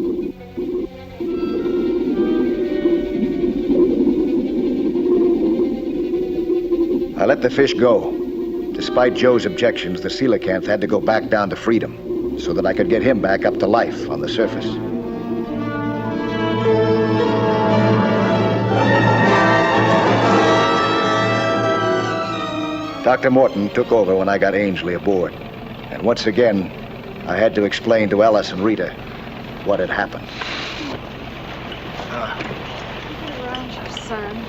Speaker 12: I let the fish go. Despite Joe's objections, the coelacanth had to go back down to freedom so that I could get him back up to life on the surface. Dr. Morton took over when I got Ainsley aboard. And once again, I had to explain to Ellis and Rita what had happened.
Speaker 18: Around you, son.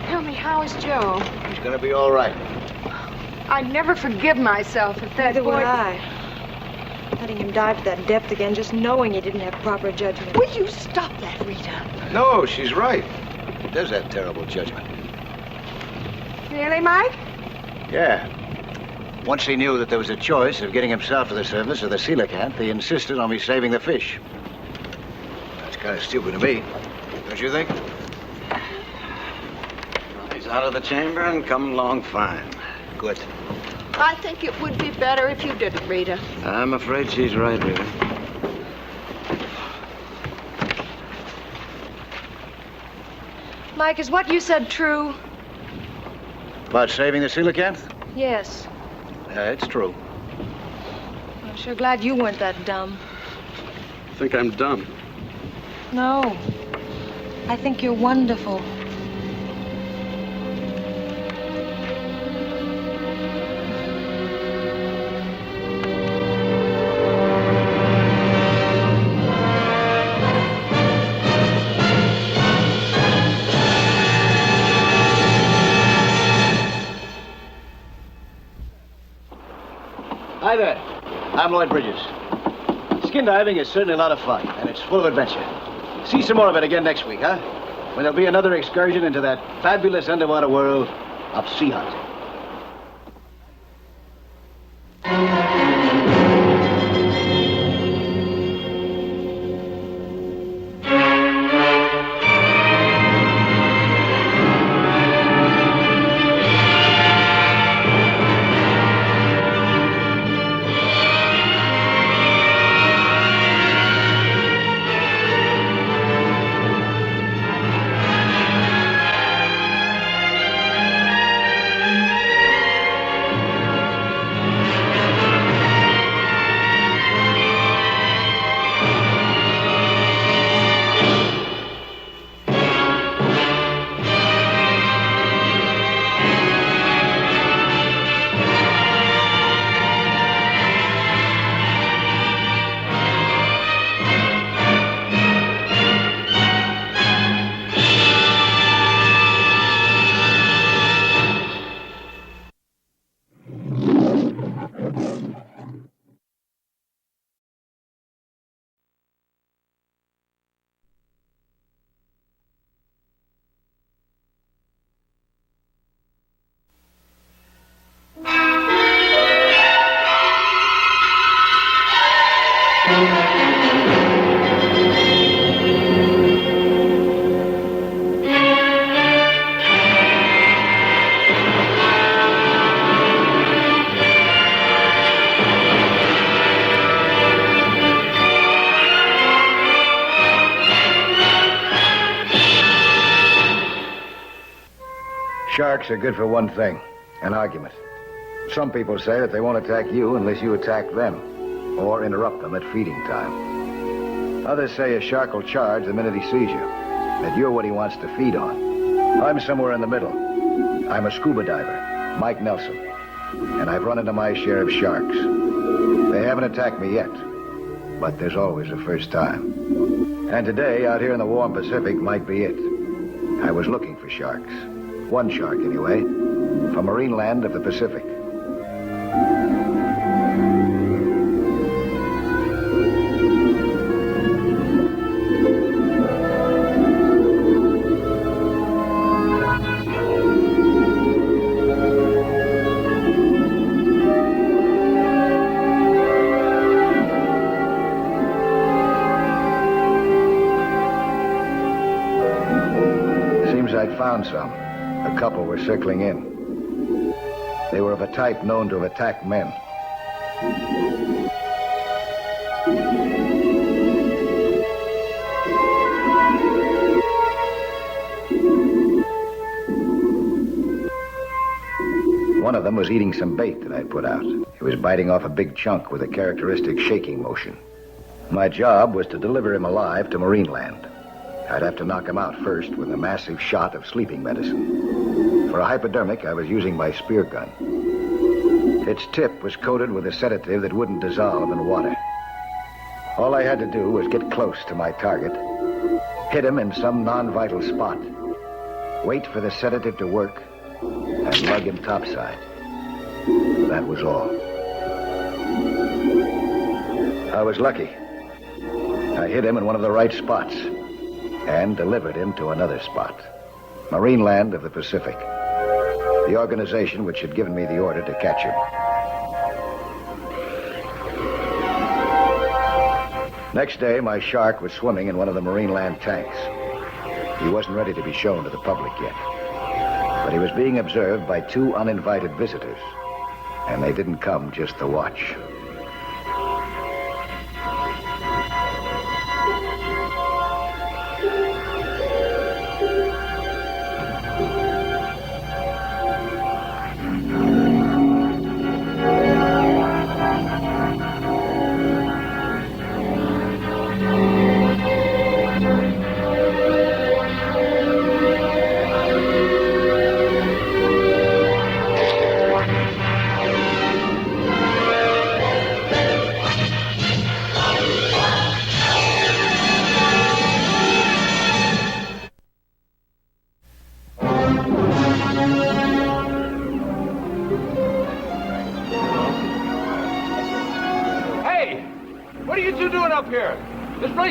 Speaker 18: Tell me, how is Joe?
Speaker 12: He's gonna be all right.
Speaker 18: I'd never forgive myself if that
Speaker 4: Neither
Speaker 18: boy...
Speaker 4: would I. Letting him dive to that depth again, just knowing he didn't have proper judgment.
Speaker 18: Will you stop that, Rita?
Speaker 3: No, she's right. He does have terrible judgment.
Speaker 18: Really, Mike?
Speaker 10: Yeah. Once he knew that there was a choice of getting himself to the surface or the coelacanth, he insisted on me saving the fish. That's kind of stupid to me, don't you think?
Speaker 20: He's out of the chamber and coming along fine.
Speaker 10: Good.
Speaker 18: I think it would be better if you didn't, Rita.
Speaker 20: I'm afraid she's right, Rita.
Speaker 4: Mike, is what you said true?
Speaker 10: About saving the coelacanth?
Speaker 4: Yes.
Speaker 10: Yeah, it's true.
Speaker 4: I'm sure glad you weren't that dumb.
Speaker 21: I think I'm dumb.
Speaker 4: No. I think you're wonderful.
Speaker 10: Hi there. I'm Lloyd Bridges. Skin diving is certainly a lot of fun, and it's full of adventure. See some more of it again next week, huh? When there'll be another excursion into that fabulous underwater world of Sea Hunt.
Speaker 12: Sharks are good for one thing, an argument. Some people say that they won't attack you unless you attack them.
Speaker 1: or interrupt them at feeding time. Others say a shark will charge the minute he sees you, that you're what he wants to feed on. I'm somewhere in the middle. I'm a scuba diver, Mike Nelson, and I've run into my share of sharks. They haven't attacked me yet, but there's always a first time. And today, out here in the warm Pacific, might be it. I was looking for sharks. One shark, anyway, from marine land of the Pacific. I'd found some. A couple were circling in. They were of a type known to have attacked men. One of them was eating some bait that I'd put out. He was biting off a big chunk with a characteristic shaking motion. My job was to deliver him alive to marine land. I'd have to knock him out first with a massive shot of sleeping medicine. For a hypodermic, I was using my spear gun. Its tip was coated with a sedative that wouldn't dissolve in water. All I had to do was get close to my target, hit him in some non-vital spot, wait for the sedative to work, and lug him topside. That was all. I was lucky. I hit him in one of the right spots, and delivered him to another spot, marine land of the Pacific, the organization which had given me the order to catch him. Next day, my shark was swimming in one of the marine land tanks. He wasn't ready to be shown to the public yet, but he was being observed by 2 uninvited visitors, and they didn't come just to watch.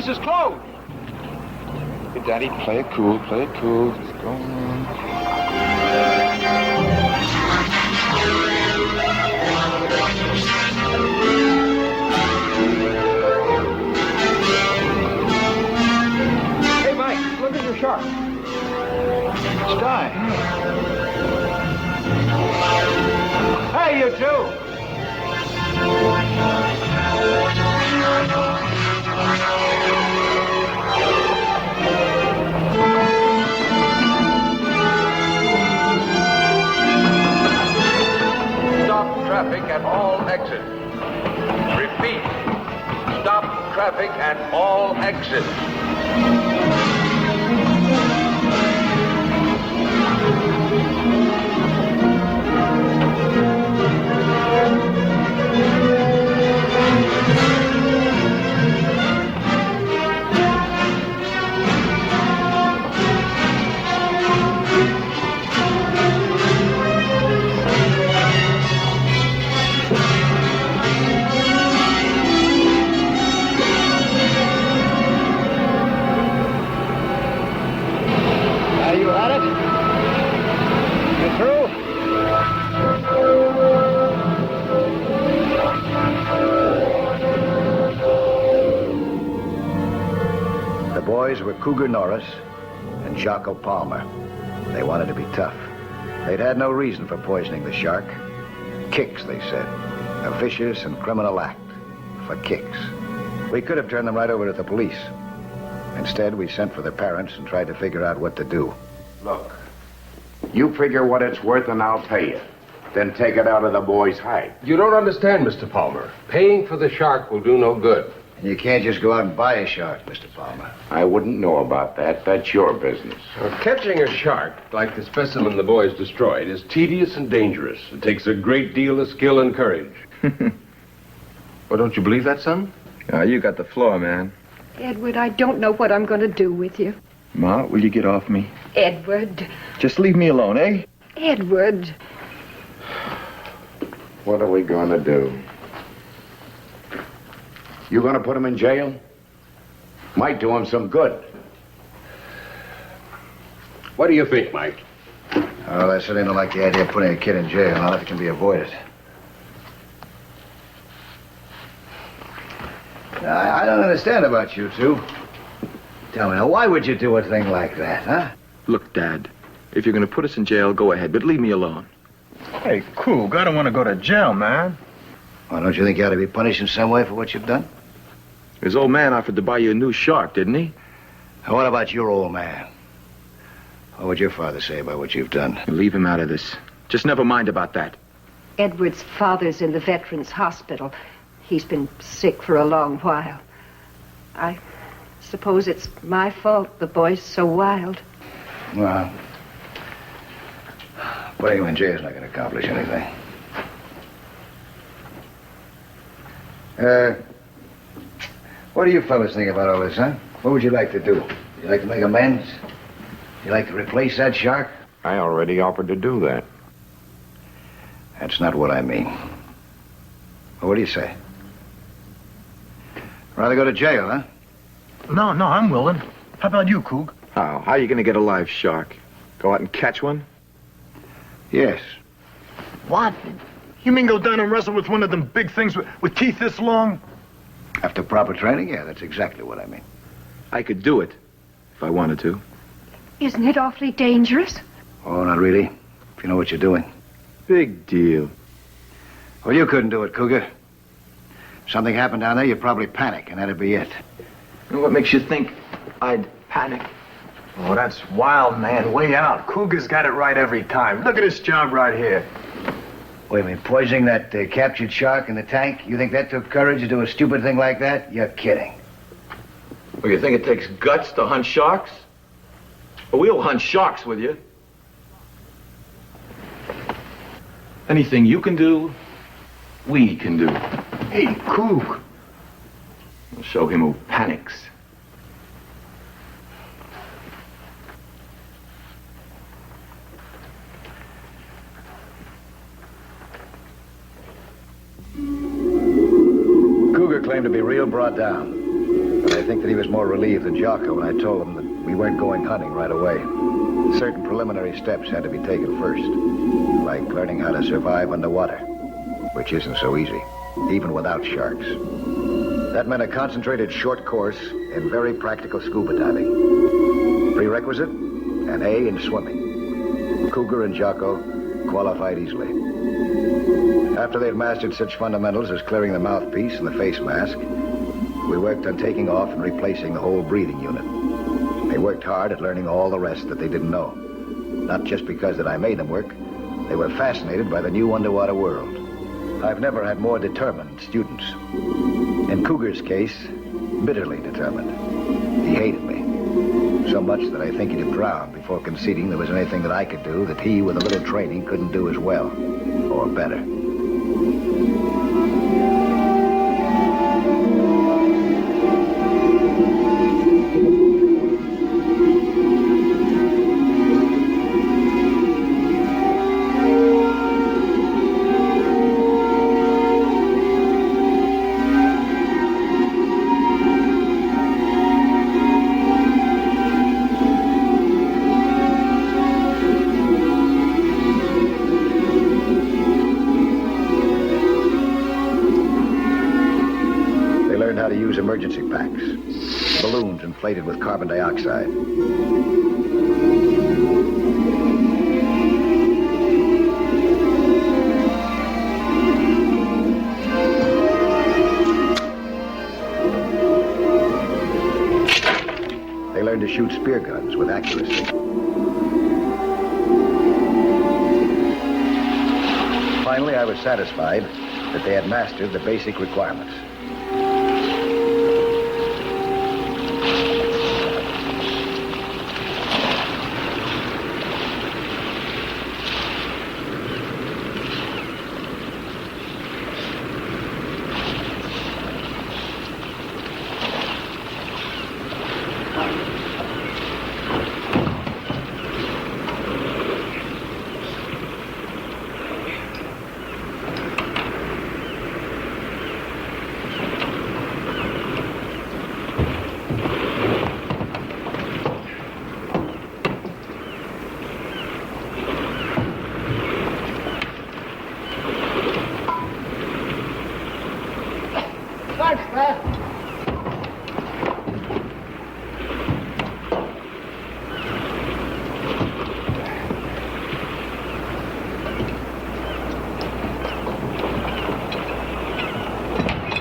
Speaker 17: Is closed.
Speaker 15: Hey, Daddy, play it cool, play it cool. Just go on.
Speaker 17: Hey, Mike, look at your shark.
Speaker 3: It's dying.
Speaker 17: Hey, you two!
Speaker 7: Traffic at all exits. Repeat. Stop traffic at all exits.
Speaker 1: Were Cougar Norris and Jocko Palmer. They wanted to be tough. They'd had no reason for poisoning the shark. Kicks, they said. A vicious and criminal act. For kicks. We could have turned them right over to the police. Instead, we sent for their parents and tried to figure out what to do.
Speaker 22: Look, you figure what it's worth and I'll pay you.
Speaker 5: Then take it out of the boy's hide.
Speaker 22: You don't understand, Mr. Palmer. Paying for the shark will do no good.
Speaker 12: And you can't just go out and buy a shark, Mr. Palmer.
Speaker 5: I wouldn't know about that. That's your business.
Speaker 22: Now, catching a shark, like the specimen the boys destroyed, is tedious and dangerous. It takes a great deal of skill and courage. Well, don't you believe that, son?
Speaker 23: You got the floor, man.
Speaker 18: Edward, I don't know what I'm going to do with you.
Speaker 23: Ma, will you get off me?
Speaker 18: Edward.
Speaker 23: Just leave me alone, eh?
Speaker 18: Edward.
Speaker 5: What are we going to do? You going to put him in jail? Might do him some good.
Speaker 22: What do you think, Mike?
Speaker 12: Oh, I certainly don't like the idea of putting a kid in jail, not if it can be avoided. I don't understand about you two. Tell me, now, why would you do a thing like that, huh?
Speaker 23: Look, Dad, if you're going to put us in jail, go ahead, but leave me alone.
Speaker 24: Hey, Coog, I don't want to go to jail, man.
Speaker 12: Well, don't you think you ought to be punished in some way for what you've done?
Speaker 23: His old man offered to buy you a new shark, didn't he?
Speaker 12: Now, what about your old man? What would your father say about what you've done?
Speaker 23: Leave him out of this. Just never mind about that.
Speaker 18: Edward's father's in the Veterans Hospital. He's been sick for a long while. I suppose it's my fault the boy's so wild.
Speaker 12: Well, putting him in jail is not going to accomplish anything. What do you fellas think about all this, huh? What would you like to do? You like to make amends? You like to replace that shark?
Speaker 5: I already offered to do that.
Speaker 12: That's not what I mean. Well, what do you say? Rather go to jail, huh?
Speaker 24: No, I'm willing. How about you, Coog?
Speaker 23: How are you going to get a live shark? Go out and catch one?
Speaker 12: Yes.
Speaker 24: What? You mean go down and wrestle with one of them big things with teeth this long?
Speaker 12: After proper training, yeah, that's exactly what I mean.
Speaker 23: I could do it if I wanted to.
Speaker 18: Isn't it awfully dangerous?
Speaker 12: Oh, not really. If you know what you're doing.
Speaker 23: Big deal.
Speaker 12: Well, you couldn't do it, Cougar. If something happened down there, you'd probably panic, and that'd be it.
Speaker 23: And what makes you think I'd panic?
Speaker 24: Oh, that's wild, man. Way out. Cougar's got it right every time. Look at this job right here.
Speaker 12: Wait a minute, poisoning that captured shark in the tank? You think that took courage to do a stupid thing like that? You're kidding.
Speaker 23: Well, you think it takes guts to hunt sharks? Well, we'll hunt sharks with you. Anything you can do, we can do.
Speaker 24: Hey, Coog.
Speaker 23: We'll show him who panics.
Speaker 12: Cougar claimed to be real brought down. But I think that he was more relieved than Jocko when I told him that we weren't going hunting right away. Certain preliminary steps had to be taken first, like learning how to survive underwater, which isn't so easy, even without sharks. That meant a concentrated short course in very practical scuba diving. Prerequisite, an A in swimming. Cougar and Jocko qualified easily. After they had mastered such fundamentals as clearing the mouthpiece and the face mask, we worked on taking off and replacing the whole breathing unit. They worked hard at learning all the rest that they didn't know. Not just because that I made them work. They were fascinated by the new underwater world. I've never had more determined students. In Cougar's case, bitterly determined. He hated me. So much that I think he'd have drowned before conceding there was anything that I could do that he, with a little training, couldn't do as well. Or better. Emergency packs, balloons inflated with carbon dioxide. They learned to shoot spear guns with accuracy.
Speaker 1: finally, I was satisfied that they had mastered the basic requirements.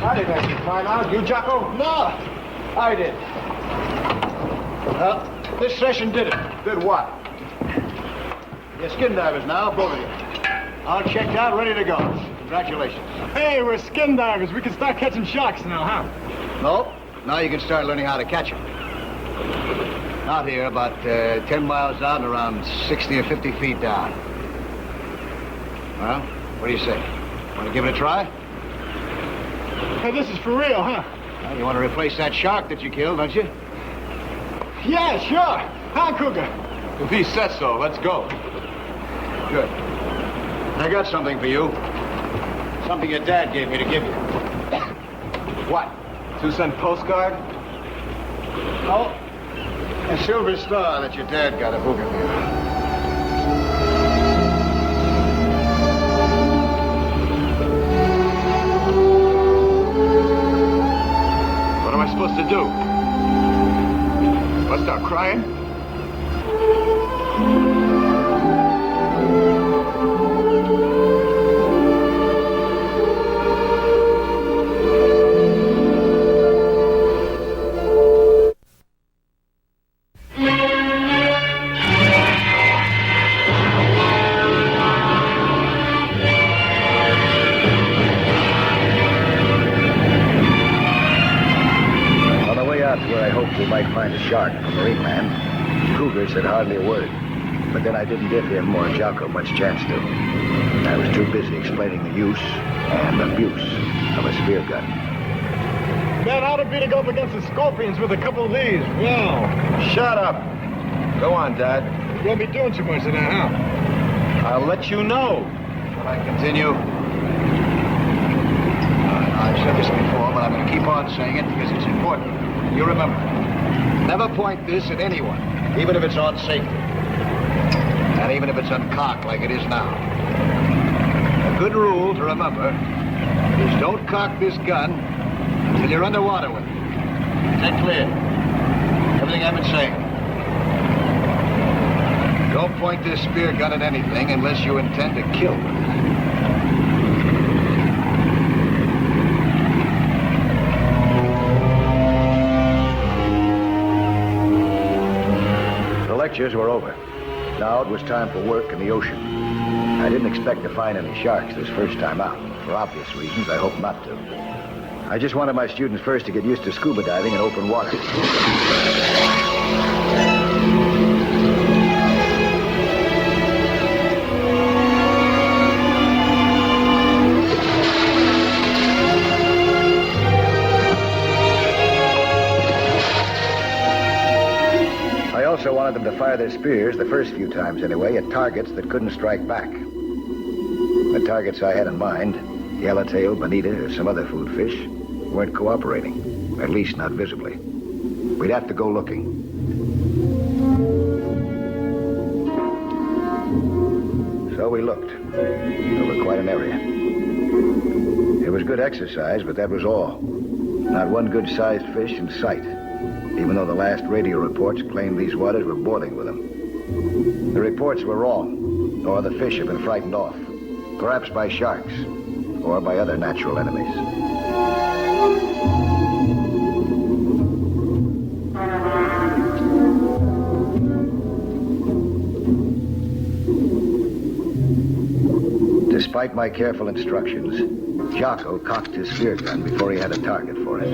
Speaker 24: I didn't actually find out. You, Jocko?
Speaker 12: No, I did. Well, this session did it.
Speaker 24: Did what?
Speaker 12: You're skin divers now, both of you. All checked out, ready to go. Congratulations.
Speaker 24: Hey, we're skin divers. We can start catching sharks now, huh?
Speaker 12: No, now you can start learning how to catch them. Out here, about 10 miles out and around 60 or 50 feet down. Well, what do you say? Want to give it a try?
Speaker 24: Hey, this is for real, huh?
Speaker 12: Well, you want to replace that shark that you killed, don't you?
Speaker 24: Yeah, sure. Huh, Cougar?
Speaker 12: If he says so, let's go. Good. I got something for you. Something your dad gave me to give you.
Speaker 24: What? 2-cent postcard?
Speaker 12: No. A silver star that your dad got a Bougainville.
Speaker 24: What am I supposed to do? Bust out crying?
Speaker 1: We might find a shark from Marine Man. Cougar said hardly a word. But then I didn't give him or Jocko much chance to. I was too busy explaining the use and abuse of a spear gun.
Speaker 24: Man, ought to be to go up against the scorpions with a couple of these. Wow.
Speaker 15: Shut up. Go on, Dad.
Speaker 24: You won't be doing too much of that, huh?
Speaker 15: I'll let you know.
Speaker 12: Shall I continue? I've said this before, but I'm going to keep on saying it because it's important. You remember, never point this at anyone, even if it's on safety. And even if it's uncocked like it is now. A good rule to remember is don't cock this gun until you're underwater with it. Is that clear? Everything I've been saying. Don't point this spear gun at anything unless you intend to kill with it. Lectures were over. Now it was time for work in the ocean. I didn't expect to find any sharks this first time out. For obvious reasons, I hope not to. I just wanted my students first to get used to scuba diving in open water. I also wanted them to fire their spears, the first few times anyway, at targets that couldn't strike back. The targets I had in mind, yellowtail, bonita, or some other food fish, weren't cooperating, at least not visibly. We'd have to go looking. So we looked over quite an area. It was good exercise, but that was all. Not one good-sized fish in sight, even though the last radio reports claimed these waters were boiling with them. The reports were wrong, or the fish had been frightened off, perhaps by sharks, or by other natural enemies.
Speaker 8: Despite my careful instructions, Jocko cocked his spear gun before he had a target for it.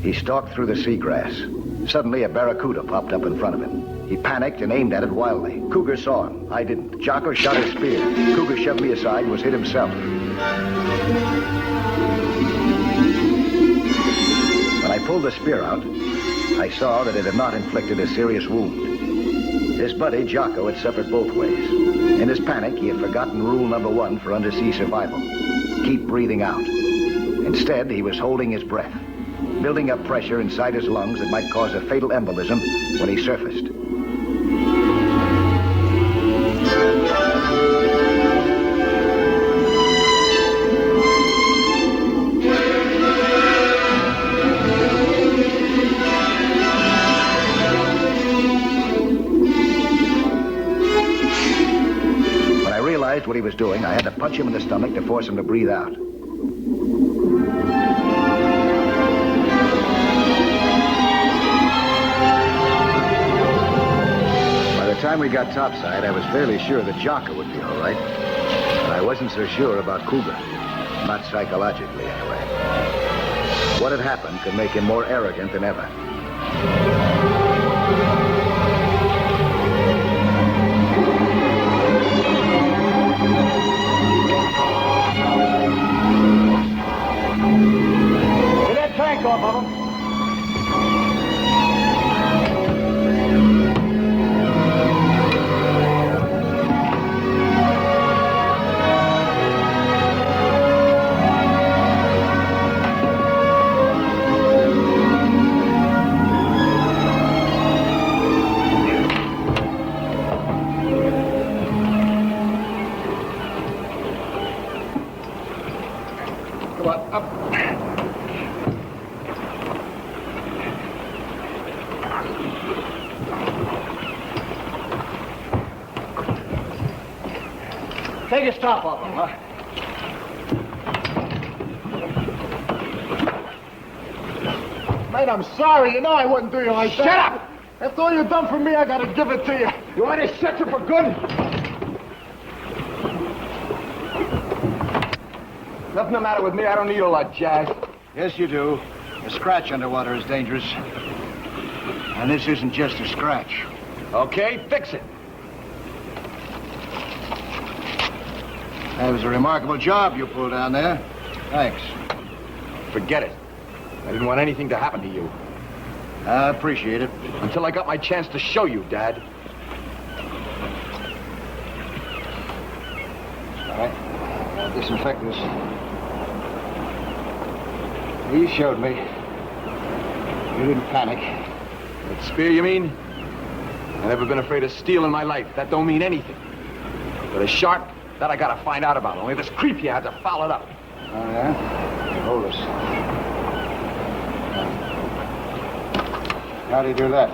Speaker 8: He stalked through the seagrass. Suddenly, a barracuda popped up in front of him. He panicked and aimed at it wildly. Cougar saw him. I didn't. Jocko shot his spear. Cougar shoved me aside and was hit himself. When I pulled the spear out, I saw that it had not inflicted a serious wound. His buddy, Jocko, had suffered both ways. In his panic, he had forgotten rule number 1 for undersea survival. Keep breathing out. Instead, he was holding his breath, building up pressure inside his lungs that might cause a fatal embolism when he surfaced. When I realized what he was doing, I had to punch him in the stomach to force him to breathe out. By the time we got topside, I was fairly sure that Jocko would be all right. But I wasn't so sure about Cougar. Not psychologically, anyway. What had happened could make him more arrogant than ever.
Speaker 17: Get that tank off of him. Take his top off him, huh? Mate, I'm sorry. You know I wouldn't do you like that. Shut up! After all you've done for me, I gotta give it to you. You want to shut you for good? Nothing the matter with me. I don't need all that jazz.
Speaker 8: Yes, you do. A scratch underwater is dangerous. And this isn't just a scratch.
Speaker 17: Okay, fix it.
Speaker 8: That was a remarkable job you pulled down there. Thanks.
Speaker 17: Forget it. I didn't want anything to happen to you.
Speaker 8: I appreciate it.
Speaker 17: Until I got my chance to show you, Dad.
Speaker 8: All right. I'll disinfect this. You showed me. You didn't panic.
Speaker 17: That spear, you mean? I've never been afraid of steel in my life. That don't mean anything. But a shark, that I gotta find out about. Only this creep you had to foul it up.
Speaker 8: Oh, yeah? Hold us. How do you do that?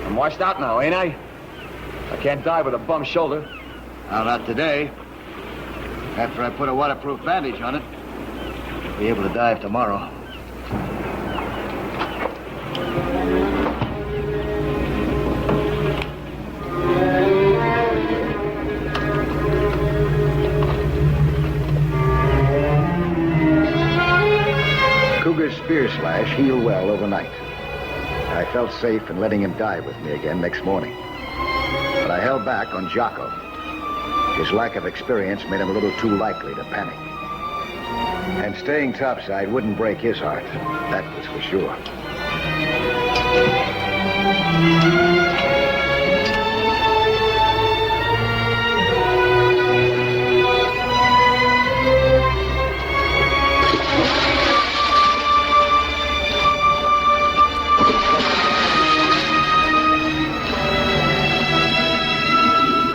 Speaker 17: I'm washed out now, ain't I? I can't dive with a bum shoulder.
Speaker 8: No, not today. After I put a waterproof bandage on it, I'll be able to dive tomorrow. Cougar's spear slash healed well overnight. I felt safe in letting him dive with me again next morning. But I held back on Jocko. His lack of experience made him a little too likely to panic. And staying topside wouldn't break his heart. That was for sure.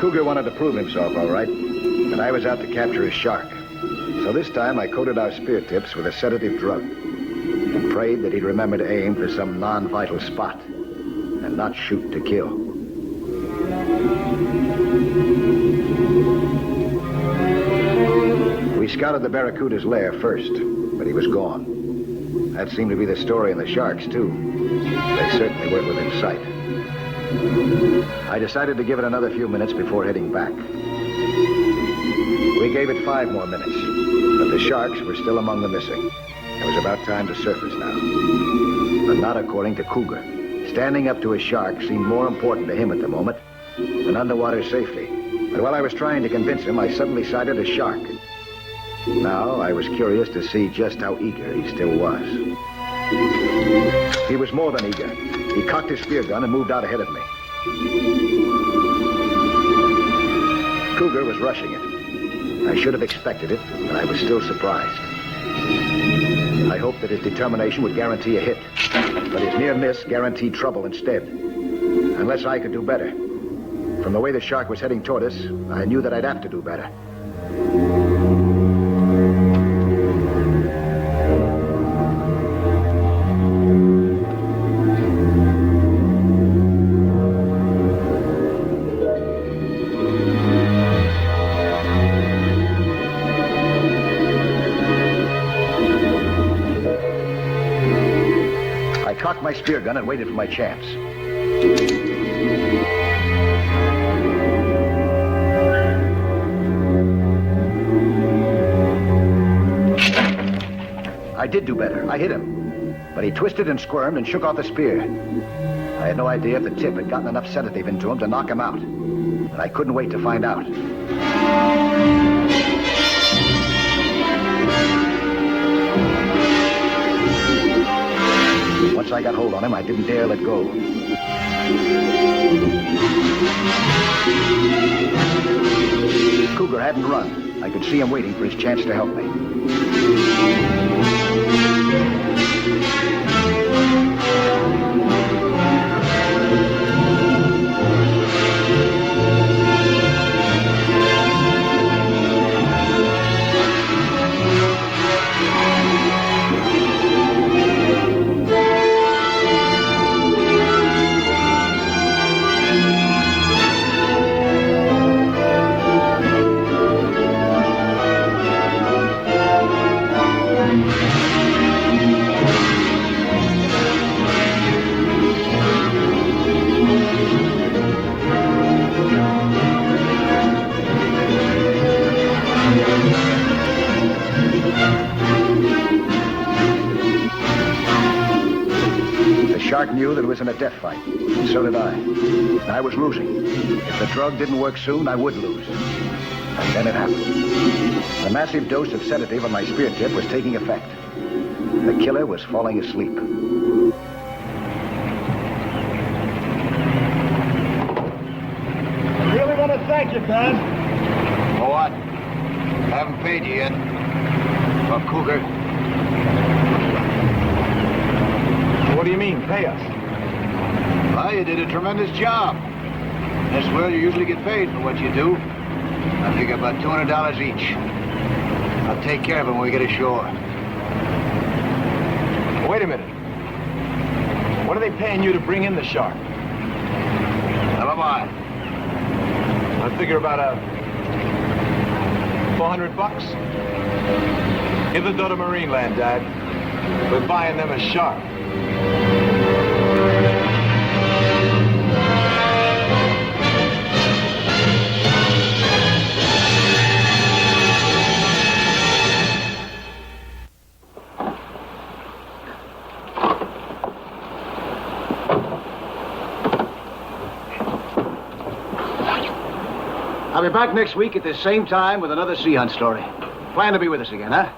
Speaker 8: Cougar wanted to prove himself, all right, but I was out to capture his shark.
Speaker 1: So this time I coated our spear tips with a sedative drug and prayed that he'd remember to aim for some non-vital spot and not shoot to kill. We scouted the Barracuda's lair first, but he was gone. That seemed to be the story in the Sharks, too. They certainly weren't within sight. I decided to give it another few minutes before heading back. We gave it 5 more minutes, but the Sharks were still among the missing. It was about time to surface now. But not according to Cougar. Standing up to a shark seemed more important to him at the moment than underwater safety. But while I was trying to convince him, I suddenly sighted a shark. Now, I was curious to see just how eager he still was. He was more than eager. He cocked his spear gun and moved out ahead of me. Cougar was rushing it. I should have expected it, but I was still surprised. I hoped that his determination would guarantee a hit, but his near miss guaranteed trouble instead. Unless I could do better. From the way the shark was heading toward us, I knew that I'd have to do better. I cocked my spear gun and waited for my chance. I did do better. I hit him. But he twisted and squirmed and shook off the spear. I had no idea if the tip had gotten enough sedative into him to knock him out. And I couldn't wait to find out. Once I got hold on him, I didn't dare let go. Cougar hadn't run. I could see him waiting for his chance to help me. The shark knew that it was in a death fight, and so did I. I was losing. If the drug didn't work soon, I would lose. And then it happened. The massive dose of sedative on my spear tip was taking effect. The killer was falling asleep.
Speaker 24: I really want to thank you, Don.
Speaker 8: For what? I haven't paid you yet. For Cougar.
Speaker 24: What do you mean, pay us?
Speaker 8: Well, you did a tremendous job. In this world, you usually get paid for what you do. I figure about $200 each. I'll take care of him when we get ashore.
Speaker 24: Wait a minute. What are they paying you to bring in the shark?
Speaker 8: Never mind.
Speaker 24: I figure about $400. Give the dough to Marineland, Dad. We're buying them a shark.
Speaker 8: I'll be back next week at the same time with another sea hunt story. Plan to be with us again, huh?